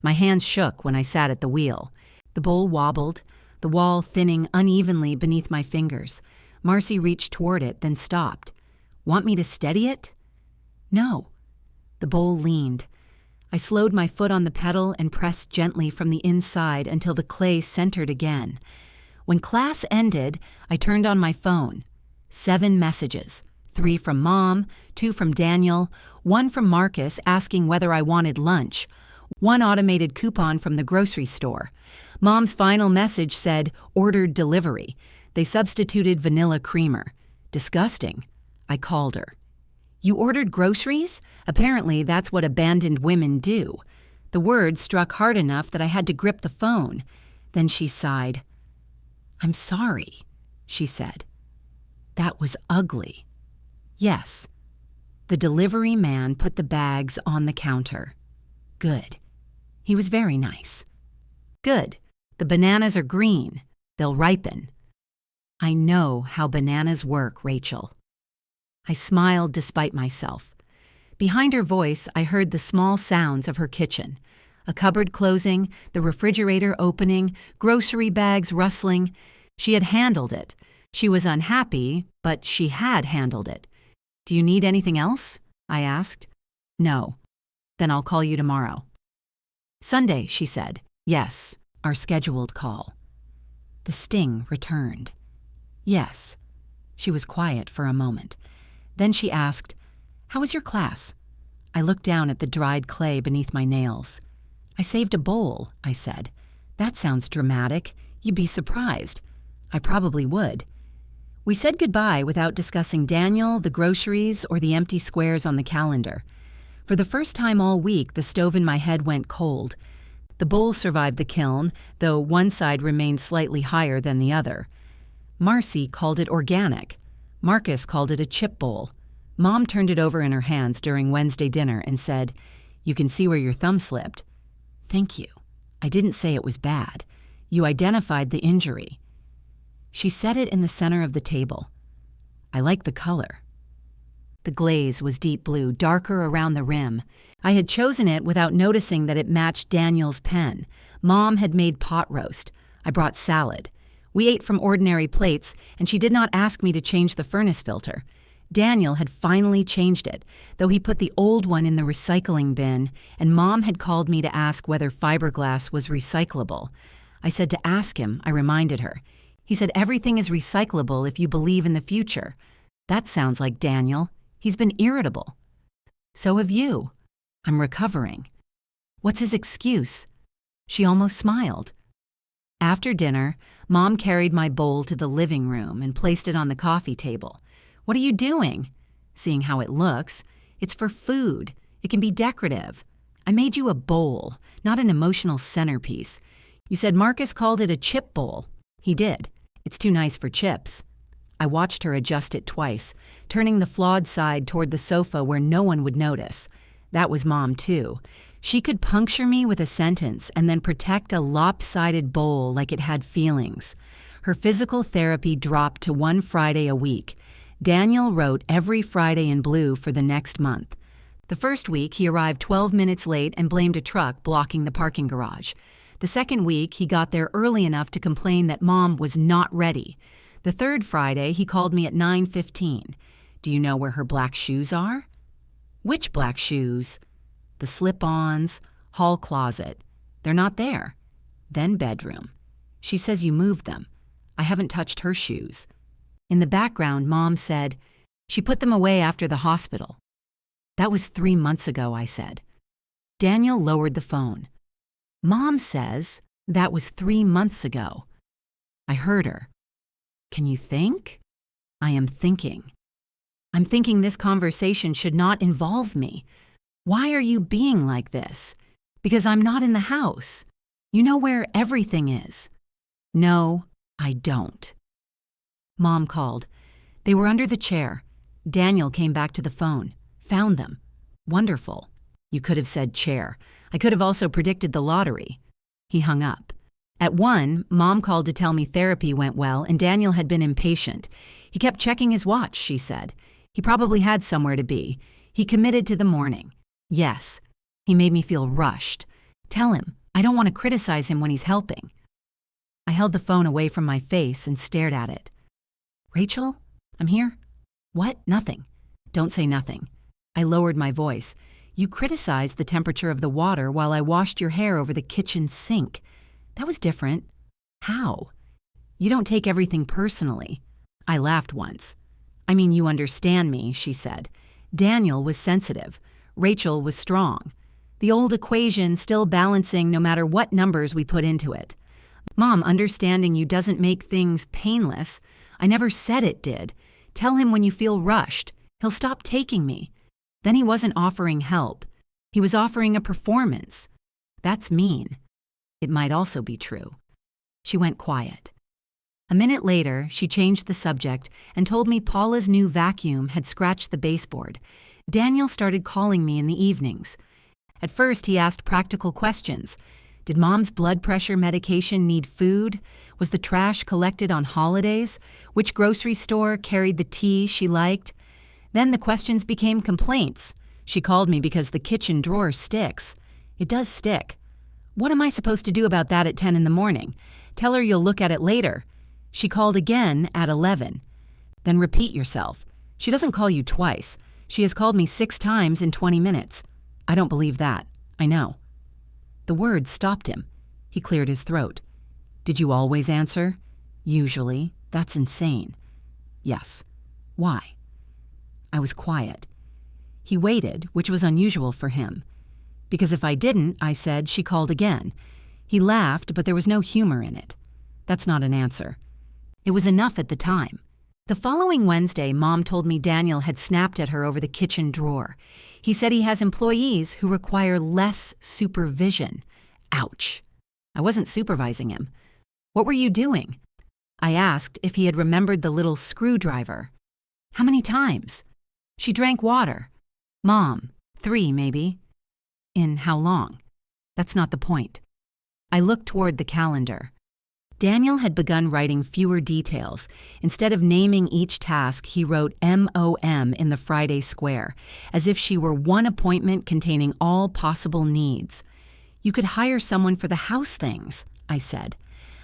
My hands shook when I sat at the wheel. The bowl wobbled, the wall thinning unevenly beneath my fingers. Marcy reached toward it, then stopped. Want me to steady it? No. The bowl leaned. I slowed my foot on the pedal and pressed gently from the inside until the clay centered again. When class ended, I turned on my phone. 7 messages. 3 from Mom, 2 from Daniel, 1 from Marcus asking whether I wanted lunch, 1 automated coupon from the grocery store. Mom's final message said, ordered delivery. They substituted vanilla creamer. Disgusting. I called her. You ordered groceries? Apparently that's what abandoned women do. The word struck hard enough that I had to grip the phone. Then she sighed. I'm sorry, she said. That was ugly. Yes. The delivery man put the bags on the counter. Good. He was very nice. Good. The bananas are green. They'll ripen. I know how bananas work, Rachel. I smiled despite myself. Behind her voice, I heard the small sounds of her kitchen. A cupboard closing, the refrigerator opening, grocery bags rustling. She had handled it. She was unhappy, but she had handled it. Do you need anything else? I asked. No. Then I'll call you tomorrow. Sunday, she said. Yes, our scheduled call. The sting returned. Yes. She was quiet for a moment. Then she asked, How was your class? I looked down at the dried clay beneath my nails. I saved a bowl, I said. That sounds dramatic. You'd be surprised. I probably would. We said goodbye without discussing Daniel, the groceries, or the empty squares on the calendar. For the first time all week, the stove in my head went cold. The bowl survived the kiln, though one side remained slightly higher than the other. Marcy called it organic. Marcus called it a chip bowl. Mom turned it over in her hands during Wednesday dinner and said, You can see where your thumb slipped. Thank you. I didn't say it was bad. You identified the injury. She set it in the center of the table. I like the color. The glaze was deep blue, darker around the rim. I had chosen it without noticing that it matched Daniel's pen. Mom had made pot roast. I brought salad. We ate from ordinary plates, and she did not ask me to change the furnace filter. Daniel had finally changed it, though he put the old one in the recycling bin, and Mom had called me to ask whether fiberglass was recyclable. I said to ask him, I reminded her. He said everything is recyclable if you believe in the future. That sounds like Daniel. He's been irritable. So have you. I'm recovering. What's his excuse? She almost smiled. After dinner, Mom carried my bowl to the living room and placed it on the coffee table. What are you doing? Seeing how it looks, it's for food. It can be decorative. I made you a bowl, not an emotional centerpiece. You said Marcus called it a chip bowl. He did. It's too nice for chips. I watched her adjust it twice, turning the flawed side toward the sofa where no one would notice. That was Mom, too. She could puncture me with a sentence and then protect a lopsided bowl like it had feelings. Her physical therapy dropped to 1 Friday a week. Daniel wrote every Friday in blue for the next month. The first week, he arrived 12 minutes late and blamed a truck blocking the parking garage. The second week, he got there early enough to complain that Mom was not ready. The third Friday, he called me at 9:15. Do you know where her black shoes are? Which black shoes? The slip-ons, hall closet. They're not there. Then bedroom. She says you moved them. I haven't touched her shoes. In the background, Mom said, "She put them away after the hospital." "That was 3 months ago," I said. Daniel lowered the phone. "Mom says that was 3 months ago." I heard her. "Can you think?" "I am thinking. I'm thinking this conversation should not involve me. Why are you being like this? Because I'm not in the house. You know where everything is." "No, I don't." Mom called. They were under the chair. Daniel came back to the phone. "Found them." "Wonderful." You could have said chair. I could have also predicted the lottery. He hung up. At 1, Mom called to tell me therapy went well and Daniel had been impatient. He kept checking his watch, she said. He probably had somewhere to be. He committed to the morning. Yes. He made me feel rushed. Tell him. I don't want to criticize him when he's helping. I held the phone away from my face and stared at it. "Rachel, I'm here." "What? Nothing." "Don't say nothing." I lowered my voice. "You criticized the temperature of the water while I washed your hair over the kitchen sink. That was different." "How?" "You don't take everything personally." I laughed once. "I mean, you understand me," she said. Daniel was sensitive. Rachel was strong. The old equation still balancing no matter what numbers we put into it. "Mom, understanding you doesn't make things painless. I never said it did. Tell him when you feel rushed. He'll stop taking me." Then he wasn't offering help. He was offering a performance. That's mean. It might also be true. She went quiet. A minute later, she changed the subject and told me Paula's new vacuum had scratched the baseboard. Daniel started calling me in the evenings. At first, he asked practical questions. Did Mom's blood pressure medication need food? Was the trash collected on holidays? Which grocery store carried the tea she liked? Then the questions became complaints. She called me because the kitchen drawer sticks. It does stick. What am I supposed to do about that at 10 in the morning? Tell her you'll look at it later. She called again at 11. Then repeat yourself. She doesn't call you twice. She has called me 6 times in 20 minutes. I don't believe that. I know. The words stopped him. He cleared his throat. Did you always answer? Usually. That's insane. Yes. Why? I was quiet. He waited, which was unusual for him. Because if I didn't, I said, she called again. He laughed, but there was no humor in it. That's not an answer. It was enough at the time. The following Wednesday, Mom told me Daniel had snapped at her over the kitchen drawer. He said he has employees who require less supervision. Ouch. I wasn't supervising him. What were you doing? I asked if he had remembered the little screwdriver. How many times? She drank water. Mom, 3 maybe. In how long? That's not the point. I looked toward the calendar. Daniel had begun writing fewer details. Instead of naming each task, he wrote MOM in the Friday square, as if she were one appointment containing all possible needs. You could hire someone for the house things, I said.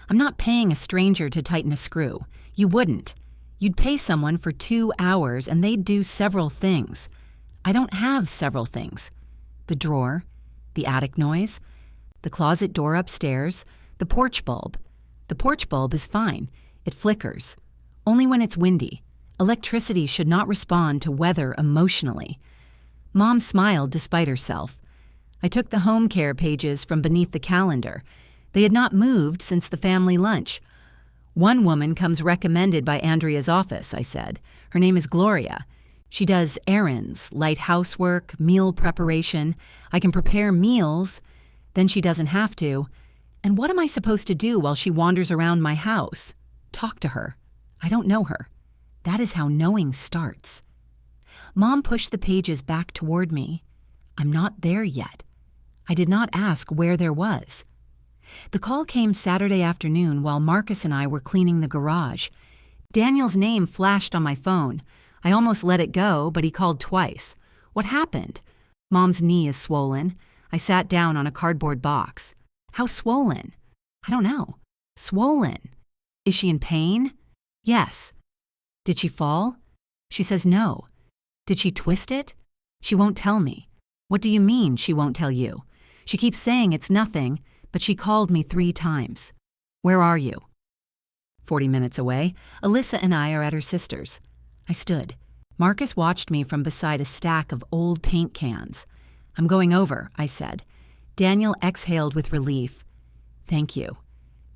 I'm not paying a stranger to tighten a screw. You wouldn't. You'd pay someone for 2 hours and they'd do several things. I don't have several things. The drawer, the attic noise, the closet door upstairs, the porch bulb. The porch bulb is fine. It flickers. Only when it's windy. Electricity should not respond to weather emotionally. Mom smiled despite herself. I took the home care pages from beneath the calendar. They had not moved since the family lunch. One woman comes recommended by Andrea's office, I said. Her name is Gloria. She does errands, light housework, meal preparation. I can prepare meals. Then she doesn't have to. And what am I supposed to do while she wanders around my house? Talk to her. I don't know her. That is how knowing starts. Mom pushed the pages back toward me. I'm not there yet. I did not ask where there was. The call came Saturday afternoon while Marcus and I were cleaning the garage. Daniel's name flashed on my phone. I almost let it go, but he called twice. What happened? Mom's knee is swollen. I sat down on a cardboard box. How swollen? I don't know. Swollen. Is she in pain? Yes. Did she fall? She says no. Did she twist it? She won't tell me. What do you mean she won't tell you? She keeps saying it's nothing, but she called me 3 times. Where are you? 40 minutes away, Alyssa and I are at her sister's. I stood. Marcus watched me from beside a stack of old paint cans. I'm going over, I said. Daniel exhaled with relief. Thank you.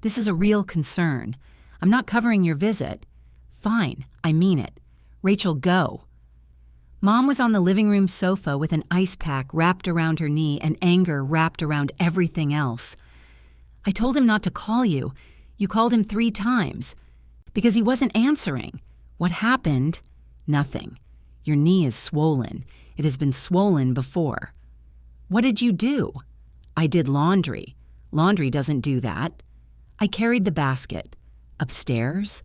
This is a real concern. I'm not covering your visit. Fine, I mean it. Rachel, go. Mom was on the living room sofa with an ice pack wrapped around her knee and anger wrapped around everything else. I told him not to call you. You called him 3 times. Because he wasn't answering. What happened? Nothing. Your knee is swollen. It has been swollen before. What did you do? I did laundry. Laundry doesn't do that. I carried the basket. Upstairs?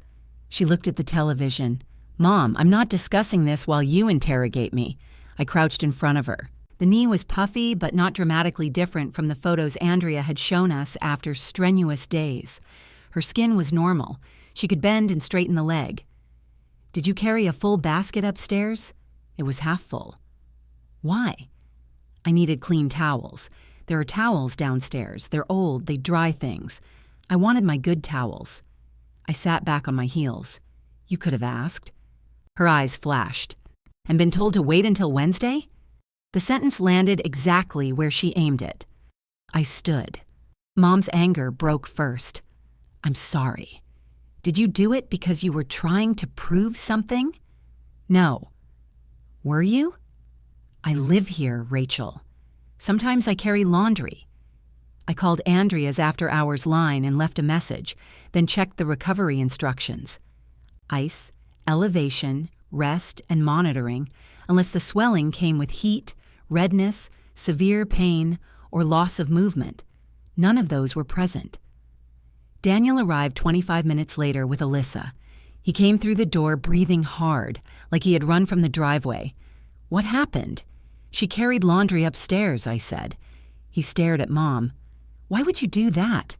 She looked at the television. Mom, I'm not discussing this while you interrogate me. I crouched in front of her. The knee was puffy but not dramatically different from the photos Andrea had shown us after strenuous days. Her skin was normal. She could bend and straighten the leg. Did you carry a full basket upstairs? It was half full. Why? I needed clean towels. There are towels downstairs. They're old. They dry things. I wanted my good towels. I sat back on my heels. You could have asked. Her eyes flashed. And been told to wait until Wednesday? The sentence landed exactly where she aimed it. I stood. Mom's anger broke first. I'm sorry. Did you do it because you were trying to prove something? No. Were you? I live here, Rachel. Sometimes I carry laundry. I called Andrea's after-hours line and left a message, then checked the recovery instructions. Ice, elevation, rest, and monitoring, unless the swelling came with heat, redness, severe pain, or loss of movement. None of those were present. Daniel arrived 25 minutes later with Alyssa. He came through the door breathing hard, like he had run from the driveway. What happened? She carried laundry upstairs, I said. He stared at Mom. Why would you do that?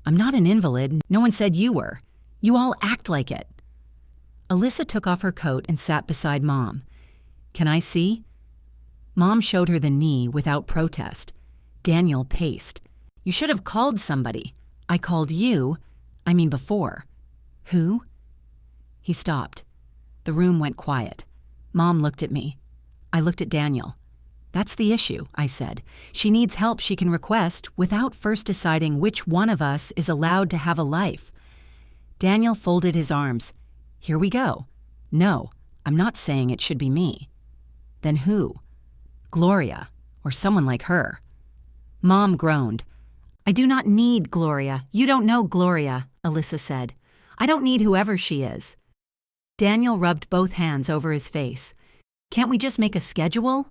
I'm not an invalid. No one said you were. You all act like it. Alyssa took off her coat and sat beside Mom. Can I see? Mom showed her the knee without protest. Daniel paced. You should have called somebody. I called you. I mean before. Who? He stopped. The room went quiet. Mom looked at me. I looked at Daniel. That's the issue, I said. She needs help she can request without first deciding which one of us is allowed to have a life. Daniel folded his arms. Here we go. No, I'm not saying it should be me. Then who? Gloria, or someone like her. Mom groaned. I do not need Gloria. You don't know Gloria, Alyssa said. I don't need whoever she is. Daniel rubbed both hands over his face. Can't we just make a schedule?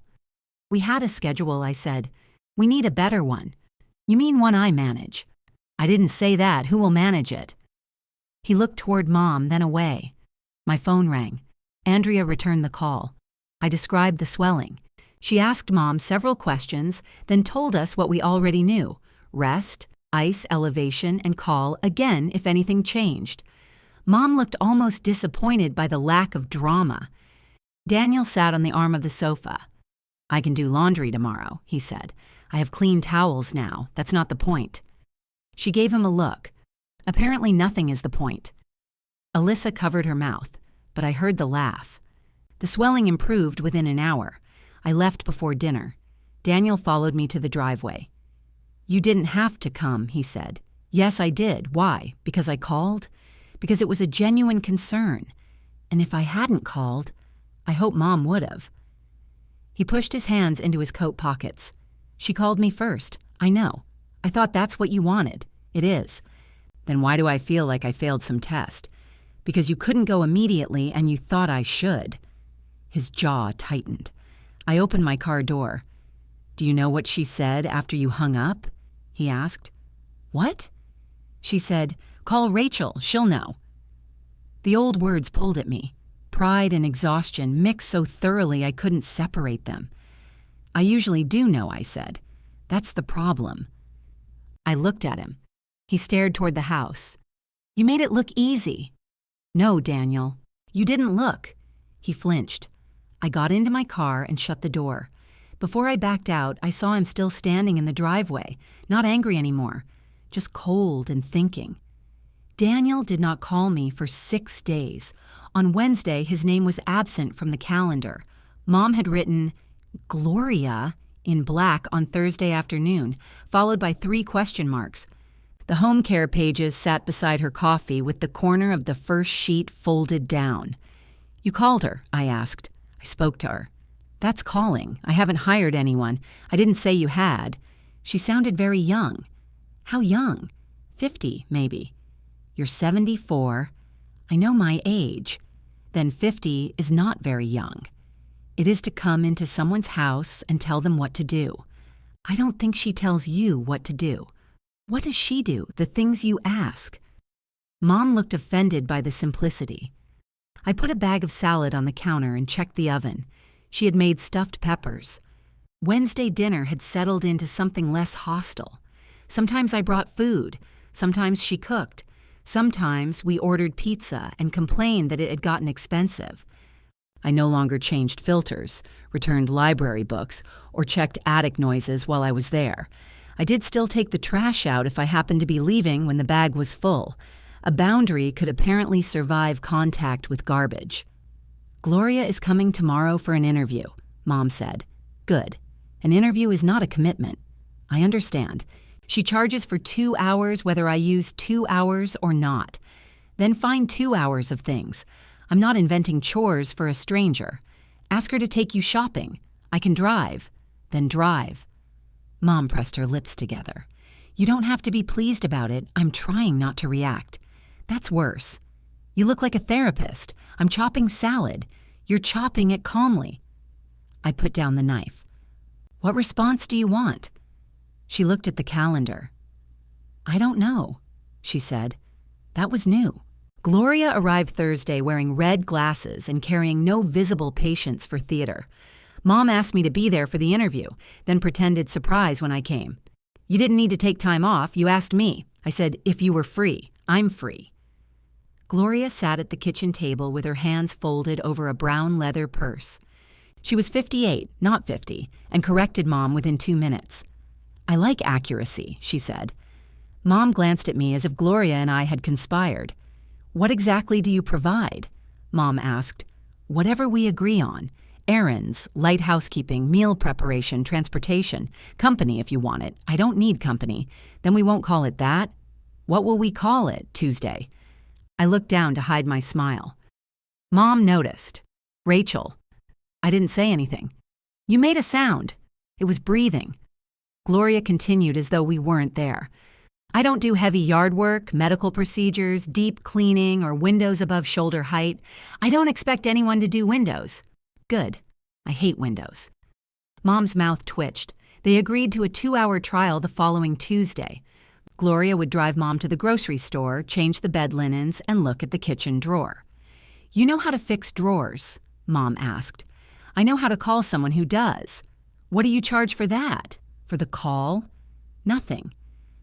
We had a schedule, I said. We need a better one. You mean one I manage? I didn't say that. Who will manage it? He looked toward Mom, then away. My phone rang. Andrea returned the call. I described the swelling. She asked Mom several questions, then told us what we already knew. Rest, ice elevation, and call again if anything changed. Mom looked almost disappointed by the lack of drama. Daniel sat on the arm of the sofa. I can do laundry tomorrow, he said. I have clean towels now. That's not the point. She gave him a look. Apparently nothing is the point. Alyssa covered her mouth, but I heard the laugh. The swelling improved within an hour. I left before dinner. Daniel followed me to the driveway. You didn't have to come, he said. Yes, I did. Why? Because I called? Because it was a genuine concern. And if I hadn't called, I hope Mom would have. He pushed his hands into his coat pockets. She called me first. I know. I thought that's what you wanted. It is. Then why do I feel like I failed some test? Because you couldn't go immediately and you thought I should. His jaw tightened. I opened my car door. Do you know what she said after you hung up? He asked. What? She said, call Rachel, she'll know. The old words pulled at me. Pride and exhaustion mixed so thoroughly I couldn't separate them. I usually do know, I said. That's the problem. I looked at him. He stared toward the house. You made it look easy. No, Daniel. You didn't look. He flinched. I got into my car and shut the door. Before I backed out, I saw him still standing in the driveway, not angry anymore, just cold and thinking. Daniel did not call me for 6 days. On Wednesday, his name was absent from the calendar. Mom had written, Gloria, in black on Thursday afternoon, followed by 3 question marks. The home care pages sat beside her coffee with the corner of the first sheet folded down. You called her, I asked. I spoke to her. That's calling. I haven't hired anyone. I didn't say you had. She sounded very young. How young? 50, maybe. You're 74. I know my age. Then 50 is not very young. It is to come into someone's house and tell them what to do. I don't think she tells you what to do. What does she do, the things you ask? Mom looked offended by the simplicity. I put a bag of salad on the counter and checked the oven. She had made stuffed peppers. Wednesday dinner had settled into something less hostile. Sometimes I brought food. Sometimes she cooked. Sometimes we ordered pizza and complained that it had gotten expensive. I no longer changed filters, returned library books, or checked attic noises while I was there. I did still take the trash out if I happened to be leaving when the bag was full. A boundary could apparently survive contact with garbage. Gloria is coming tomorrow for an interview, Mom said. Good. An interview is not a commitment. I understand. She charges for 2 hours whether I use 2 hours or not. Then find 2 hours of things. I'm not inventing chores for a stranger. Ask her to take you shopping. I can drive. Then drive. Mom pressed her lips together. You don't have to be pleased about it. I'm trying not to react. That's worse. You look like a therapist. I'm chopping salad. You're chopping it calmly. I put down the knife. What response do you want? She looked at the calendar. I don't know, she said. That was new. Gloria arrived Thursday wearing red glasses and carrying no visible patience for theater. Mom asked me to be there for the interview, then pretended surprise when I came. You didn't need to take time off. You asked me. I said, if you were free. I'm free. Gloria sat at the kitchen table with her hands folded over a brown leather purse. She was 58, not 50, and corrected Mom within 2 minutes. I like accuracy, she said. Mom glanced at me as if Gloria and I had conspired. What exactly do you provide? Mom asked. Whatever we agree on. Errands, light housekeeping, meal preparation, transportation. Company if you want it. I don't need company. Then we won't call it that. What will we call it, Tuesday? I looked down to hide my smile. Mom noticed. Rachel. I didn't say anything. You made a sound. It was breathing. Gloria continued as though we weren't there. I don't do heavy yard work, medical procedures, deep cleaning, or windows above shoulder height. I don't expect anyone to do windows. Good. I hate windows. Mom's mouth twitched. They agreed to a 2-hour trial the following Tuesday. Gloria would drive Mom to the grocery store, change the bed linens, and look at the kitchen drawer. You know how to fix drawers? Mom asked. I know how to call someone who does. What do you charge for that? For the call? Nothing.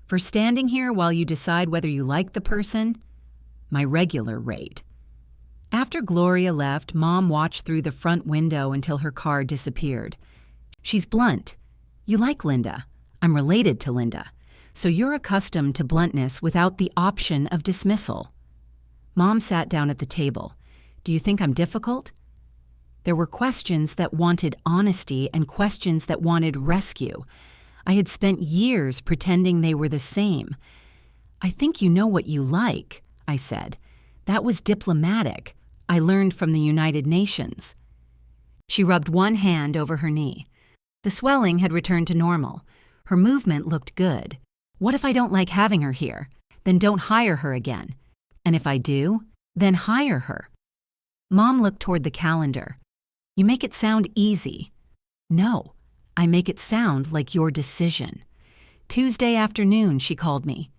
For standing here while you decide whether you like the person? My regular rate. After Gloria left, Mom watched through the front window until her car disappeared. She's blunt. You like Linda. I'm related to Linda. So you're accustomed to bluntness without the option of dismissal. Mom sat down at the table. Do you think I'm difficult? There were questions that wanted honesty and questions that wanted rescue. I had spent years pretending they were the same. I think you know what you like, I said. That was diplomatic. I learned from the United Nations. She rubbed one hand over her knee. The swelling had returned to normal. Her movement looked good. What if I don't like having her here? Then don't hire her again. And if I do, then hire her. Mom looked toward the calendar. You make it sound easy. No, I make it sound like your decision. Tuesday afternoon, she called me.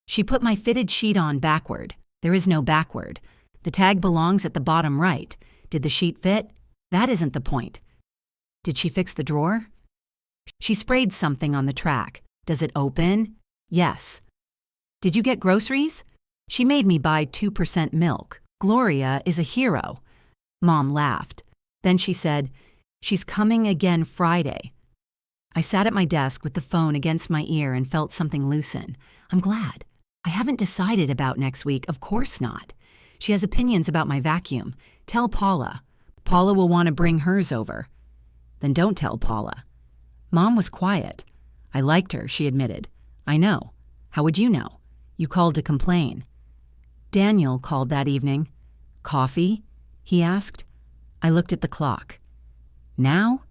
She put my fitted sheet on backward. There is no backward. The tag belongs at the bottom right. Did the sheet fit? That isn't the point. Did she fix the drawer? She sprayed something on the track. Does it open? Yes. Did you get groceries? She made me buy 2% milk. Gloria is a hero. Mom laughed. Then she said, she's coming again Friday. I sat at my desk with the phone against my ear and felt something loosen. I'm glad. I haven't decided about next week, of course not. She has opinions about my vacuum. Tell Paula. Paula will want to bring hers over. Then don't tell Paula. Mom was quiet. I liked her, she admitted. I know. How would you know? You called to complain. Daniel called that evening. Coffee? He asked. I looked at the clock. Now?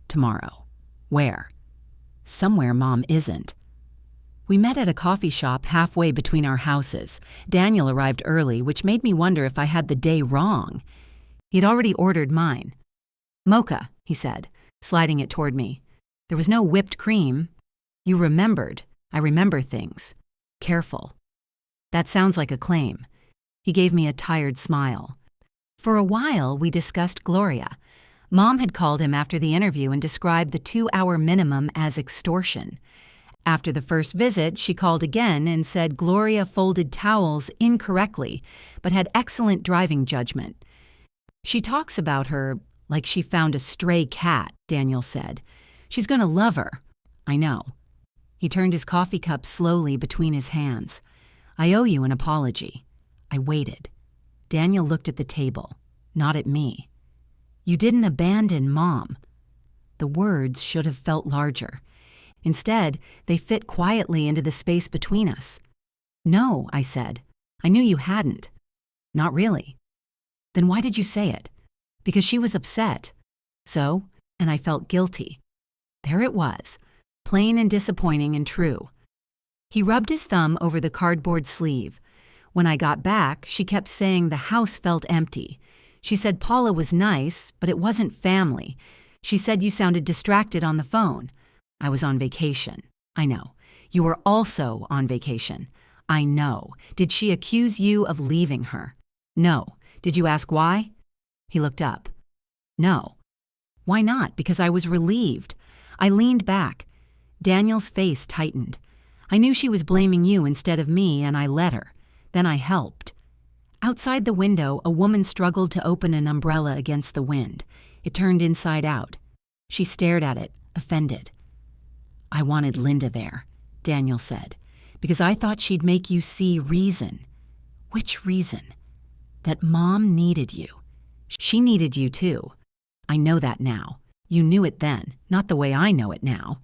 Tomorrow. Where? Somewhere Mom isn't. We met at a coffee shop halfway between our houses. Daniel arrived early, which made me wonder if I had the day wrong. He'd already ordered mine. Mocha, he said, sliding it toward me. There was no whipped cream. You remembered. I remember things. Careful. That sounds like a claim. He gave me a tired smile. For a while, we discussed Gloria. Mom had called him after the interview and described the 2-hour minimum as extortion. After the first visit, she called again and said Gloria folded towels incorrectly, but had excellent driving judgment. She talks about her like she found a stray cat, Daniel said. She's going to love her. I know. He turned his coffee cup slowly between his hands. I owe you an apology. I waited. Daniel looked at the table, not at me. You didn't abandon Mom. The words should have felt larger. Instead, they fit quietly into the space between us. No, I said. I knew you hadn't. Not really. Then why did you say it? Because she was upset. So, and I felt guilty. There it was, plain and disappointing and true. He rubbed his thumb over the cardboard sleeve. When I got back, she kept saying the house felt empty. She said Paula was nice, but it wasn't family. She said you sounded distracted on the phone. I was on vacation. I know. You were also on vacation. I know. Did she accuse you of leaving her? No. Did you ask why? He looked up. No. Why not? Because I was relieved. I leaned back. Daniel's face tightened. I knew she was blaming you instead of me, and I let her. Then I helped. Outside the window, a woman struggled to open an umbrella against the wind. It turned inside out. She stared at it, offended. I wanted Linda there, Daniel said, because I thought she'd make you see reason. Which reason? That Mom needed you. She needed you too. I know that now. You knew it then, not the way I know it now.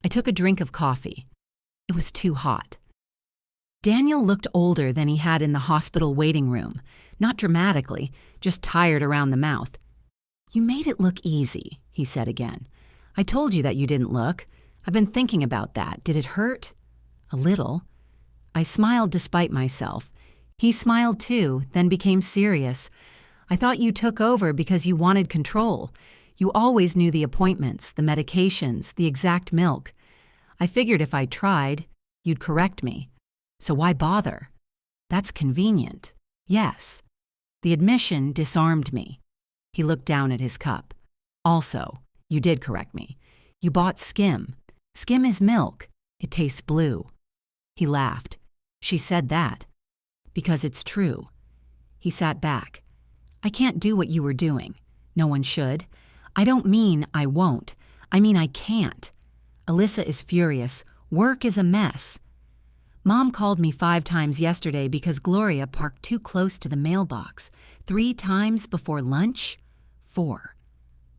I took a drink of coffee. It was too hot. Daniel looked older than he had in the hospital waiting room. Not dramatically, just tired around the mouth. You made it look easy, he said again. I told you that you didn't look. I've been thinking about that. Did it hurt? A little. I smiled despite myself. He smiled too, then became serious. I thought you took over because you wanted control. You always knew the appointments, the medications, the exact milk. I figured if I tried, you'd correct me. So why bother? That's convenient. Yes. The admission disarmed me. He looked down at his cup. Also, you did correct me. You bought skim. Skim is milk. It tastes blue. He laughed. She said that. Because it's true. He sat back. I can't do what you were doing. No one should. I don't mean I won't. I mean I can't. Alyssa is furious. Work is a mess. Mom called me 5 times yesterday because Gloria parked too close to the mailbox. 3 times before lunch? 4.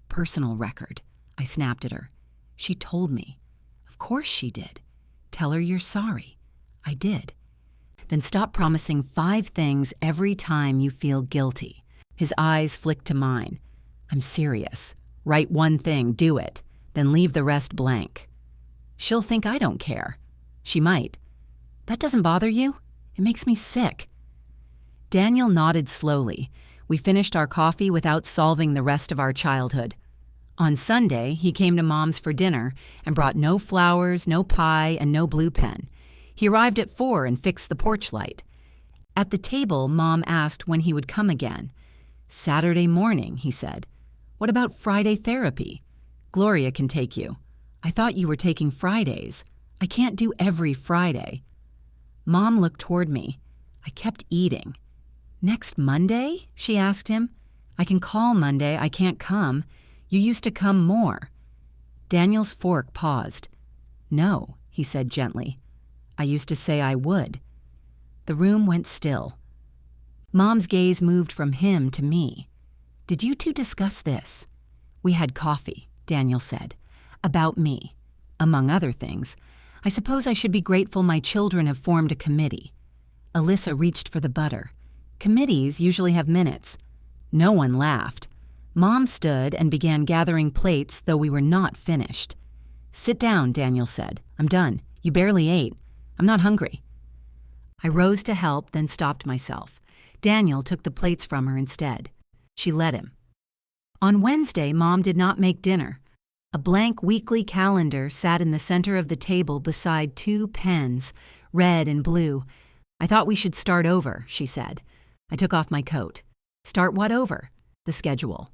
Personal record. I snapped at her. She told me. Of course she did. Tell her you're sorry. I did. Then stop promising 5 things every time you feel guilty. His eyes flicked to mine. I'm serious. Write 1 thing, do it. Then leave the rest blank. She'll think I don't care. She might. That doesn't bother you? It makes me sick. Daniel nodded slowly. We finished our coffee without solving the rest of our childhood. On Sunday, he came to Mom's for dinner and brought no flowers, no pie, and no blue pen. He arrived at 4 and fixed the porch light. At the table, Mom asked when he would come again. Saturday morning, he said. What about Friday therapy? Gloria can take you. I thought you were taking Fridays. I can't do every Friday. Mom looked toward me. I kept eating. Next Monday? She asked him. I can call Monday. I can't come. You used to come more. Daniel's fork paused. No, he said gently. I used to say I would. The room went still. Mom's gaze moved from him to me. "Did you two discuss this?" "We had coffee," Daniel said. "About me. Among other things. I suppose I should be grateful my children have formed a committee." Alyssa reached for the butter. Committees usually have minutes. No one laughed. Mom stood and began gathering plates, though we were not finished. "Sit down," Daniel said. "I'm done. You barely ate. I'm not hungry." I rose to help, then stopped myself. Daniel took the plates from her instead. She let him. On Wednesday, Mom did not make dinner. A blank weekly calendar sat in the center of the table beside 2 pens, red and blue. "I thought we should start over," she said. I took off my coat. "Start what over?" "The schedule.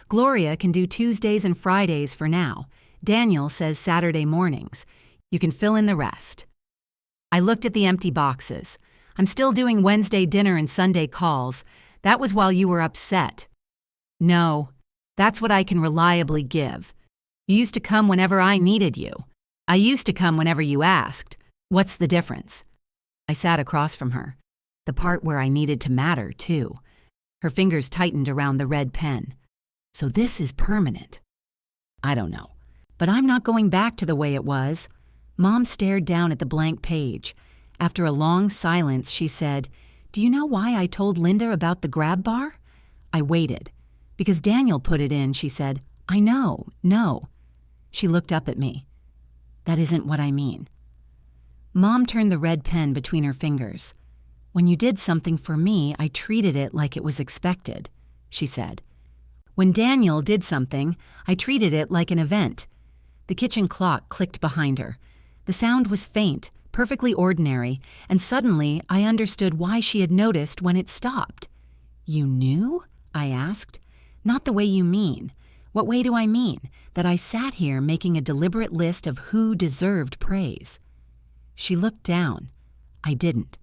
Gloria can do Tuesdays and Fridays for now. Daniel says Saturday mornings. You can fill in the rest." I looked at the empty boxes. "I'm still doing Wednesday dinner and Sunday calls. That was while you were upset." "No, that's what I can reliably give. You used to come whenever I needed you. I used to come whenever you asked. What's the difference?" I sat across from her. The part where I needed to matter, too. Her fingers tightened around the red pen. "So this is permanent." "I don't know. But I'm not going back to the way it was." Mom stared down at the blank page. After a long silence, she said, "Do you know why I told Linda about the grab bar?" I waited. "Because Daniel put it in," she said. "I know, no." She looked up at me. "That isn't what I mean." Mom turned the red pen between her fingers. "When you did something for me, I treated it like it was expected," she said. "When Daniel did something, I treated it like an event." The kitchen clock clicked behind her. The sound was faint, perfectly ordinary, and suddenly I understood why she had noticed when it stopped. "You knew?" I asked. "Not the way you mean." "What way do I mean?" "That I sat here making a deliberate list of who deserved praise." She looked down. I didn't.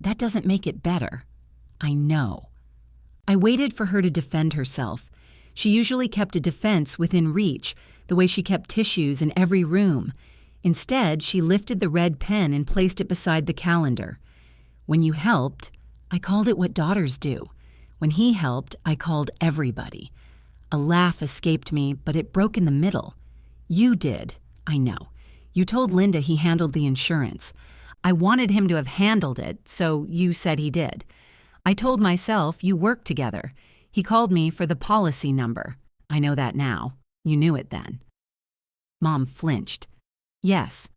"That doesn't make it better." "I know." I waited for her to defend herself. She usually kept a defense within reach, the way she kept tissues in every room. Instead, she lifted the red pen and placed it beside the calendar. "When you helped, I called it what daughters do. When he helped, I called everybody." A laugh escaped me, but it broke in the middle. "You did. I know. You told Linda he handled the insurance. I wanted him to have handled it, so you said he did. I told myself you worked together. He called me for the policy number. I know that now. You knew it then." Mom flinched. "Yes."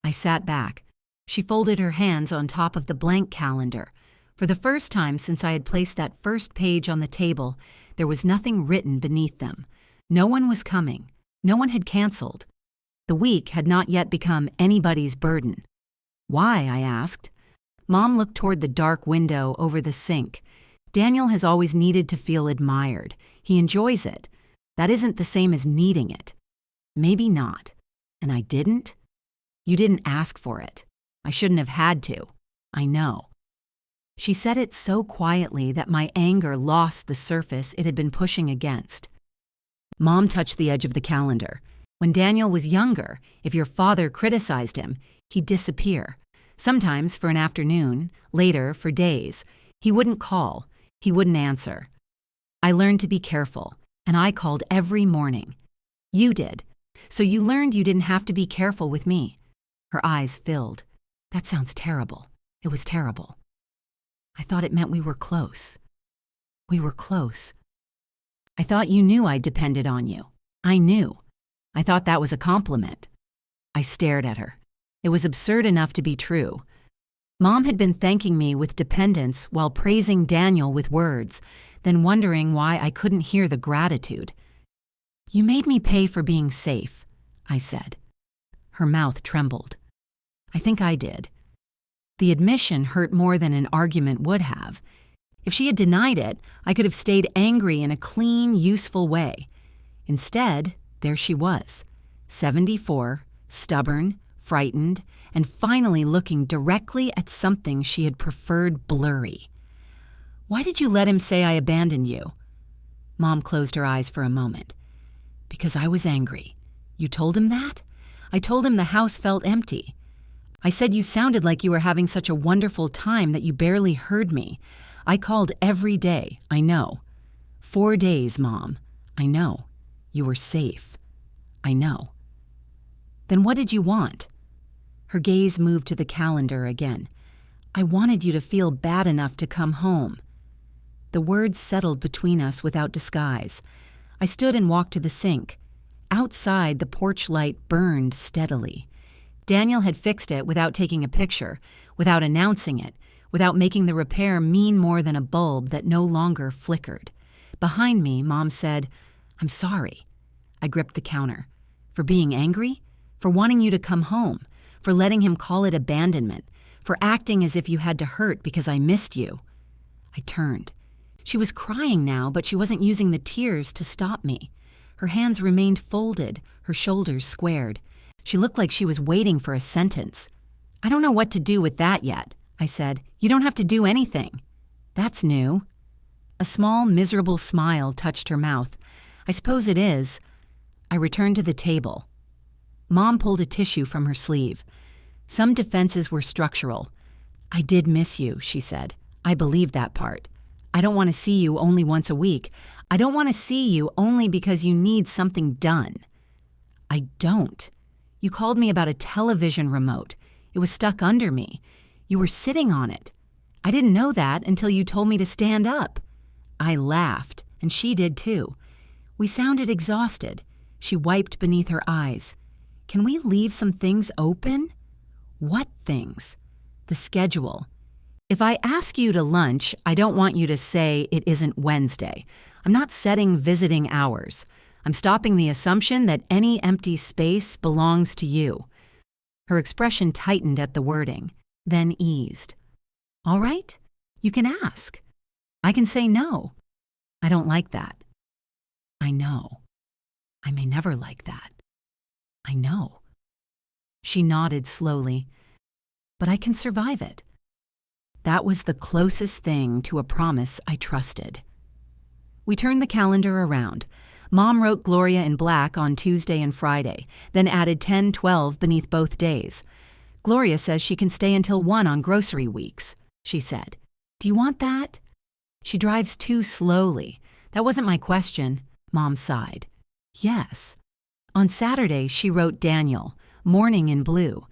I sat back. She folded her hands on top of the blank calendar. For the first time since I had placed that first page on the table, there was nothing written beneath them. No one was coming. No one had canceled. The week had not yet become anybody's burden. "Why?" I asked. Mom looked toward the dark window over the sink. "Daniel has always needed to feel admired. He enjoys it. That isn't the same as needing it." "Maybe not." "And I didn't?" "You didn't ask for it. I shouldn't have had to. I know." She said it so quietly that my anger lost the surface it had been pushing against. Mom touched the edge of the calendar. "When Daniel was younger, if your father criticized him, he'd disappear. Sometimes for an afternoon, later for days. He wouldn't call. He wouldn't answer. I learned to be careful, and I called every morning. You did. So you learned you didn't have to be careful with me." Her eyes filled. "That sounds terrible. It was terrible." "I thought it meant we were close." "We were close." "I thought you knew I depended on you. I knew. I thought that was a compliment." I stared at her. It was absurd enough to be true. Mom had been thanking me with dependence while praising Daniel with words, then wondering why I couldn't hear the gratitude. "You made me pay for being safe," I said. Her mouth trembled. "I think I did." The admission hurt more than an argument would have. If she had denied it, I could have stayed angry in a clean, useful way. Instead, there she was, 74, stubborn, frightened, and finally looking directly at something she had preferred blurry. "Why did you let him say I abandoned you?" Mom closed her eyes for a moment. "Because I was angry." "You told him that?" "I told him the house felt empty." I said you sounded like you were having such a wonderful time that you barely heard me. I called every day, I know. 4 days, Mom. I know. You were safe. I know. Then what did you want? Her gaze moved to the calendar again. I wanted you to feel bad enough to come home. The words settled between us without disguise. I stood and walked to the sink. Outside, the porch light burned steadily. Daniel had fixed it without taking a picture, without announcing it, without making the repair mean more than a bulb that no longer flickered. Behind me, Mom said, "I'm sorry." I gripped the counter. For being angry? For wanting you to come home? For letting him call it abandonment? For acting as if you had to hurt because I missed you? I turned. She was crying now, but she wasn't using the tears to stop me. Her hands remained folded, her shoulders squared. She looked like she was waiting for a sentence. "I don't know what to do with that yet," I said. "You don't have to do anything." "That's new." A small, miserable smile touched her mouth. "I suppose it is." I returned to the table. Mom pulled a tissue from her sleeve. Some defenses were structural. "I did miss you," she said. "I believe that part. I don't want to see you only once a week. I don't want to see you only because you need something done." "I don't. You called me about a television remote. It was stuck under me. You were sitting on it. I didn't know that until you told me to stand up." I laughed, and she did too. We sounded exhausted. She wiped beneath her eyes. "Can we leave some things open?" "What things?" "The schedule. If I ask you to lunch, I don't want you to say it isn't Wednesday. I'm not setting visiting hours. I'm stopping the assumption that any empty space belongs to you." Her expression tightened at the wording, then eased. "All right, you can ask. I can say no. I don't like that." "I know. I may never like that. I know." She nodded slowly. "But I can survive it." That was the closest thing to a promise I trusted. We turned the calendar around. Mom wrote Gloria in black on Tuesday and Friday, then added 10-12 beneath both days. "Gloria says she can stay until 1 on grocery weeks," she said. "Do you want that?" "She drives too slowly. That wasn't my question." Mom sighed. "Yes." On Saturday, she wrote Daniel, morning in blue.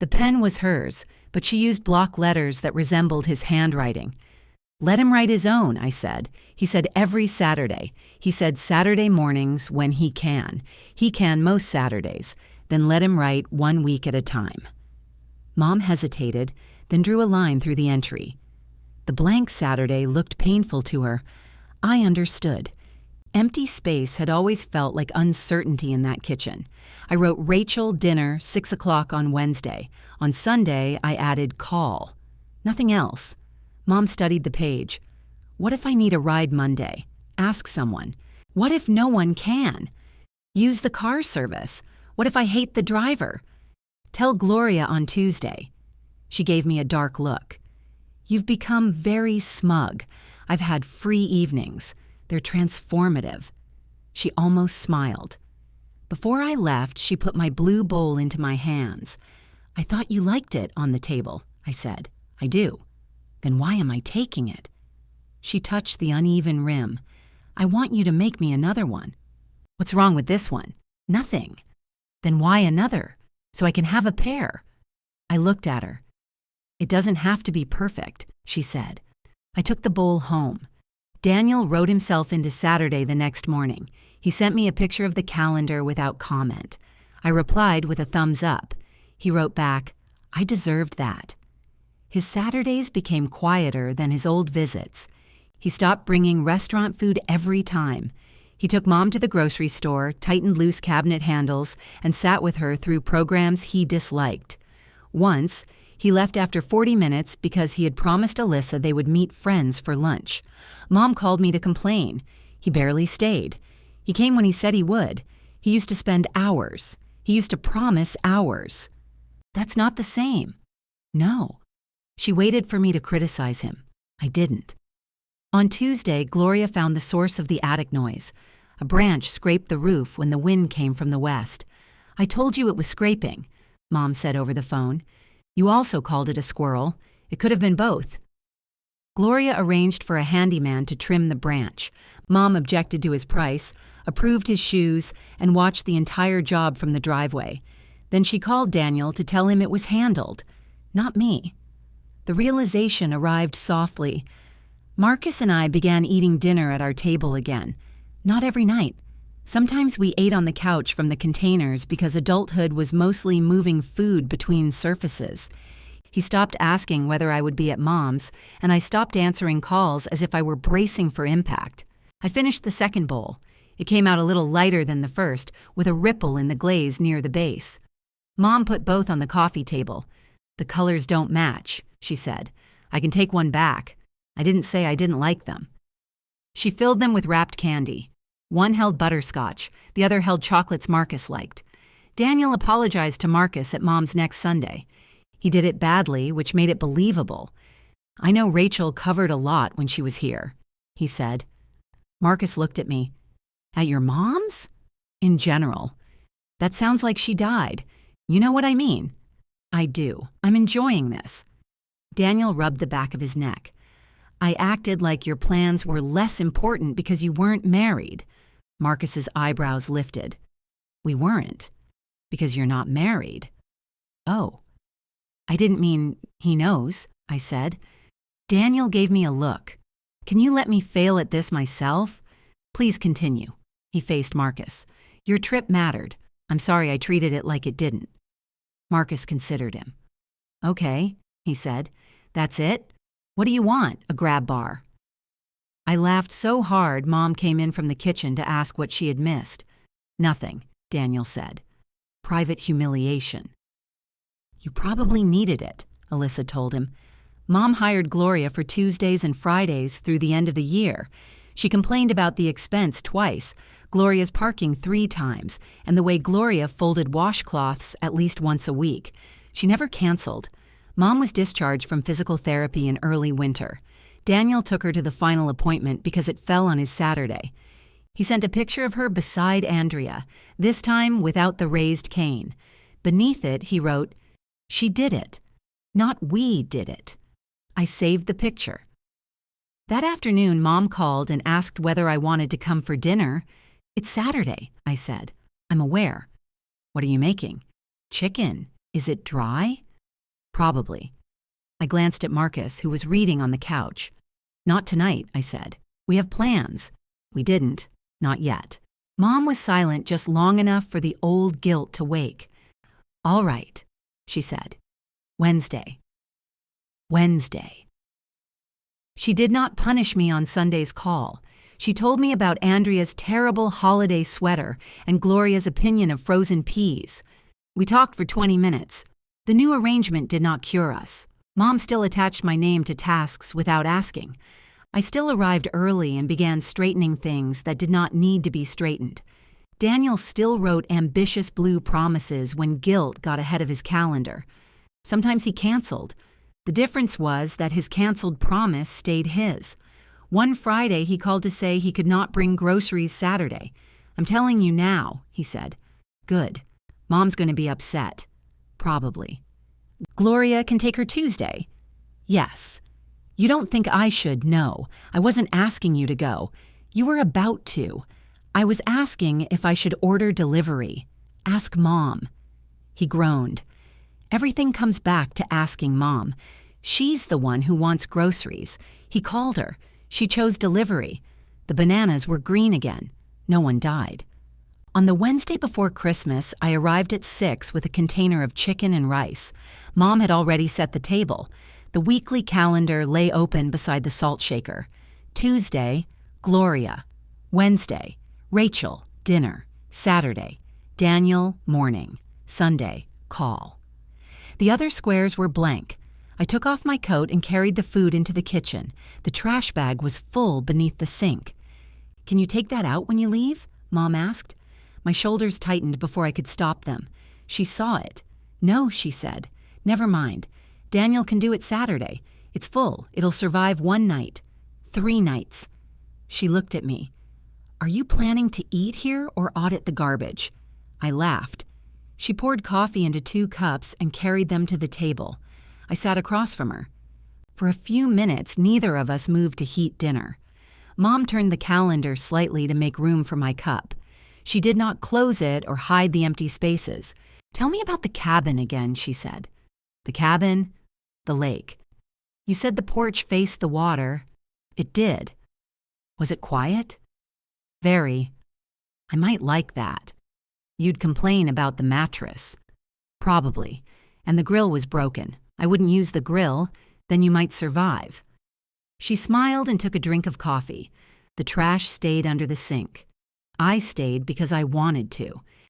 The pen was hers, but she used block letters that resembled his handwriting. "Let him write his own," I said. "He said every Saturday. He said Saturday mornings when he can. He can most Saturdays. Then let him write 1 week at a time." Mom hesitated, then drew a line through the entry. The blank Saturday looked painful to her. I understood. Empty space had always felt like uncertainty in that kitchen. I wrote Rachel dinner 6 o'clock on Wednesday. On Sunday, I added call. Nothing else. Mom studied the page. What if I need a ride Monday? Ask someone. What if no one can? Use the car service. What if I hate the driver? Tell Gloria on Tuesday. She gave me a dark look. You've become very smug. I've had free evenings. They're transformative. She almost smiled. Before I left, she put my blue bowl into my hands. I thought you liked it on the table, I said. I do. Then why am I taking it? She touched the uneven rim. I want you to make me another one. What's wrong with this one? Nothing. Then why another? So I can have a pair. I looked at her. It doesn't have to be perfect, she said. I took the bowl home. Daniel wrote himself into Saturday the next morning. He sent me a picture of the calendar without comment. I replied with a thumbs up. He wrote back, I deserved that. His Saturdays became quieter than his old visits. He stopped bringing restaurant food every time. He took Mom to the grocery store, tightened loose cabinet handles, and sat with her through programs he disliked. Once, he left after 40 minutes because he had promised Alyssa they would meet friends for lunch. Mom called me to complain. He barely stayed. He came when he said he would. He used to spend hours. He used to promise hours. That's not the same. No. She waited for me to criticize him. I didn't. On Tuesday, Gloria found the source of the attic noise. A branch scraped the roof when the wind came from the west. I told you it was scraping, Mom said over the phone. You also called it a squirrel. It could have been both. Gloria arranged for a handyman to trim the branch. Mom objected to his price, approved his shoes, and watched the entire job from the driveway. Then she called Daniel to tell him it was handled, not me. The realization arrived softly. Marcus and I began eating dinner at our table again. Not every night. Sometimes we ate on the couch from the containers because adulthood was mostly moving food between surfaces. He stopped asking whether I would be at Mom's, and I stopped answering calls as if I were bracing for impact. I finished the second bowl. It came out a little lighter than the first, with a ripple in the glaze near the base. Mom put both on the coffee table. "The colors don't match," she said. "I can take one back. I didn't say I didn't like them." She filled them with wrapped candy. One held butterscotch, the other held chocolates Marcus liked. Daniel apologized to Marcus at Mom's next Sunday. He did it badly, which made it believable. "I know Rachel covered a lot when she was here," he said. Marcus looked at me. "At your mom's?" "In general. That sounds like she died. You know what I mean?" "I do. I'm enjoying this." Daniel rubbed the back of his neck. "I acted like your plans were less important because you weren't married." Marcus's eyebrows lifted. "We weren't. Because you're not married." "Oh." "I didn't mean he knows," I said. Daniel gave me a look. "Can you let me fail at this myself?" "Please continue." He faced Marcus. "Your trip mattered. I'm sorry I treated it like it didn't." Marcus considered him. "Okay," he said. "That's it? What do you want, a grab bar?" I laughed so hard Mom came in from the kitchen to ask what she had missed. "Nothing," Daniel said. "Private humiliation." "You probably needed it," Alyssa told him. "Mom hired Gloria for Tuesdays and Fridays through the end of the year. She complained about the expense twice, Gloria's parking 3 times, and the way Gloria folded washcloths at least once a week. She never canceled. Mom was discharged from physical therapy in early winter. Daniel took her to the final appointment because it fell on his Saturday. He sent a picture of her beside Andrea, this time without the raised cane. Beneath it, he wrote, "She did it. Not we did it." I saved the picture. That afternoon, Mom called and asked whether I wanted to come for dinner. "It's Saturday," I said. "I'm aware." "What are you making?" "Chicken. Is it dry?" "Probably." I glanced at Marcus, who was reading on the couch. "Not tonight," I said. "We have plans." "We didn't. Not yet." Mom was silent just long enough for the old guilt to wake. "All right," she said. "Wednesday." Wednesday. She did not punish me on Sunday's call. She told me about Andrea's terrible holiday sweater and Gloria's opinion of frozen peas. We talked for 20 minutes. The new arrangement did not cure us. Mom still attached my name to tasks without asking. I still arrived early and began straightening things that did not need to be straightened. Daniel still wrote ambitious blue promises when guilt got ahead of his calendar. Sometimes he canceled. The difference was that his canceled promise stayed his. One Friday, he called to say he could not bring groceries Saturday. "I'm telling you now," he said. "Good. Mom's going to be upset." "Probably." "Gloria can take her Tuesday." "Yes." "You don't think I should? No. I wasn't asking you to go. You were about to. I was asking if I should order delivery. Ask Mom." He groaned. Everything comes back to asking Mom. She's the one who wants groceries. He called her. She chose delivery. The bananas were green again. No one died. On the Wednesday before Christmas, I arrived at 6 with a container of chicken and rice. Mom had already set the table. The weekly calendar lay open beside the salt shaker. Tuesday, Gloria. Wednesday, Rachel, dinner. Saturday, Daniel, morning. Sunday, call. The other squares were blank. I took off my coat and carried the food into the kitchen. The trash bag was full beneath the sink. "Can you take that out when you leave?" Mom asked. My shoulders tightened before I could stop them. She saw it. "No," she said. "Never mind. Daniel can do it Saturday. It's full. It'll survive 1 night. 3 nights. She looked at me. "Are you planning to eat here or audit the garbage?" I laughed. She poured coffee into 2 cups and carried them to the table. I sat across from her. For a few minutes, neither of us moved to heat dinner. Mom turned the calendar slightly to make room for my cup. She did not close it or hide the empty spaces. "Tell me about the cabin again," she said. "The cabin?" "The lake. You said the porch faced the water." "It did." "Was it quiet?" "Very." "I might like that." "You'd complain about the mattress." "Probably. And the grill was broken. I wouldn't use the grill. Then you might survive." She smiled and took a drink of coffee. The trash stayed under the sink. I stayed because I wanted to.